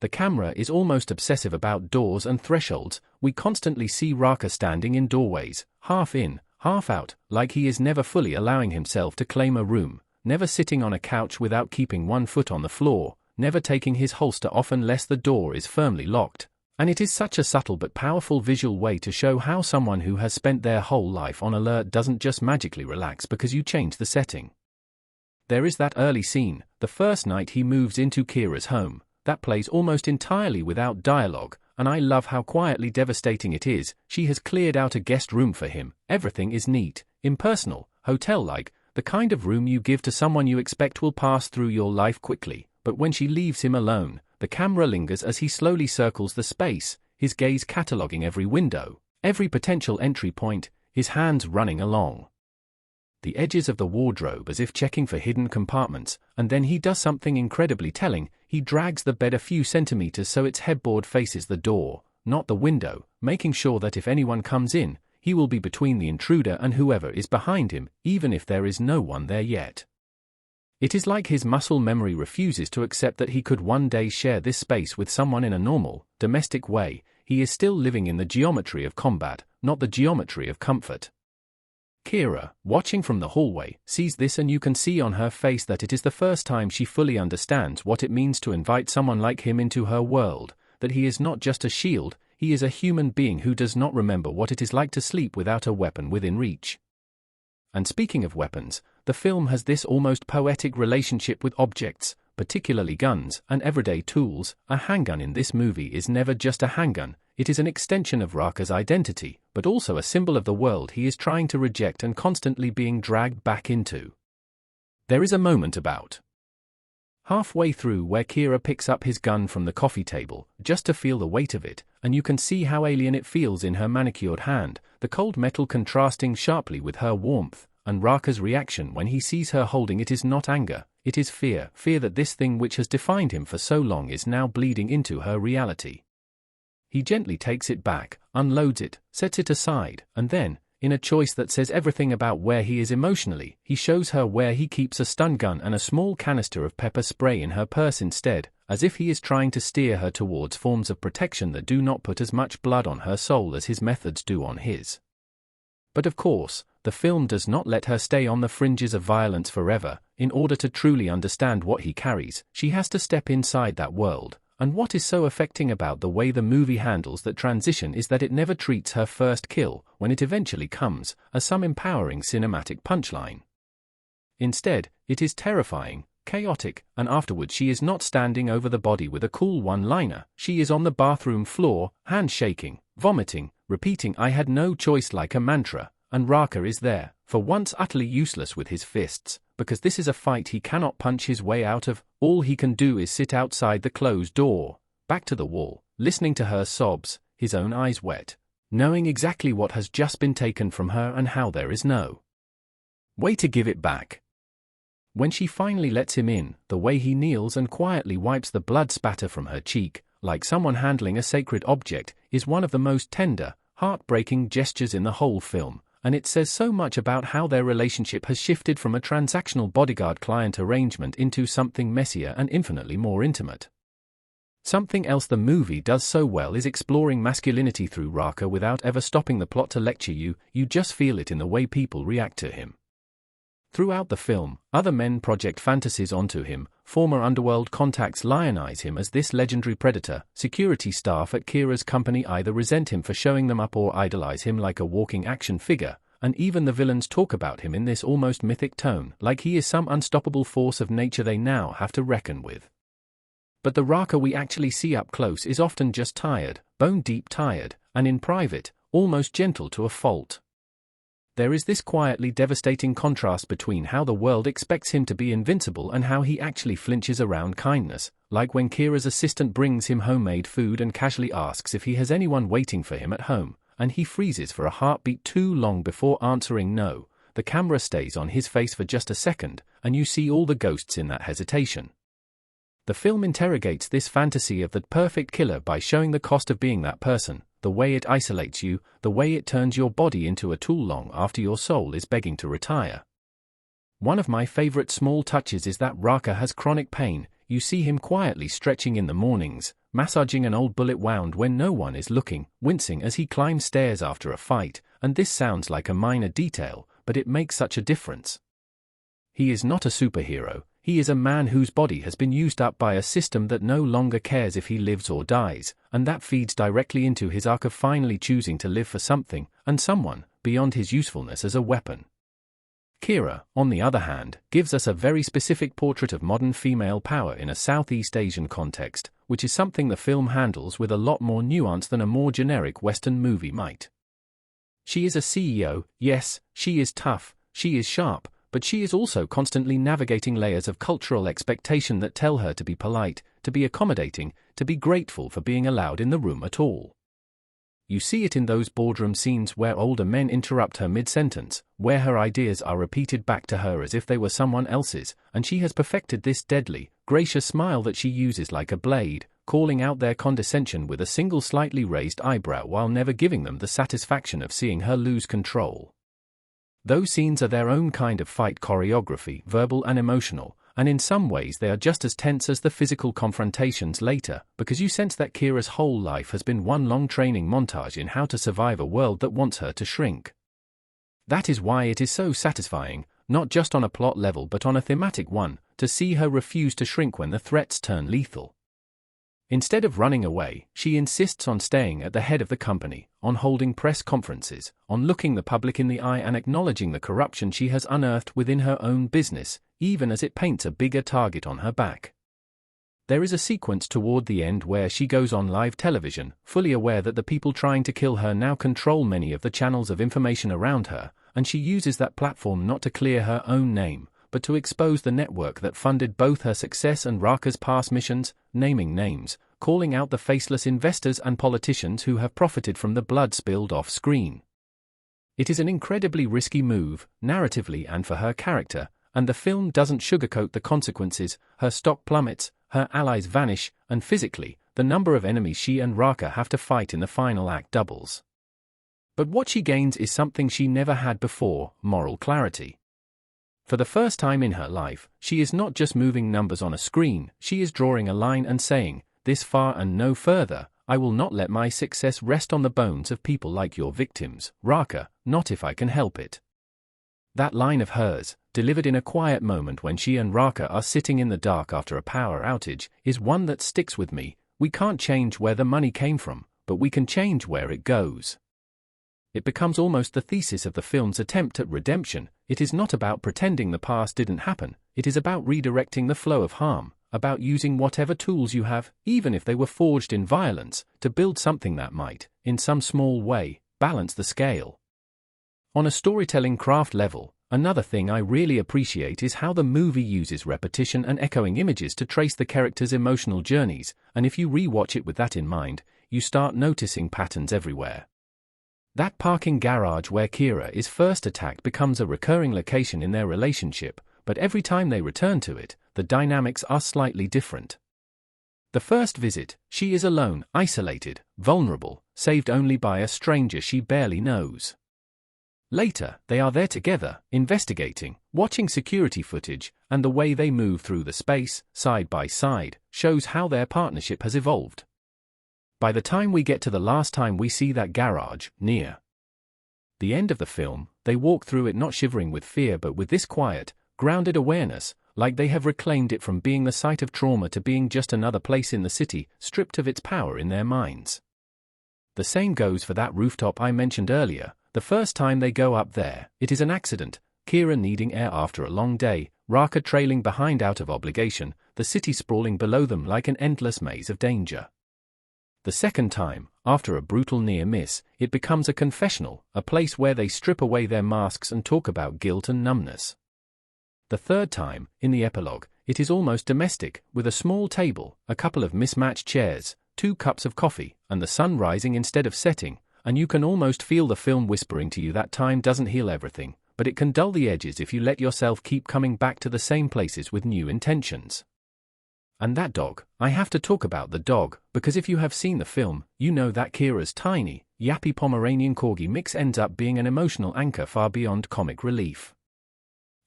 The camera is almost obsessive about doors and thresholds. We constantly see Raka standing in doorways, half in, half out, like he is never fully allowing himself to claim a room, never sitting on a couch without keeping one foot on the floor, never taking his holster off unless the door is firmly locked. And it is such a subtle but powerful visual way to show how someone who has spent their whole life on alert doesn't just magically relax because you change the setting. There is that early scene, the first night he moves into Kira's home, that plays almost entirely without dialogue, and I love how quietly devastating it is. She has cleared out a guest room for him, everything is neat, impersonal, hotel-like, the kind of room you give to someone you expect will pass through your life quickly, but when she leaves him alone, the camera lingers as he slowly circles the space, his gaze cataloguing every window, every potential entry point, his hands running along the edges of the wardrobe as if checking for hidden compartments, and then he does something incredibly telling. He drags the bed a few centimeters so its headboard faces the door, not the window, making sure that if anyone comes in, he will be between the intruder and whoever is behind him, even if there is no one there yet. It is like his muscle memory refuses to accept that he could one day share this space with someone in a normal, domestic way. He is still living in the geometry of combat, not the geometry of comfort. Kira, watching from the hallway, sees this, and you can see on her face that it is the first time she fully understands what it means to invite someone like him into her world, that he is not just a shield, he is a human being who does not remember what it is like to sleep without a weapon within reach. And speaking of weapons, the film has this almost poetic relationship with objects, particularly guns and everyday tools. A handgun in this movie is never just a handgun, it is an extension of Raka's identity, but also a symbol of the world he is trying to reject and constantly being dragged back into. There is a moment about halfway through where Kira picks up his gun from the coffee table, just to feel the weight of it, and you can see how alien it feels in her manicured hand, the cold metal contrasting sharply with her warmth, and Raka's reaction when he sees her holding it is not anger, it is fear, fear that this thing which has defined him for so long is now bleeding into her reality. He gently takes it back, unloads it, sets it aside, and then, in a choice that says everything about where he is emotionally, he shows her where he keeps a stun gun and a small canister of pepper spray in her purse instead, as if he is trying to steer her towards forms of protection that do not put as much blood on her soul as his methods do on his. But of course, the film does not let her stay on the fringes of violence forever. In order to truly understand what he carries, she has to step inside that world. And what is so affecting about the way the movie handles that transition is that it never treats her first kill, when it eventually comes, as some empowering cinematic punchline. Instead, it is terrifying, chaotic, and afterwards she is not standing over the body with a cool one-liner, she is on the bathroom floor, hands shaking, vomiting, repeating "I had no choice" like a mantra, and Raka is there, for once utterly useless with his fists, because this is a fight he cannot punch his way out of. All he can do is sit outside the closed door, back to the wall, listening to her sobs, his own eyes wet, knowing exactly what has just been taken from her and how there is no way to give it back. When she finally lets him in, the way he kneels and quietly wipes the blood spatter from her cheek, like someone handling a sacred object, is one of the most tender, heartbreaking gestures in the whole film, and it says so much about how their relationship has shifted from a transactional bodyguard-client arrangement into something messier and infinitely more intimate. Something else the movie does so well is exploring masculinity through Raka without ever stopping the plot to lecture you, you just feel it in the way people react to him. Throughout the film, other men project fantasies onto him, former underworld contacts lionize him as this legendary predator, security staff at Kira's company either resent him for showing them up or idolize him like a walking action figure, and even the villains talk about him in this almost mythic tone, like he is some unstoppable force of nature they now have to reckon with. But the Raka we actually see up close is often just tired, bone-deep tired, and in private, almost gentle to a fault. There is this quietly devastating contrast between how the world expects him to be invincible and how he actually flinches around kindness, like when Kira's assistant brings him homemade food and casually asks if he has anyone waiting for him at home, and he freezes for a heartbeat too long before answering no. The camera stays on his face for just a second, and you see all the ghosts in that hesitation. The film interrogates this fantasy of the perfect killer by showing the cost of being that person, the way it isolates you, the way it turns your body into a tool long after your soul is begging to retire. One of my favorite small touches is that Raka has chronic pain. You see him quietly stretching in the mornings, massaging an old bullet wound when no one is looking, wincing as he climbs stairs after a fight, and this sounds like a minor detail, but it makes such a difference. He is not a superhero. He is a man whose body has been used up by a system that no longer cares if he lives or dies, and that feeds directly into his arc of finally choosing to live for something, and someone, beyond his usefulness as a weapon. Kira, on the other hand, gives us a very specific portrait of modern female power in a Southeast Asian context, which is something the film handles with a lot more nuance than a more generic Western movie might. She is a CEO, yes, she is tough, she is sharp, but she is also constantly navigating layers of cultural expectation that tell her to be polite, to be accommodating, to be grateful for being allowed in the room at all. You see it in those boardroom scenes where older men interrupt her mid-sentence, where her ideas are repeated back to her as if they were someone else's, and she has perfected this deadly, gracious smile that she uses like a blade, calling out their condescension with a single slightly raised eyebrow while never giving them the satisfaction of seeing her lose control. Those scenes are their own kind of fight choreography, verbal and emotional, and in some ways they are just as tense as the physical confrontations later, because you sense that Kira's whole life has been one long training montage in how to survive a world that wants her to shrink. That is why it is so satisfying, not just on a plot level but on a thematic one, to see her refuse to shrink when the threats turn lethal. Instead of running away, she insists on staying at the head of the company, on holding press conferences, on looking the public in the eye and acknowledging the corruption she has unearthed within her own business, even as it paints a bigger target on her back. There is a sequence toward the end where she goes on live television, fully aware that the people trying to kill her now control many of the channels of information around her, and she uses that platform not to clear her own name, but to expose the network that funded both her success and Raka's past missions, naming names, calling out the faceless investors and politicians who have profited from the blood spilled off-screen. It is an incredibly risky move, narratively and for her character, and the film doesn't sugarcoat the consequences. Her stock plummets, her allies vanish, and physically, the number of enemies she and Raka have to fight in the final act doubles. But what she gains is something she never had before: moral clarity. For the first time in her life, she is not just moving numbers on a screen, she is drawing a line and saying, "This far and no further. I will not let my success rest on the bones of people like your victims, Raka, not if I can help it." That line of hers, delivered in a quiet moment when she and Raka are sitting in the dark after a power outage, is one that sticks with me. We can't change where the money came from, but we can change where it goes. It becomes almost the thesis of the film's attempt at redemption. It is not about pretending the past didn't happen, it is about redirecting the flow of harm, about using whatever tools you have, even if they were forged in violence, to build something that might, in some small way, balance the scale. On a storytelling craft level, another thing I really appreciate is how the movie uses repetition and echoing images to trace the characters' emotional journeys, and if you re-watch it with that in mind, you start noticing patterns everywhere. That parking garage where Kira is first attacked becomes a recurring location in their relationship, but every time they return to it, the dynamics are slightly different. The first visit, she is alone, isolated, vulnerable, saved only by a stranger she barely knows. Later, they are there together, investigating, watching security footage, and the way they move through the space, side by side, shows how their partnership has evolved. By the time we get to the last time we see that garage, near the end of the film, they walk through it not shivering with fear but with this quiet, grounded awareness, like they have reclaimed it from being the site of trauma to being just another place in the city, stripped of its power in their minds. The same goes for that rooftop I mentioned earlier. The first time they go up there, it is an accident, Kira needing air after a long day, Raka trailing behind out of obligation, the city sprawling below them like an endless maze of danger. The second time, after a brutal near miss, it becomes a confessional, a place where they strip away their masks and talk about guilt and numbness. The third time, in the epilogue, it is almost domestic, with a small table, a couple of mismatched chairs, 2 cups of coffee, and the sun rising instead of setting, and you can almost feel the film whispering to you that time doesn't heal everything, but it can dull the edges if you let yourself keep coming back to the same places with new intentions. And that dog, I have to talk about the dog, because if you have seen the film, you know that Kira's tiny, yappy Pomeranian Corgi mix ends up being an emotional anchor far beyond comic relief.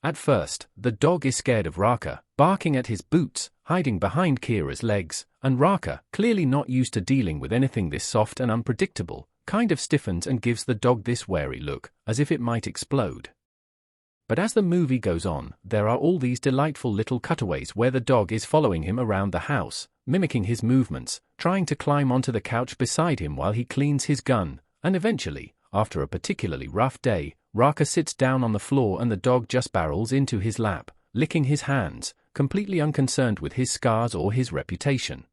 At first, the dog is scared of Raka, barking at his boots, hiding behind Kira's legs, and Raka, clearly not used to dealing with anything this soft and unpredictable, kind of stiffens and gives the dog this wary look, as if it might explode. But as the movie goes on, there are all these delightful little cutaways where the dog is following him around the house, mimicking his movements, trying to climb onto the couch beside him while he cleans his gun, and eventually, after a particularly rough day, Raka sits down on the floor and the dog just barrels into his lap, licking his hands, completely unconcerned with his scars or his reputation.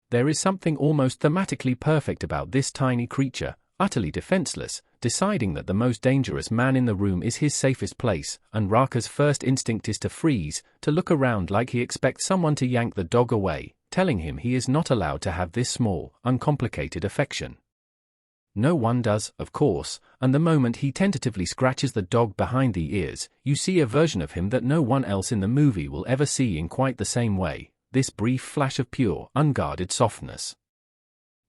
There is something almost thematically perfect about this tiny creature, utterly defenseless, deciding that the most dangerous man in the room is his safest place, and Raka's first instinct is to freeze, to look around like he expects someone to yank the dog away, telling him he is not allowed to have this small, uncomplicated affection. No one does, of course, and the moment he tentatively scratches the dog behind the ears, you see a version of him that no one else in the movie will ever see in quite the same way, this brief flash of pure, unguarded softness.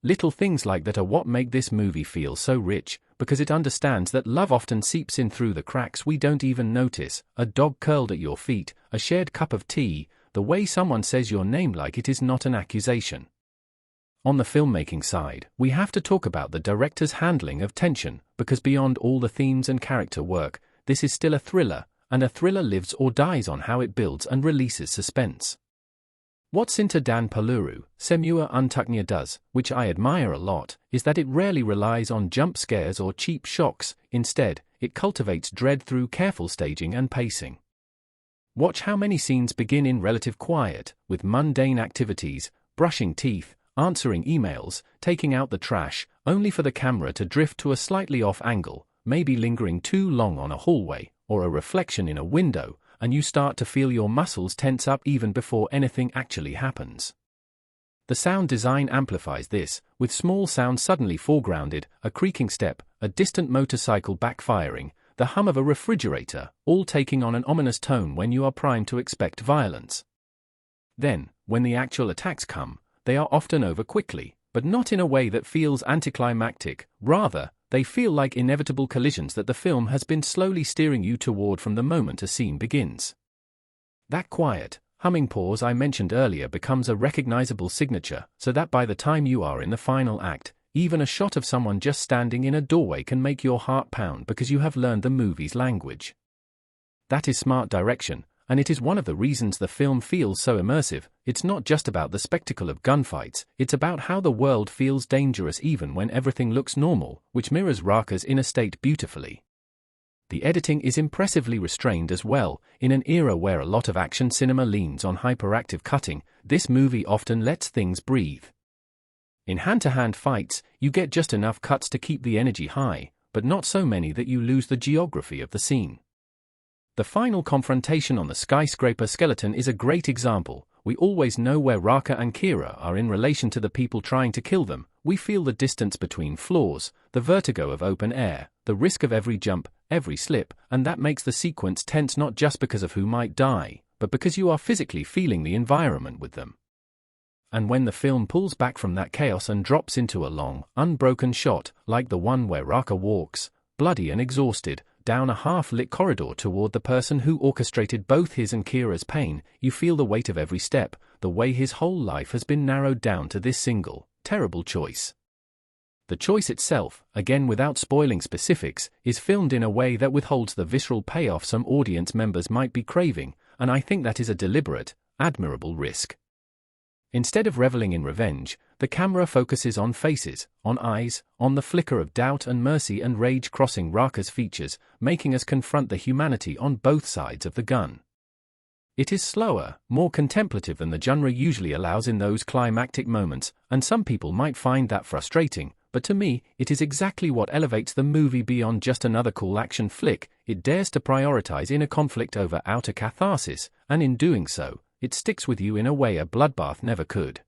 Little things like that are what make this movie feel so rich, because it understands that love often seeps in through the cracks we don't even notice, a dog curled at your feet, a shared cup of tea, the way someone says your name like it is not an accusation. On the filmmaking side, we have to talk about the director's handling of tension, because beyond all the themes and character work, this is still a thriller, and a thriller lives or dies on how it builds and releases suspense. What Cinta dan Peluru, untuknya does, which I admire a lot, is that it rarely relies on jump scares or cheap shocks. Instead, it cultivates dread through careful staging and pacing. Watch how many scenes begin in relative quiet, with mundane activities, brushing teeth, answering emails, taking out the trash, only for the camera to drift to a slightly off angle, maybe lingering too long on a hallway, or a reflection in a window, and you start to feel your muscles tense up even before anything actually happens. The sound design amplifies this, with small sounds suddenly foregrounded, a creaking step, a distant motorcycle backfiring, the hum of a refrigerator, all taking on an ominous tone when you are primed to expect violence. Then, when the actual attacks come, they are often over quickly, but not in a way that feels anticlimactic. Rather, they feel like inevitable collisions that the film has been slowly steering you toward from the moment a scene begins. That quiet, humming pause I mentioned earlier becomes a recognizable signature, so that by the time you are in the final act, even a shot of someone just standing in a doorway can make your heart pound because you have learned the movie's language. That is smart direction, and it is one of the reasons the film feels so immersive. It's not just about the spectacle of gunfights, it's about how the world feels dangerous even when everything looks normal, which mirrors Raka's inner state beautifully. The editing is impressively restrained as well. In an era where a lot of action cinema leans on hyperactive cutting, this movie often lets things breathe. In hand-to-hand fights, you get just enough cuts to keep the energy high, but not so many that you lose the geography of the scene. The final confrontation on the skyscraper skeleton is a great example. We always know where Raka and Kira are in relation to the people trying to kill them. We feel the distance between floors, the vertigo of open air, the risk of every jump, every slip, and that makes the sequence tense not just because of who might die, but because you are physically feeling the environment with them. And when the film pulls back from that chaos and drops into a long, unbroken shot, like the one where Raka walks, bloody and exhausted, down a half-lit corridor toward the person who orchestrated both his and Kira's pain, you feel the weight of every step, the way his whole life has been narrowed down to this single, terrible choice. The choice itself, again without spoiling specifics, is filmed in a way that withholds the visceral payoff some audience members might be craving, and I think that is a deliberate, admirable risk. Instead of reveling in revenge, the camera focuses on faces, on eyes, on the flicker of doubt and mercy and rage crossing Raka's features, making us confront the humanity on both sides of the gun. It is slower, more contemplative than the genre usually allows in those climactic moments, and some people might find that frustrating, but to me, it is exactly what elevates the movie beyond just another cool action flick. It dares to prioritize inner conflict over outer catharsis, and in doing so, it sticks with you in a way a bloodbath never could.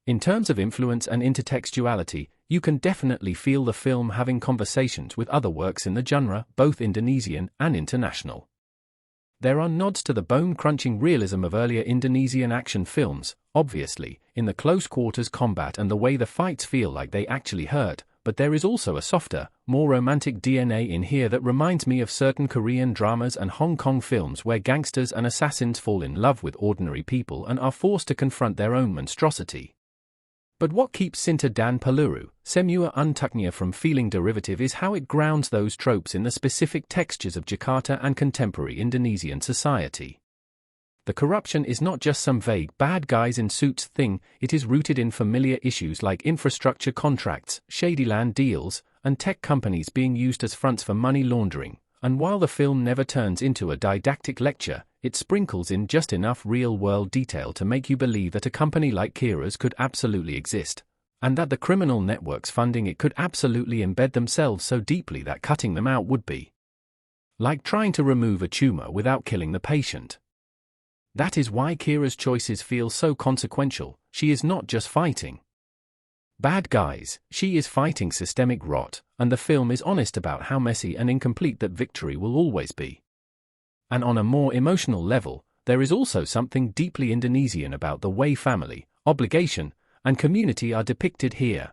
In terms of influence and intertextuality, you can definitely feel the film having conversations with other works in the genre, both Indonesian and international. There are nods to the bone-crunching realism of earlier Indonesian action films, obviously, in the close-quarters combat and the way the fights feel like they actually hurt, but there is also a softer, more romantic DNA in here that reminds me of certain Korean dramas and Hong Kong films where gangsters and assassins fall in love with ordinary people and are forced to confront their own monstrosity. But what keeps Cinta dan Peluru, untuknya from feeling derivative is how it grounds those tropes in the specific textures of Jakarta and contemporary Indonesian society. The corruption is not just some vague bad guys in suits thing, it is rooted in familiar issues like infrastructure contracts, shady land deals, and tech companies being used as fronts for money laundering. And while the film never turns into a didactic lecture, it sprinkles in just enough real-world detail to make you believe that a company like Kira's could absolutely exist, and that the criminal networks funding it could absolutely embed themselves so deeply that cutting them out would be like trying to remove a tumor without killing the patient. That is why Kira's choices feel so consequential. She is not just fighting bad guys, she is fighting systemic rot, and the film is honest about how messy and incomplete that victory will always be. And on a more emotional level, there is also something deeply Indonesian about the way family, obligation, and community are depicted here.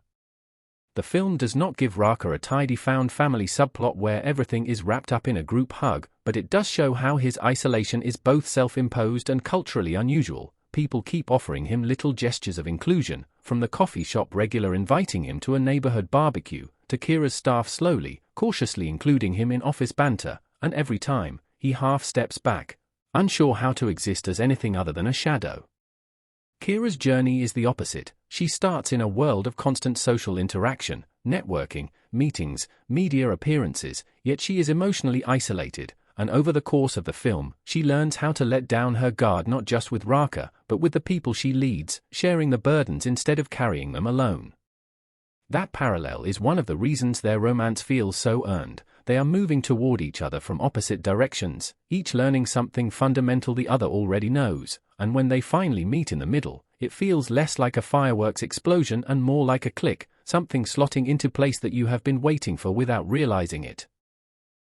The film does not give Raka a tidy found family subplot where everything is wrapped up in a group hug, but it does show how his isolation is both self-imposed and culturally unusual. People keep offering him little gestures of inclusion, from the coffee shop regular inviting him to a neighborhood barbecue, to Kira's staff slowly, cautiously including him in office banter, and every time, he half steps back, unsure how to exist as anything other than a shadow. Kira's journey is the opposite. She starts in a world of constant social interaction, networking, meetings, media appearances, yet she is emotionally isolated, and over the course of the film, she learns how to let down her guard not just with Raka, but with the people she leads, sharing the burdens instead of carrying them alone. That parallel is one of the reasons their romance feels so earned. they are moving toward each other from opposite directions, each learning something fundamental the other already knows, and when they finally meet in the middle, it feels less like a fireworks explosion and more like a click, something slotting into place that you have been waiting for without realizing it.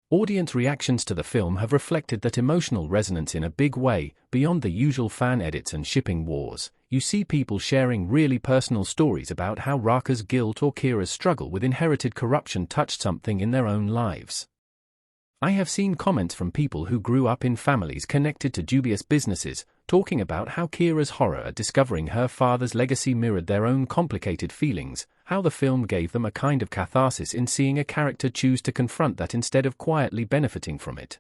Audience reactions to the film have reflected that emotional resonance in a big way. Beyond the usual fan edits and shipping wars, you see people sharing really personal stories about how Raka's guilt or Kira's struggle with inherited corruption touched something in their own lives. I have seen comments from people who grew up in families connected to dubious businesses, talking about how Kira's horror at discovering her father's legacy mirrored their own complicated feelings, how the film gave them a kind of catharsis in seeing a character choose to confront that instead of quietly benefiting from it.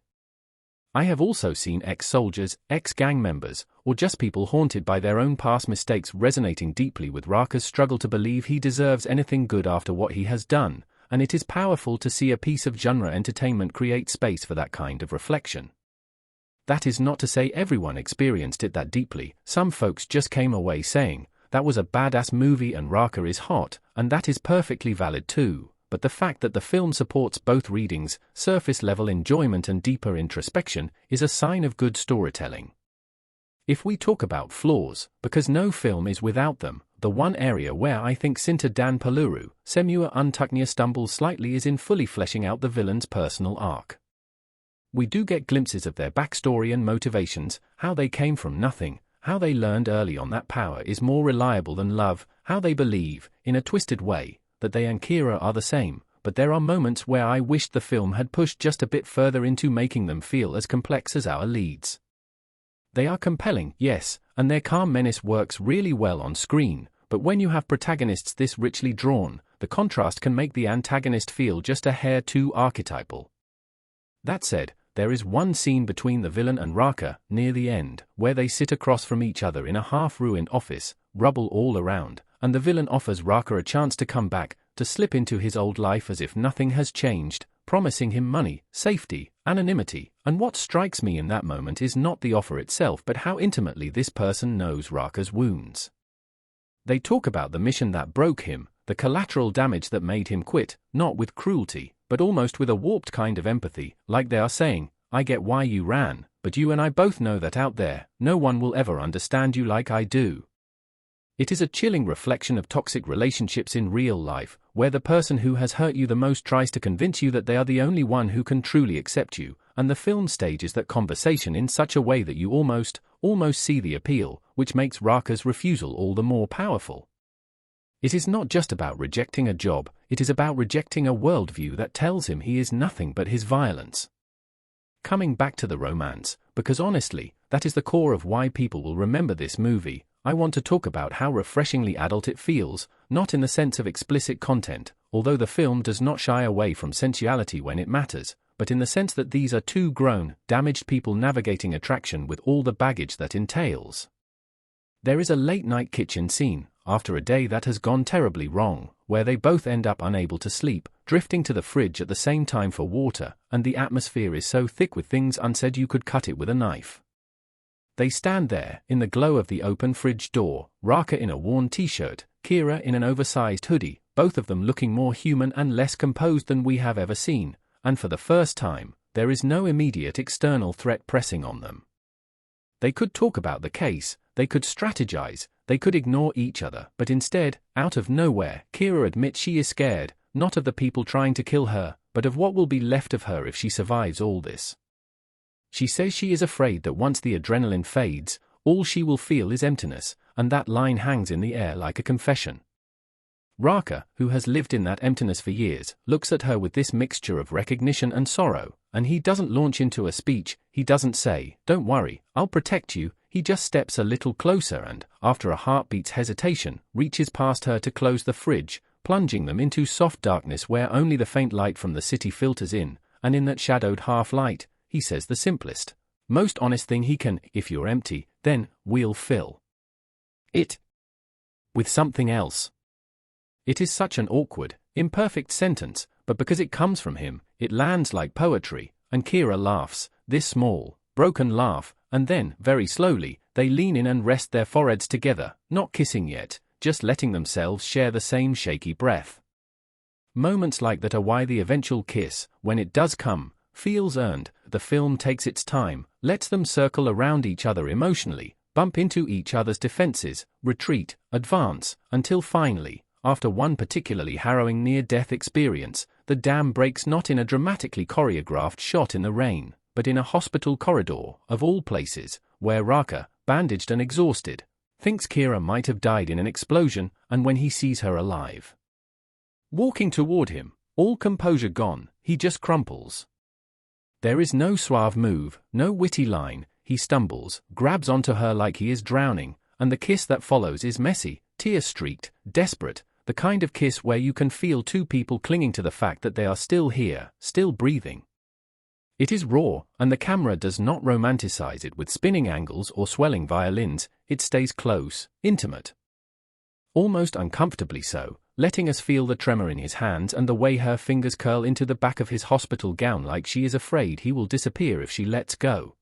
I have also seen ex-soldiers, ex-gang members, or just people haunted by their own past mistakes resonating deeply with Raka's struggle to believe he deserves anything good after what he has done, and it is powerful to see a piece of genre entertainment create space for that kind of reflection. That is not to say everyone experienced it that deeply. Some folks just came away saying, "That was a badass movie and Raka is hot," and that is perfectly valid too. But the fact that the film supports both readings, surface-level enjoyment and deeper introspection, is a sign of good storytelling. If we talk about flaws, because no film is without them, the one area where I think Cinta dan Peluru, untuknya stumbles slightly is in fully fleshing out the villain's personal arc. We do get glimpses of their backstory and motivations, how they came from nothing, how they learned early on that power is more reliable than love, how they believe, in a twisted way, that they and Kira are the same, but there are moments where I wished the film had pushed just a bit further into making them feel as complex as our leads. They are compelling, yes, and their calm menace works really well on screen, but when you have protagonists this richly drawn, the contrast can make the antagonist feel just a hair too archetypal. That said, there is one scene between the villain and Raka, near the end, where they sit across from each other in a half-ruined office, rubble all around, and the villain offers Raka a chance to come back, to slip into his old life as if nothing has changed, promising him money, safety, anonymity, and what strikes me in that moment is not the offer itself but how intimately this person knows Raka's wounds. They talk about the mission that broke him, the collateral damage that made him quit, not with cruelty, but almost with a warped kind of empathy, like they are saying, "I get why you ran, but you and I both know that out there, no one will ever understand you like I do." It is a chilling reflection of toxic relationships in real life, where the person who has hurt you the most tries to convince you that they are the only one who can truly accept you, and the film stages that conversation in such a way that you almost see the appeal, which makes Raka's refusal all the more powerful. It is not just about rejecting a job, it is about rejecting a worldview that tells him he is nothing but his violence. Coming back to the romance, because honestly, that is the core of why people will remember this movie, I want to talk about how refreshingly adult it feels, not in the sense of explicit content, although the film does not shy away from sensuality when it matters, but in the sense that these are two grown, damaged people navigating attraction with all the baggage that entails. There is a late-night kitchen scene, after a day that has gone terribly wrong, where they both end up unable to sleep, drifting to the fridge at the same time for water, and the atmosphere is so thick with things unsaid you could cut it with a knife. They stand there, in the glow of the open fridge door, Raka in a worn t-shirt, Kira in an oversized hoodie, both of them looking more human and less composed than we have ever seen, and for the first time, there is no immediate external threat pressing on them. They could talk about the case, they could strategize, they could ignore each other, but instead, out of nowhere, Kira admits she is scared, not of the people trying to kill her, but of what will be left of her if she survives all this. She says she is afraid that once the adrenaline fades, all she will feel is emptiness, and that line hangs in the air like a confession. Raka, who has lived in that emptiness for years, looks at her with this mixture of recognition and sorrow, and he doesn't launch into a speech, he doesn't say, "Don't worry, I'll protect you," he just steps a little closer and, after a heartbeat's hesitation, reaches past her to close the fridge, plunging them into soft darkness where only the faint light from the city filters in, and in that shadowed half-light, he says the simplest, most honest thing he can: "If you're empty, then we'll fill it with something else." It is such an awkward, imperfect sentence, but because it comes from him, it lands like poetry, and Kira laughs, this small, broken laugh, and then, very slowly, they lean in and rest their foreheads together, not kissing yet, just letting themselves share the same shaky breath. Moments like that are why the eventual kiss, when it does come, feels earned. The film takes its time, lets them circle around each other emotionally, bump into each other's defenses, retreat, advance, until finally, after one particularly harrowing near-death experience, the dam breaks not in a dramatically choreographed shot in the rain, but in a hospital corridor, of all places, where Raka, bandaged and exhausted, thinks Kira might have died in an explosion, and when he sees her alive, walking toward him, all composure gone, he just crumples. There is no suave move, no witty line. He stumbles, grabs onto her like he is drowning, and the kiss that follows is messy, tear-streaked, desperate, the kind of kiss where you can feel two people clinging to the fact that they are still here, still breathing. It is raw, and the camera does not romanticize it with spinning angles or swelling violins. It stays close, intimate. Almost uncomfortably so, letting us feel the tremor in his hands and the way her fingers curl into the back of his hospital gown like she is afraid he will disappear if she lets go.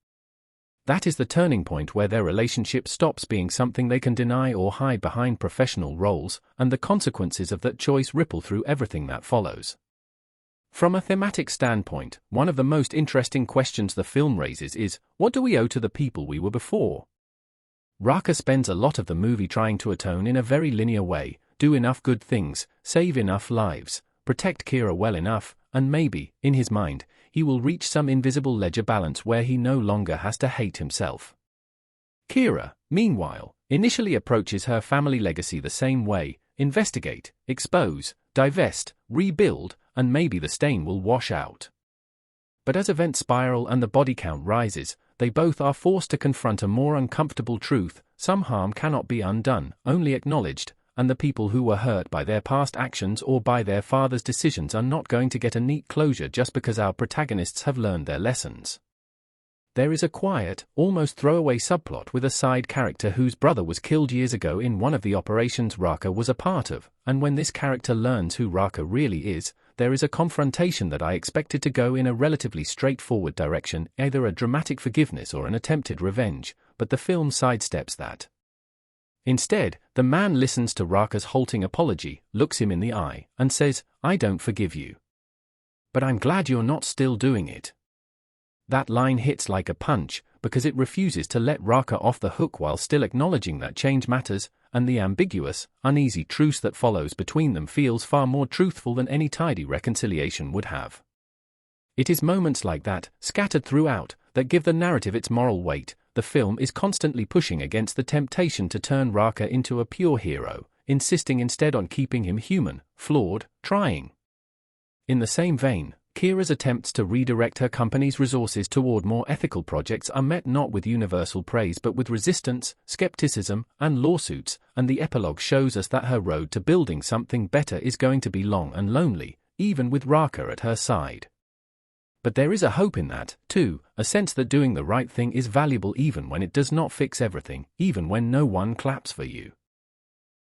That is the turning point where their relationship stops being something they can deny or hide behind professional roles, and the consequences of that choice ripple through everything that follows. From a thematic standpoint, one of the most interesting questions the film raises is, what do we owe to the people we were before? Raka spends a lot of the movie trying to atone in a very linear way, do enough good things, save enough lives, protect Kira well enough, and maybe, in his mind, he will reach some invisible ledger balance where he no longer has to hate himself. Kira, meanwhile, initially approaches her family legacy the same way: investigate, expose, divest, rebuild, and maybe the stain will wash out. But as events spiral and the body count rises, they both are forced to confront a more uncomfortable truth: some harm cannot be undone, only acknowledged, and the people who were hurt by their past actions or by their father's decisions are not going to get a neat closure just because our protagonists have learned their lessons. There is a quiet, almost throwaway subplot with a side character whose brother was killed years ago in one of the operations Raka was a part of, and when this character learns who Raka really is, there is a confrontation that I expected to go in a relatively straightforward direction, either a dramatic forgiveness or an attempted revenge, but the film sidesteps that. Instead, the man listens to Raka's halting apology, looks him in the eye, and says, "I don't forgive you. But I'm glad you're not still doing it." That line hits like a punch, because it refuses to let Raka off the hook while still acknowledging that change matters, and the ambiguous, uneasy truce that follows between them feels far more truthful than any tidy reconciliation would have. It is moments like that, scattered throughout, that give the narrative its moral weight. The film is constantly pushing against the temptation to turn Raka into a pure hero, insisting instead on keeping him human, flawed, trying. In the same vein, Kira's attempts to redirect her company's resources toward more ethical projects are met not with universal praise but with resistance, skepticism, and lawsuits, and the epilogue shows us that her road to building something better is going to be long and lonely, even with Raka at her side. But there is a hope in that, too, a sense that doing the right thing is valuable even when it does not fix everything, even when no one claps for you.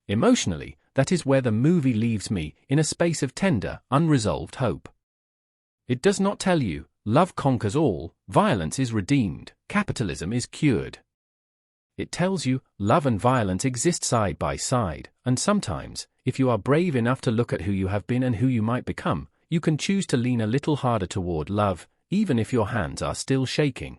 Emotionally, that is where the movie leaves me, in a space of tender, unresolved hope. It does not tell you, love conquers all, violence is redeemed, capitalism is cured. It tells you, love and violence exist side by side, and sometimes, if you are brave enough to look at who you have been and who you might become, you can choose to lean a little harder toward love, even if your hands are still shaking.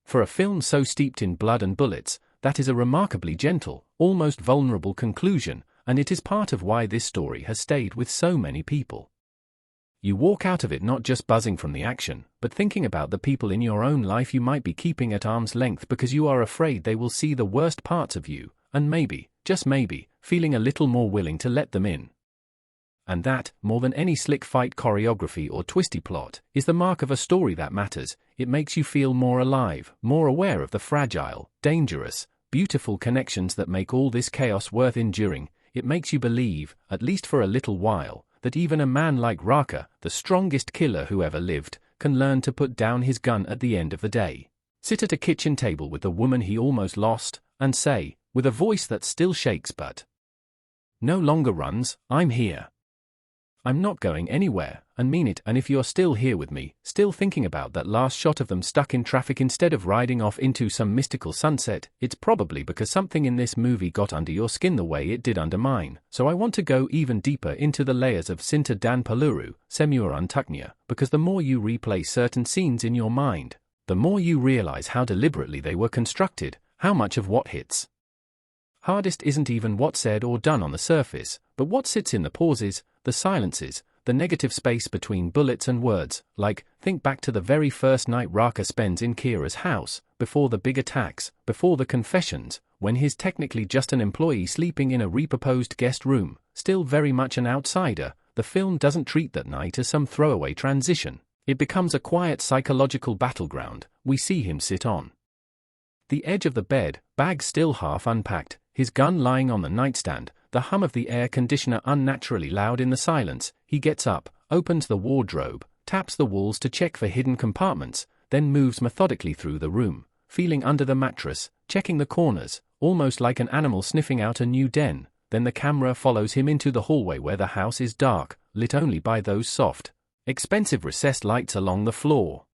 For a film so steeped in blood and bullets, that is a remarkably gentle, almost vulnerable conclusion, and it is part of why this story has stayed with so many people. You walk out of it not just buzzing from the action, but thinking about the people in your own life you might be keeping at arm's length because you are afraid they will see the worst parts of you, and maybe, just maybe, feeling a little more willing to let them in. And that, more than any slick fight choreography or twisty plot, is the mark of a story that matters. It makes you feel more alive, more aware of the fragile, dangerous, beautiful connections that make all this chaos worth enduring. It makes you believe, at least for a little while, that even a man like Raka, the strongest killer who ever lived, can learn to put down his gun at the end of the day, sit at a kitchen table with the woman he almost lost, and say, with a voice that still shakes but no longer runs, "I'm here. I'm not going anywhere, and mean it. And if you're still here with me, still thinking about that last shot of them stuck in traffic instead of riding off into some mystical sunset, it's probably because something in this movie got under your skin the way it did under mine. So I want to go even deeper into the layers of Cinta dan Peluru, untuknya, because the more you replay certain scenes in your mind, the more you realize how deliberately they were constructed, how much of what hits hardest isn't even what's said or done on the surface, but what sits in the pauses, the silences, the negative space between bullets and words. Like, think back to the very first night Raka spends in Kira's house, before the big attacks, before the confessions, when he's technically just an employee sleeping in a repurposed guest room, still very much an outsider. The film doesn't treat that night as some throwaway transition. It becomes a quiet psychological battleground. We see him sit on the edge of the bed, bag still half unpacked, his gun lying on the nightstand, the hum of the air conditioner unnaturally loud in the silence. He gets up, opens the wardrobe, taps the walls to check for hidden compartments, then moves methodically through the room, feeling under the mattress, checking the corners, almost like an animal sniffing out a new den. Then the camera follows him into the hallway where the house is dark, lit only by those soft, expensive recessed lights along the floor.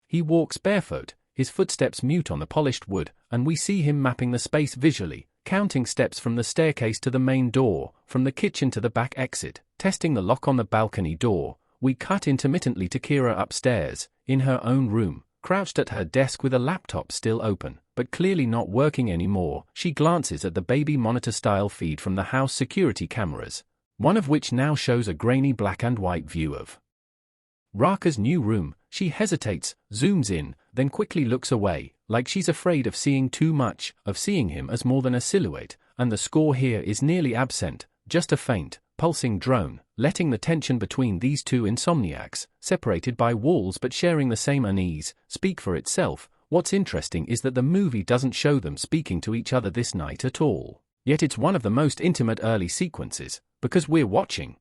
He walks barefoot, his footsteps mute on the polished wood, and we see him mapping the space visually, counting steps from the staircase to the main door, from the kitchen to the back exit, testing the lock on the balcony door. We cut intermittently to Kira upstairs, in her own room, crouched at her desk with a laptop still open, but clearly not working anymore. She glances at the baby monitor-style feed from the house security cameras, one of which now shows a grainy black and white view of Raka's new room. She hesitates, zooms in, then quickly looks away, like she's afraid of seeing too much, of seeing him as more than a silhouette, and the score here is nearly absent, just a faint, pulsing drone, letting the tension between these two insomniacs, separated by walls but sharing the same unease, speak for itself. What's interesting is that the movie doesn't show them speaking to each other this night at all. Yet it's one of the most intimate early sequences, because we're watching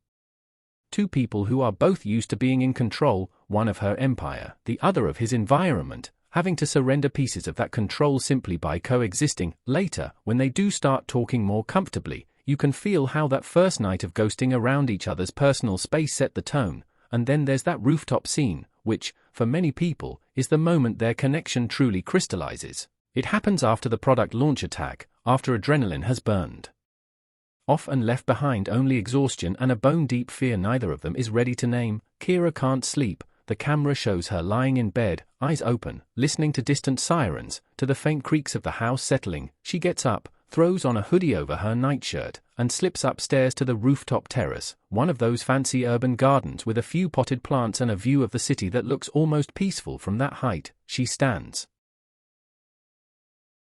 two people who are both used to being in control, one of her empire, the other of his environment, having to surrender pieces of that control simply by coexisting. Later, when they do start talking more comfortably, you can feel how that first night of ghosting around each other's personal space set the tone. And then there's that rooftop scene, which, for many people, is the moment their connection truly crystallizes. It happens after the product launch attack, after adrenaline has burned off and left behind only exhaustion and a bone-deep fear neither of them is ready to name. Kira can't sleep. The camera shows her lying in bed, eyes open, listening to distant sirens, to the faint creaks of the house settling. She gets up, throws on a hoodie over her nightshirt, and slips upstairs to the rooftop terrace, one of those fancy urban gardens with a few potted plants and a view of the city that looks almost peaceful from that height. She stands